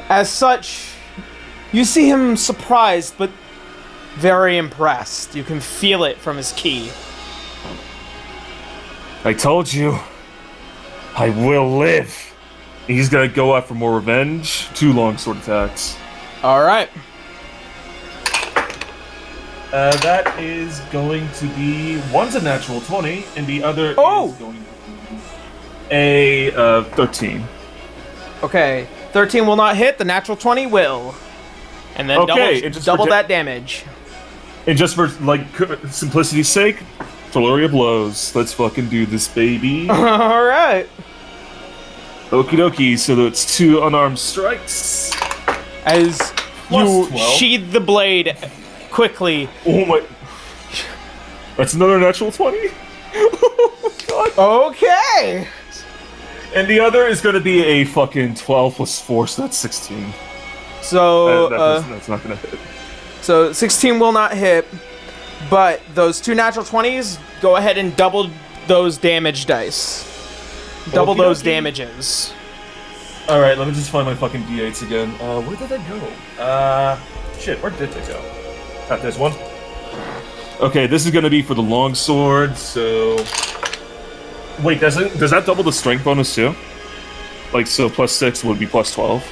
as such, you see him surprised, but very impressed. You can feel it from his ki. I told you. I will live. He's gonna go out for more revenge. 2 longsword attacks. Alright. That is going to be... One's a natural 20, and the other is going to be a 13. Okay. 13 will not hit, the natural 20 will. And then double that damage. And just for, like, simplicity's sake, flurry of blows. Let's fucking do this, baby. Alright. Okie dokie, so that's 2 unarmed strikes. As you 12. sheathe the blade quickly. Oh my... That's another natural 20? Oh god. Okay. And the other is gonna be a fucking 12 plus 4, so that's 16. So, That's not gonna hit. so 16 will not hit, but those 2 natural 20s, go ahead and double those damage dice. Double those damages. Alright, let me just find my fucking d8s again. Where did they go? Shit, where did they go? Ah, there's one. Okay, this is gonna be for the longsword, so... Wait, does that double the strength bonus too? Like, so plus 6 would be plus 12?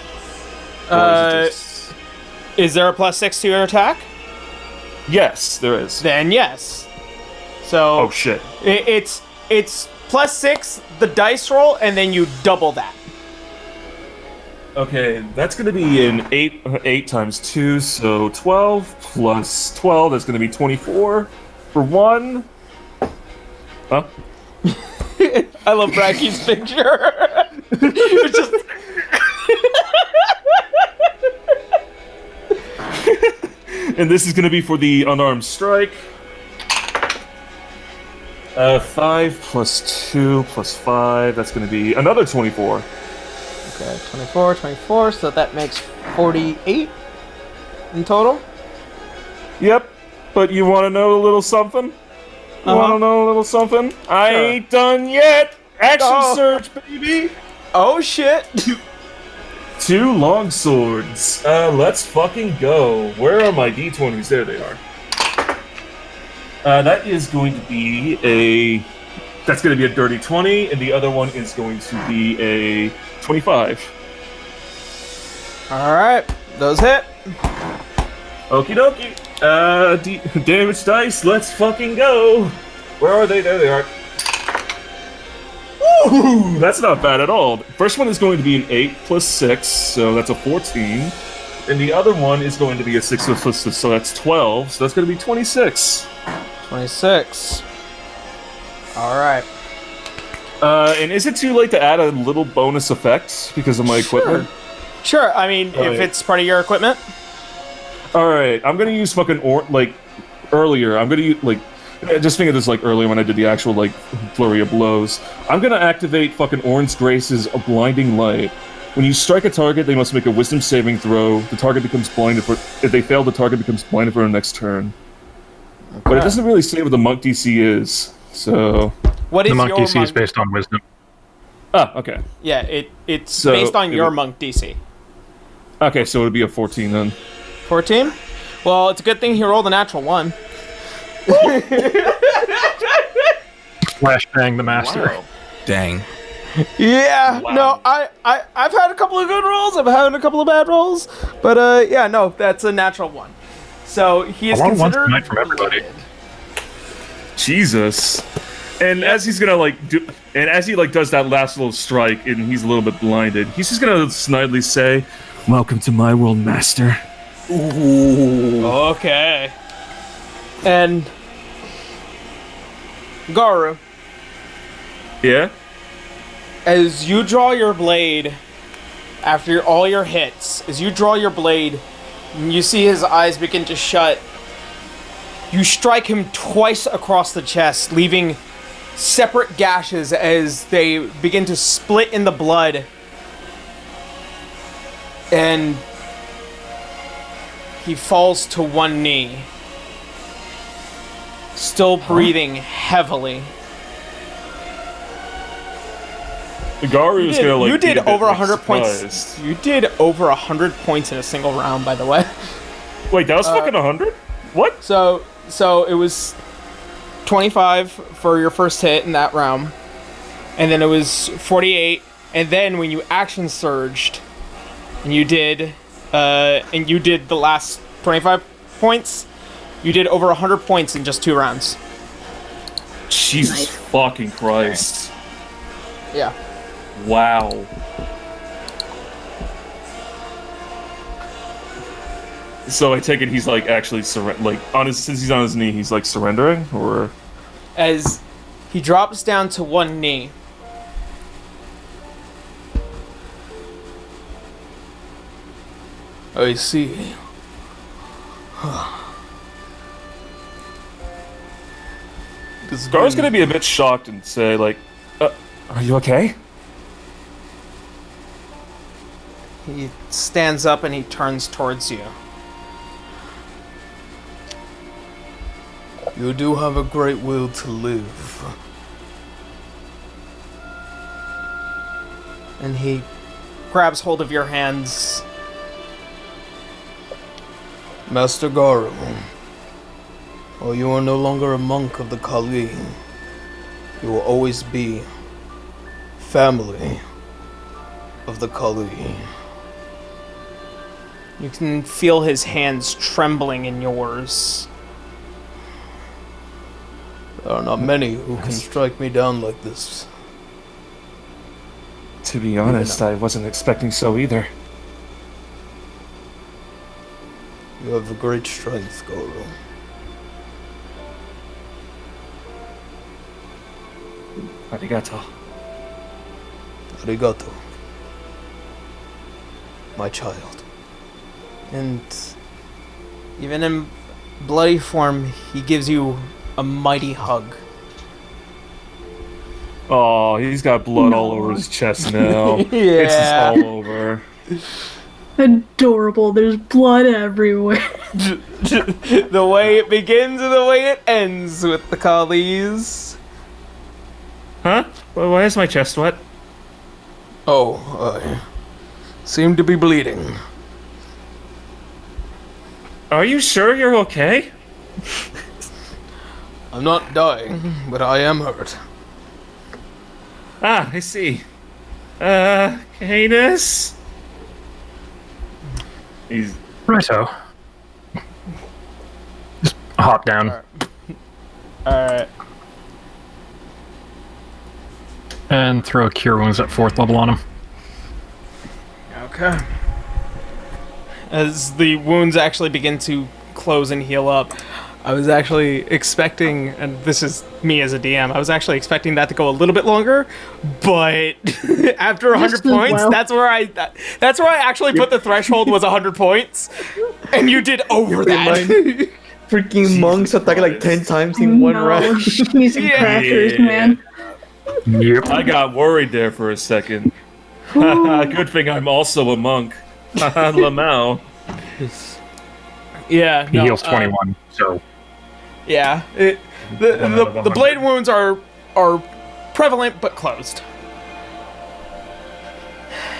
Is there a plus 6 to your attack? Yes, there is. Then yes. So Oh shit. it's plus 6 the dice roll, and then you double that. Okay, that's gonna be an 8 times 2, so 12 plus 12, that's gonna be 24 for 1. Huh? I love Bracky's picture. It's just And this is gonna be for the unarmed strike. 5 plus 2 plus 5, that's gonna be another 24. okay, 24, so that makes 48 in total. Yep, but you wanna know a little something? You wanna know a little something? I ain't done yet! Action surge, baby! Oh shit. 2 longswords. Let's fucking go. Where are my d20s? There they are. That is going to be a... That's going to be a dirty 20, and the other one is going to be a 25. Alright, those hit. Okie dokie. Damage dice, let's fucking go. Where are they? There they are. Ooh, that's not bad at all. First one is going to be an 8 plus 6, so that's a 14. And the other one is going to be a 6 plus 6, so that's 12. So that's going to be 26. 26. Alright. And is it too late to add a little bonus effect because of my equipment? Sure, I mean, Alright. if it's part of your equipment. Alright, I'm going to use fucking earlier. I'm going to use, just think of this earlier when I did the actual, flurry of blows. I'm gonna activate fucking Orange Grace's A Blinding Light. When you strike a target, they must make a wisdom saving throw. The target becomes blinded for... If they fail, the target becomes blinded for the next turn. Okay. But it doesn't really say what the monk DC is, so... What is The monk your DC monk? is based on wisdom. Ah, okay. Yeah, it's based on your monk DC. Okay, so it would be a 14 then. 14? Well, it's a good thing he rolled a natural 1. Flashbang the master. Wow. Dang. Yeah, Wow. no, I've had a couple of good rolls, I've had a couple of bad rolls, but yeah, no, that's a natural 1. So he is I want one considered tonight from everybody. blinded. Jesus. And as he's gonna as he does that last little strike and he's a little bit blinded, he's just gonna snidely say, "Welcome to my world, master." Ooh. Okay. And Garu, Yeah? as you draw your blade after all your hits, as you draw your blade, you see his eyes begin to shut, You strike him twice across the chest, leaving separate gashes as they begin to split in the blood. And he falls to one knee, still breathing heavily. Garu is gonna like. You did be a bit, over like, 100 points. surprised. You did over 100 points in a single round, by the way. Wait, that was fucking 100? What? So it was 25 for your first hit in that round, and then it was 48, and then when you action surged, and you did the last 25 points, you did over 100 points in just 2 rounds. Jesus Nice. fucking Christ! Yeah. Wow. So I take it he's like actually since he's on his knee, he's like surrendering, or As he drops down to one knee, I see. Garu's gonna be a bit shocked and say like, "Are you okay?" He stands up and he turns towards you. You do have a great will to live. And he grabs hold of your hands. Master Garu, oh, you are no longer a monk of the Kali. You will always be family of the Kali. You can feel his hands trembling in yours. There are not many who can strike me down like this. To be honest, I wasn't expecting so either. You have a great strength, Garu. Arigato. Arigato, my child. And even in bloody form, he gives you a mighty hug. Oh, he's got blood all over his chest now. It's just all over. Adorable. There's blood everywhere. The way it begins and the way it ends with the Kalis. Huh? Why is my chest wet? Oh, I seem to be bleeding. Are you sure you're okay? I'm not dying, but I am hurt. Ah, I see. Canis? He's... Righto. Just hop down. Alright. And throw Cure Wounds at 4th level on him. Okay. As the wounds actually begin to close and heal up, I was actually expecting, and this is me as a DM, I was actually expecting that to go a little bit longer, but after 100 points, well. that's where I actually put the threshold was 100 points, and you did over that. Freaking monks attack like 10 times in one round. Cheese and crackers, man. Yep. I got worried there for a second. Good thing I'm also a monk. Lamau. Yeah, He heals 21, so... Yeah, the blade wounds are prevalent but closed.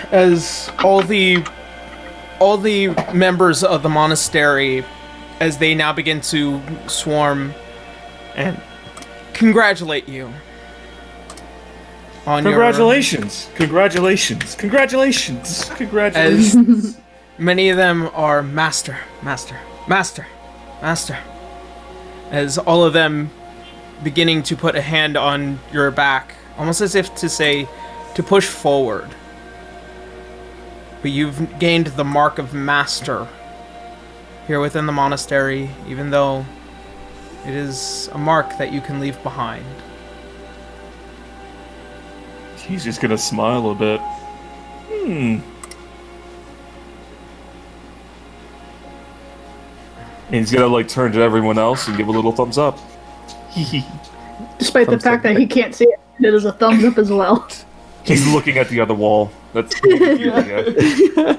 As all the members of the monastery, as they now begin to swarm and congratulate you on Congratulations! Congratulations! Congratulations! Congratulations! as many of them are master. As all of them beginning to put a hand on your back, almost as if to say, to push forward. But you've gained the mark of master here within the monastery, even though it is a mark that you can leave behind. He's just gonna smile a bit. And he's gonna like turn to everyone else and give a little thumbs up. Despite the Thumbs fact up. that he can't see it, it is a thumbs up as well. He's looking at the other wall. That's yeah.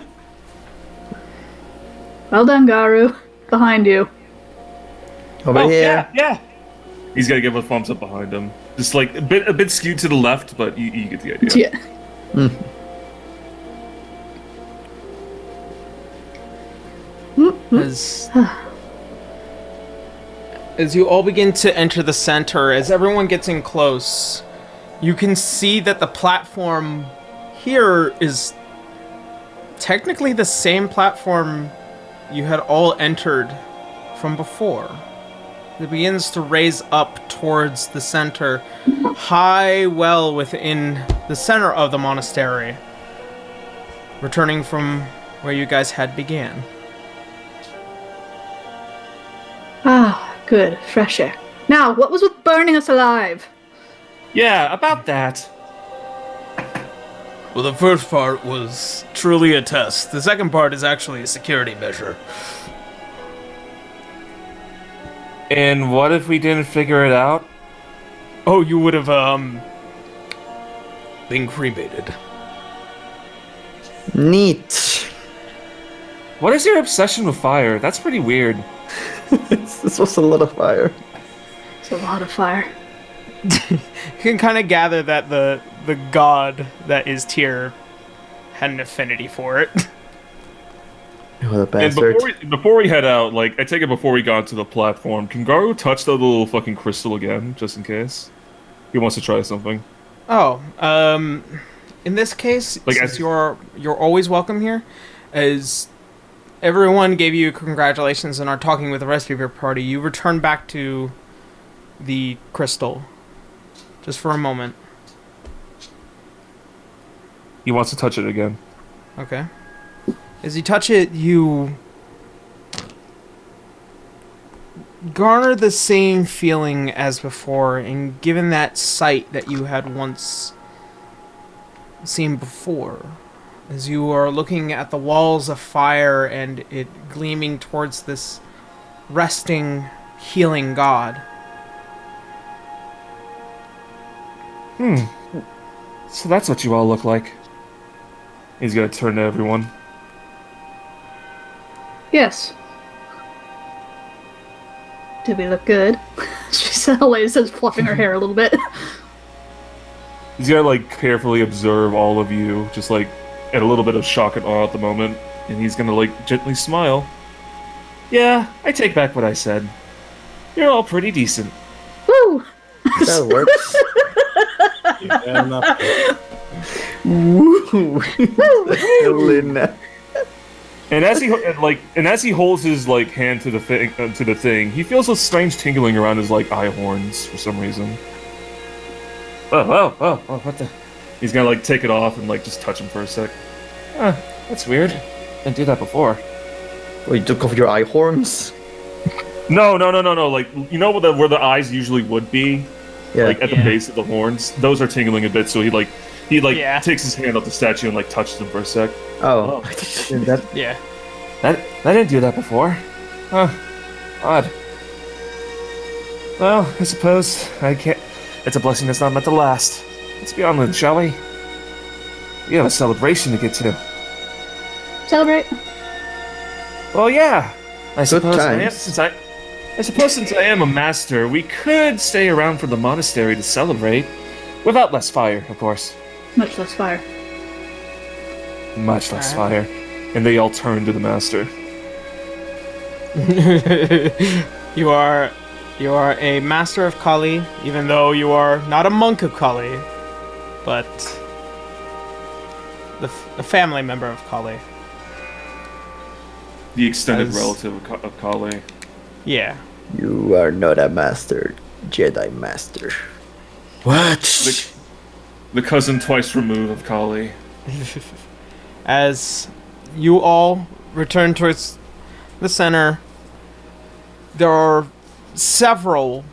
Well done, Garu. Behind you. Over here. Yeah. He's gonna give a thumbs up behind him. Just like a bit skewed to the left, but you get the idea. Yeah. As you all begin to enter the center, as everyone gets in close, you can see that the platform here is technically the same platform you had all entered from before. It begins to raise up towards the center, high well within the center of the monastery, returning from where you guys had began. Ah, good. Fresh air. Now, what was with burning us alive? Yeah, about that. Well, the first part was truly a test. The second part is actually a security measure. And what if we didn't figure it out? Oh, you would have, been cremated. Neat. What is your obsession with fire? That's pretty weird. This was a lot of fire. It's a lot of fire. You can kind of gather that the god that is Tyr had an affinity for it. What a And bastard. before we head out, like I take it before we got to the platform, can Garu touch the little fucking crystal again, just in case? He wants to try something. Oh, in this case, Like, since as- you're always welcome here, as everyone gave you congratulations and are talking with the rest of your party, you return back to the crystal, just for a moment. He wants to touch it again. Okay. As you touch it, you garner the same feeling as before, and given that sight that you had once seen before, as you are looking at the walls of fire and it gleaming towards this resting, healing god. So that's what you all look like. He's gonna turn to everyone. Yes. Did we look good? She always says, fluffing her hair a little bit. He's gonna like carefully observe all of you, just like at a little bit of shock and awe at the moment, and he's gonna like gently smile. Yeah, I take back what I said. You're all pretty decent. Woo! That works. Fair enough. Woo! Helena. And as he holds his like hand to the thing, he feels a strange tingling around his like eye horns for some reason. Oh, what the? He's gonna like take it off and like just touch him for a sec. That's weird. Didn't do that before. Oh, you took off your eye horns? No. Like you know where the eyes usually would be, Yeah. like at the base of the horns. Those are tingling a bit, so he Yeah. takes his hand off the statue and like touches him for a sec. Oh. That, Yeah. I didn't do that before. Huh. Odd. Well, I suppose I can't. It's a blessing that's not meant to last. Let's be on then, shall we? We have a celebration to get to. Celebrate. Well, yeah. I suppose times. since I am a master, we could stay around for the monastery to celebrate, without less fire, of course. Much less fire. Much less fire. And they all turn to the master. You are a master of Kali, even though you are not a monk of Kali, but a family member of Kali. The extended As- relative of Kali. Yeah. you are not a master. Jedi master. What? The cousin twice removed of Kali. As you all return towards the center, there are several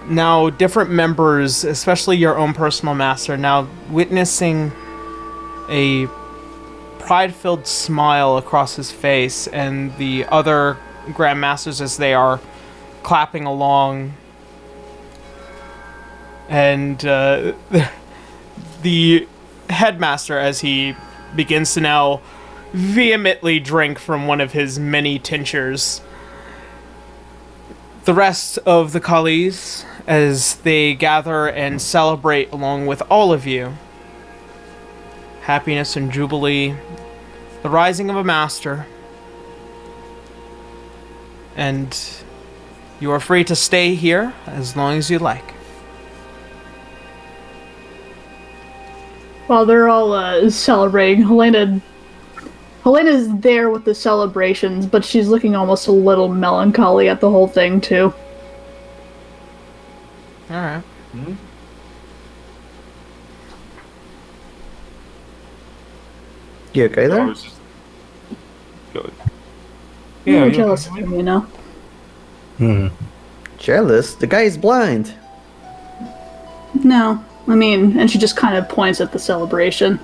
now different members, especially your own personal master, now witnessing a pride-filled smile across his face, and the other grandmasters as they are clapping along. And the headmaster, as he begins to now vehemently drink from one of his many tinctures. The rest of the Kalis, as they gather and celebrate along with all of you. Happiness and jubilee, the rising of a master. And you are free to stay here as long as you like. While they're all celebrating, Helena's there with the celebrations, but she's looking almost a little melancholy at the whole thing, too. Alright. Hmm? You okay I there? was just... Good. Yeah, Yeah, jealous of him, you know? Jealous? The guy is blind. No. I mean, and she just kind of points at the celebration.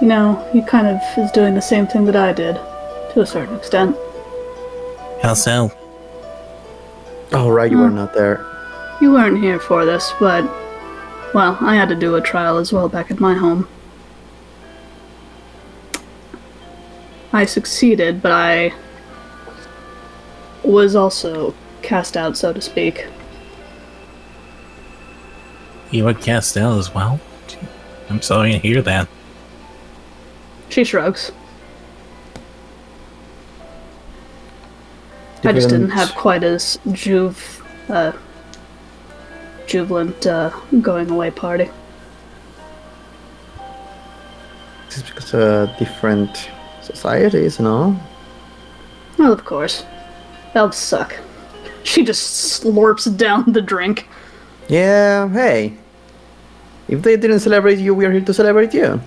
You know, he kind of is doing the same thing that I did, to a certain extent. How so? Oh, right, you were not there. You weren't here for this, but, well, I had to do a trial as well back at my home. I succeeded, but I was also cast out, so to speak. You were cast out as well? I'm sorry to hear that. She shrugs. I just didn't have quite as jubilant going away party. It's because different societies, no? Well, of course. Elves suck. She just slurps down the drink. Yeah, hey. If they didn't celebrate you, we are here to celebrate you.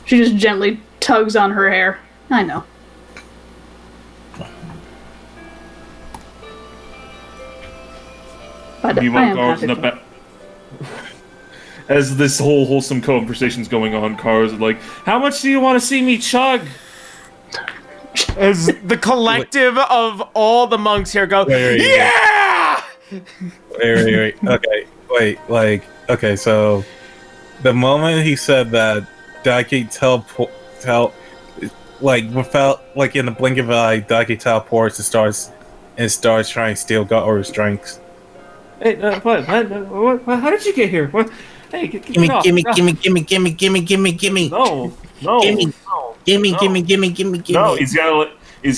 She just gently tugs on her hair. I know. But I Meanwhile, am Gar's happy in the for- back. As this whole wholesome conversation's going on, Gar's like, "How much do you want to see me chug?" As the collective of all the monks here go, Wait. yeah! Wait. Okay, so the moment he said that, Daiki without, like, in the blink of an eye, Daiki teleports and starts trying to steal Garu's drinks. Hey, what? How did you get here? What? Hey, get Gimme, off. gimme. No, no, Gimme. no. Gimme. No, he's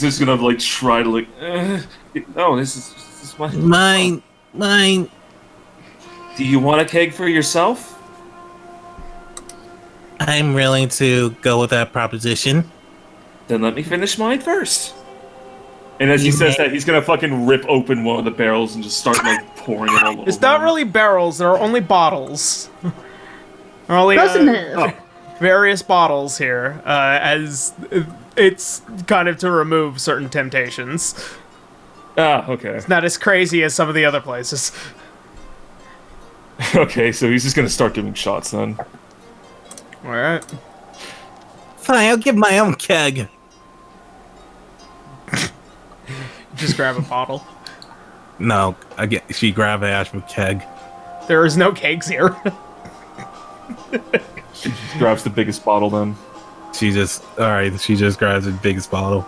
just gonna like try to like. No, this is my. Mine. Do you want a keg for yourself? I'm willing to go with that proposition. Then let me finish mine first. And as he says that, he's gonna fucking rip open one of the barrels and just start like pouring it all over. It's not really barrels, there are only bottles. There are only various bottles here, as it's kind of to remove certain temptations. Ah, okay. It's not as crazy as some of the other places. Okay, so he's just gonna start giving shots then. Alright. Fine, I'll give my own keg. Just grab a bottle. No, she grabbed the actual keg. There is no kegs here. She just grabs the biggest bottle then. She just grabs the biggest bottle.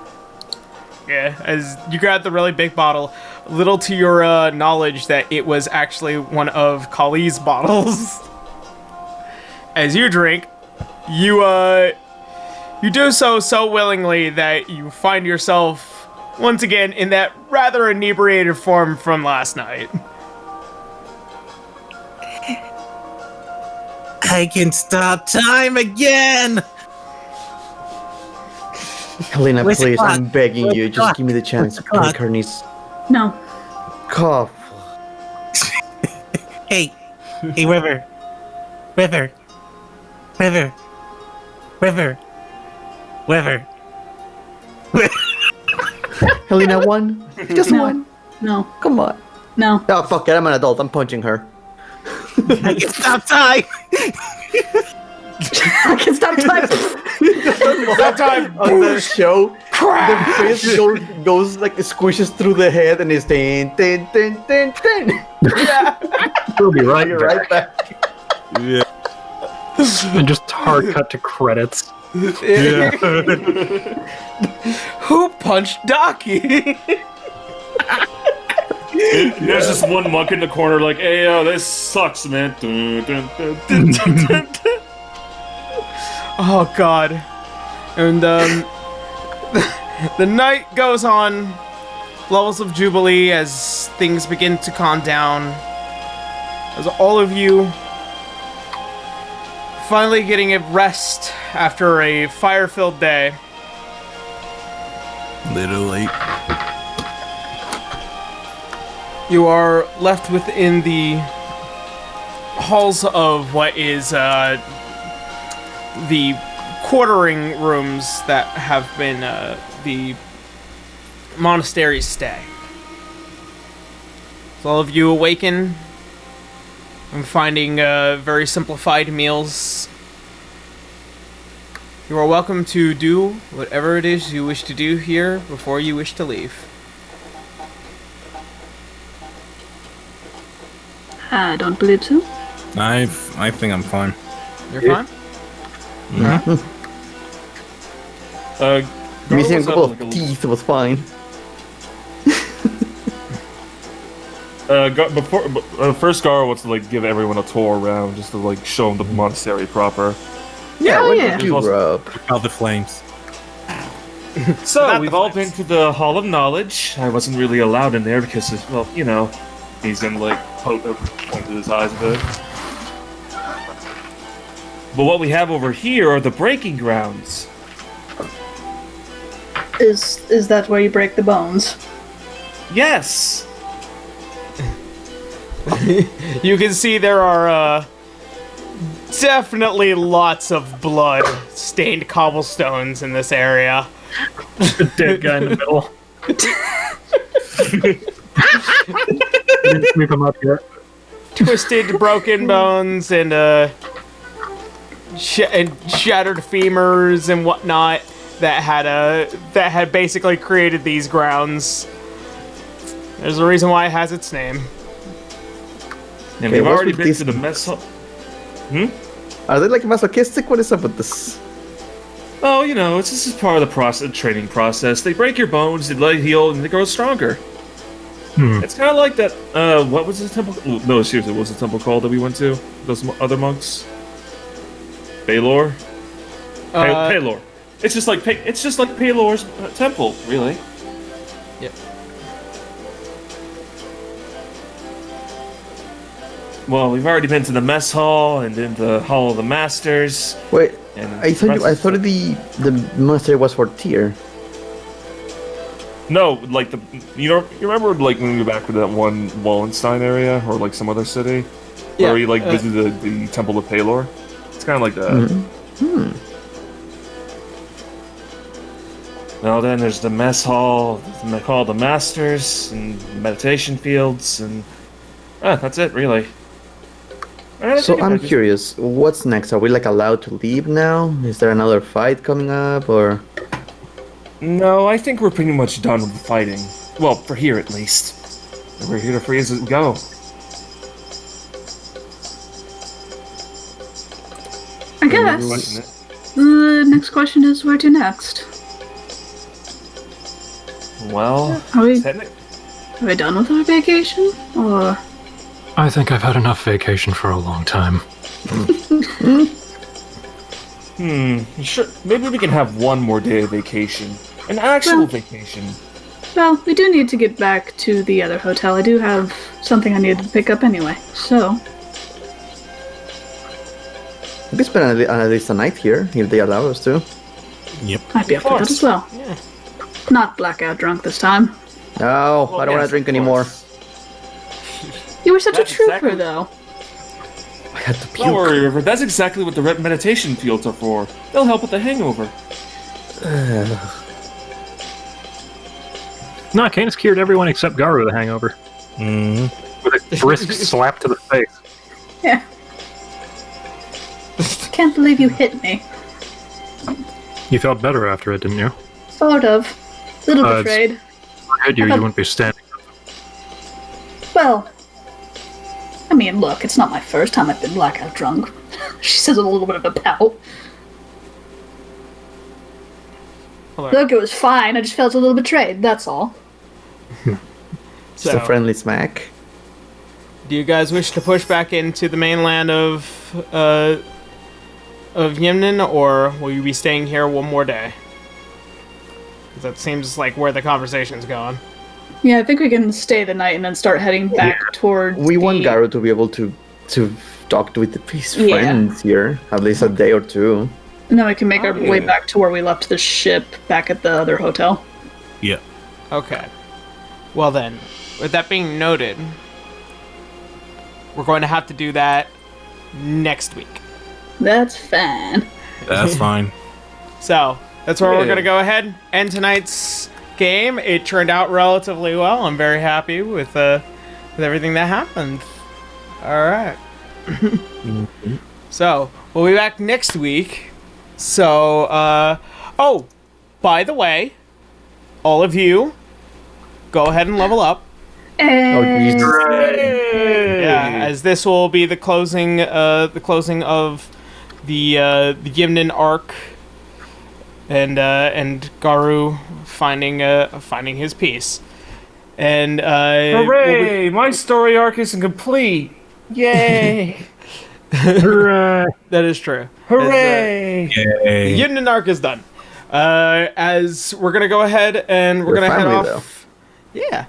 Yeah, as you grab the really big bottle, little to your knowledge that it was actually one of Kali's bottles. As you drink, you do so willingly that you find yourself once again in that rather inebriated form from last night. I can stop time again! Helena, Where's the please, clock? I'm begging Where's you, the just clock? give me the chance to clock? break her knees. No. Cough. Hey, River. Helena, one? Just No. one? No. Come on. No. Oh, fuck it, I'm an adult, I'm punching her. I can stop time! I can stop time. That time, On the show, the face goes like squishes through the head and it's tin. yeah. We'll be right You're back. right back. Yeah. And just hard cut to credits. Yeah. Who punched Daki? There's this one monk in the corner like, hey, this sucks, man. Dun, dun, dun, dun, dun, dun. Oh god. And the night goes on, levels of Jubilee as things begin to calm down. As all of you finally getting a rest after a fire-filled day. Little late. You are left within the halls of what is the quartering rooms that have been the monastery's stay. So all of you awaken and finding very simplified meals. You are welcome to do whatever it is you wish to do here before you wish to leave. I don't believe so. I think I'm fine. You're fine? Missing a Gargoyles couple have, of like, teeth was fine. First Garu wants to like give everyone a tour around just to like show them the monastery proper. Yeah, Oh, what yeah. did you rub? Out the flames. So Not we've the all flames. been to the Hall of Knowledge. I wasn't really allowed in there because, well, you know, he's gonna like point his eyes a bit. But what we have over here are the breaking grounds. Is that where you break the bones? Yes. You can see there are definitely lots of blood-stained cobblestones in this area. The dead guy in the middle. I didn't sweep him up yet. Twisted, broken bones and shattered femurs and whatnot that had basically created these grounds. There's a reason why it has its name. And Okay, we've what's already with been these- to the mess hall. Are they like masochistic? What is up with this? Oh, you know, this is part of the training process. They break your bones, they let it heal, and they grow stronger. It's kind of like that. What was the temple? No, seriously, what was the temple called that we went to? Those other monks. Baylor. Paylor. It's just like Paylor's temple, really. Yep. Well, we've already been to the mess hall and then the Hall of the Masters. Wait, And I thought the monastery was for Tyr. No, like you remember like when we were back to that one Wallenstein area or like some other city Yeah, where we like visited the Temple of Paylor? It's kind of like that. Now then, there's the mess hall, the Hall of the Masters, and meditation fields, and that's it, really. So I'm curious, what's next? Are we like allowed to leave now? Is there another fight coming up, or? No, I think we're pretty much done with the fighting. Well, for here at least. We're here to free as it go. I guess. The next question is where to next? Well, Are we done with our vacation? Or I think I've had enough vacation for a long time. Sure. Maybe we can have one more day of vacation. An actual vacation. well, we do need to get back to the other hotel. I do have something I needed to pick up anyway. So We could spend at least a night here if they allow us to. Yep. I'd be up for that as well. Yeah. Not blackout drunk this time. No, I don't want to drink anymore. You were such That's a trooper, exactly- though. I had to puke. Don't worry, River. That's exactly what the meditation fields are for. They'll help with the hangover. No, Canis cured everyone except Garu of the hangover. With a brisk slap to the face. Yeah. can't believe you hit me. You felt better after it, didn't you? Sort of. Little it's- betrayed. I heard you wouldn't be standing. Well, I mean, look, it's not my first time I've been blackout drunk. She says with a little bit of a pout. Look, it was fine. I just felt a little betrayed. That's all. Just a friendly smack. Do you guys wish to push back into the mainland of Yimnin, or will you be staying here one more day? 'Cause that seems like where the conversation's going. Yeah, I think we can stay the night and then start heading back towards. We want Garu to be able to talk with his friends here, at least a day or two. And then we can make our way back to where we left the ship back at the other hotel. Yeah. Okay. Well then, with that being noted, we're going to have to do that next week. That's fine. That's fine. So, that's where we're going to go ahead. End tonight's game. It turned out relatively well. I'm very happy with everything that happened. Alright. So, we'll be back next week. So, oh, by the way, all of you, go ahead and level up. Oh, Jesus. Yeah, as this will be the closing of the Gimnin arc, and Garu finding his piece, and Hooray! My story arc isn't complete. Yay! that is true. Hooray! The Gimnin arc is done. As we're gonna go ahead and we're gonna head off. Though. Yeah,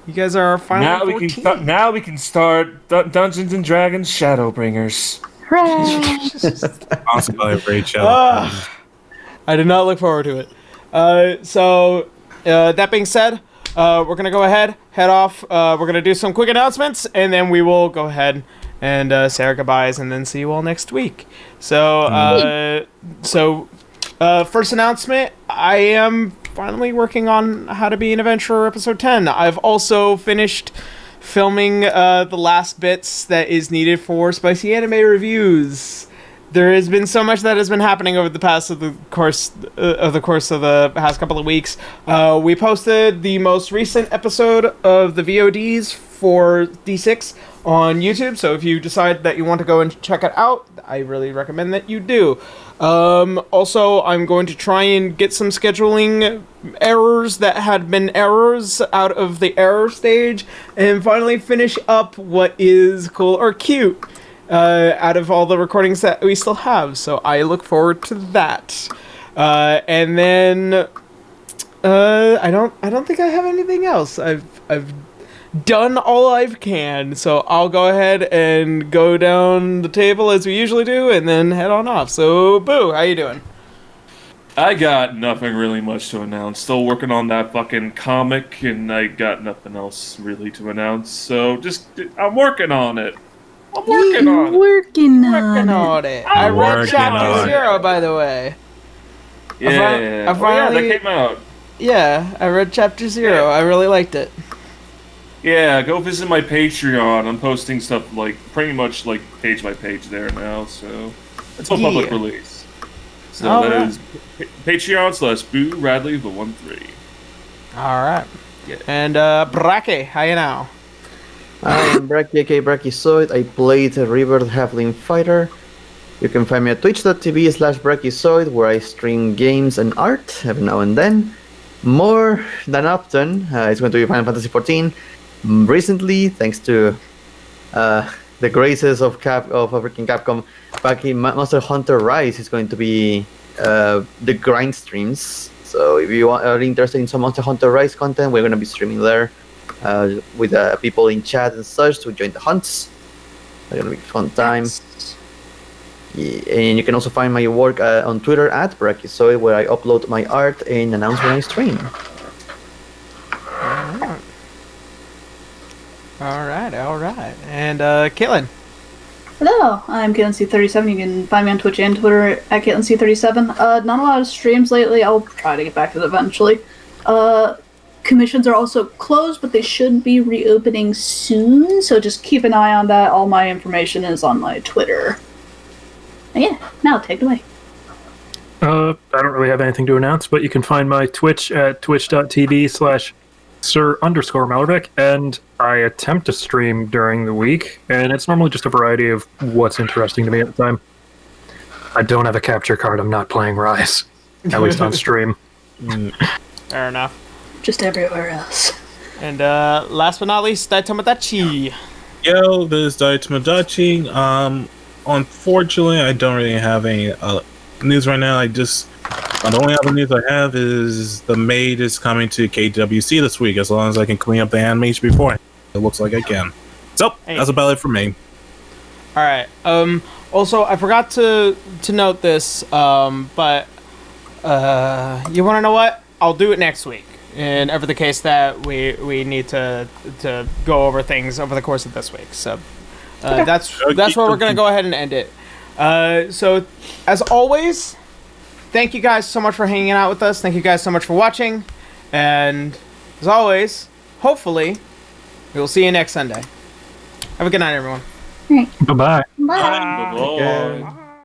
you guys are finally Now 14. now we can start Dungeons and Dragons Shadowbringers. Awesome by Rage. I did not look forward to it. So, that being said, we're going to go ahead, head off. We're going to do some quick announcements, and then we will go ahead and say our goodbyes, and then see you all next week. So, first announcement, I am finally working on How to Be an Adventurer Episode 10. I've also finished filming the last bits that is needed for Spicy Anime Reviews. There has been so much that has been happening over the course of the past couple of weeks. We posted the most recent episode of the VODs for D6 on YouTube, so if you decide that you want to go and check it out, I really recommend that you do. Also, I'm going to try and get some scheduling errors that had been errors out of the error stage, and finally finish up what is cool or cute out of all the recordings that we still have. So I look forward to that. And then I don't think I have anything else. I've done all I can, so I'll go ahead and go down the table as we usually do, and then head on off. So, Boo, how you doing? I got nothing really much to announce. Still working on that fucking comic, and I got nothing else really to announce. So I'm working on it. I'm working on it. Working on it. I read working chapter on it. 0, by the way. Yeah. I finally- that came out. Yeah, I read chapter 0. I really liked it. Yeah, go visit my Patreon. I'm posting stuff pretty much page by page there now, so it's all public release. So that is Patreon/Boo Radley the 13. All right. Yeah. And Brake, how you now? I am Braki, aka Brachyzoid. I played a Rebirth Halfling Fighter. You can find me at twitch.tv/Brachyzoid, where I stream games and art every now and then. More than often, it's going to be Final Fantasy XIV. Recently, thanks to the graces of freaking Capcom, back in Monster Hunter Rise is going to be the grind streams. So if you are interested in some Monster Hunter Rise content, we're going to be streaming there with people in chat and such to join the hunts. It's going to be a fun time. Yeah, and you can also find my work on Twitter at Brachyzoid, where I upload my art and announce when I stream. All right. And Caitlin. Hello, I'm CaitlinC37. You can find me on Twitch and Twitter at CaitlinC37. Not a lot of streams lately. I'll try to get back to it eventually. Commissions are also closed, but they should be reopening soon, so just keep an eye on that. All my information is on my Twitter. Yeah. Now take it away. I don't really have anything to announce, but you can find my Twitch at twitch.tv/Sir_Malvik, and I attempt to stream during the week, and it's normally just a variety of what's interesting to me at the time. I don't have a capture card, I'm not playing Rise. At least on stream. Fair enough. Just everywhere else. And last but not least, Daitomodachi. Yo, this is Daitomodachi. Unfortunately, I don't really have any news right now. The only other news I have is the maid is coming to KWC this week, as long as I can clean up the animation before. It looks like I can. So, that's about it for me. Alright, also, I forgot to note this, but, you wanna know what? I'll do it next week. In ever the case that we need to go over things over the course of this week. So, that's where we're gonna go ahead and end it. So, as always, thank you guys so much for hanging out with us. Thank you guys so much for watching. And, as always, hopefully, we will see you next Sunday. Have a good night, everyone. Bye-bye. Bye. Bye.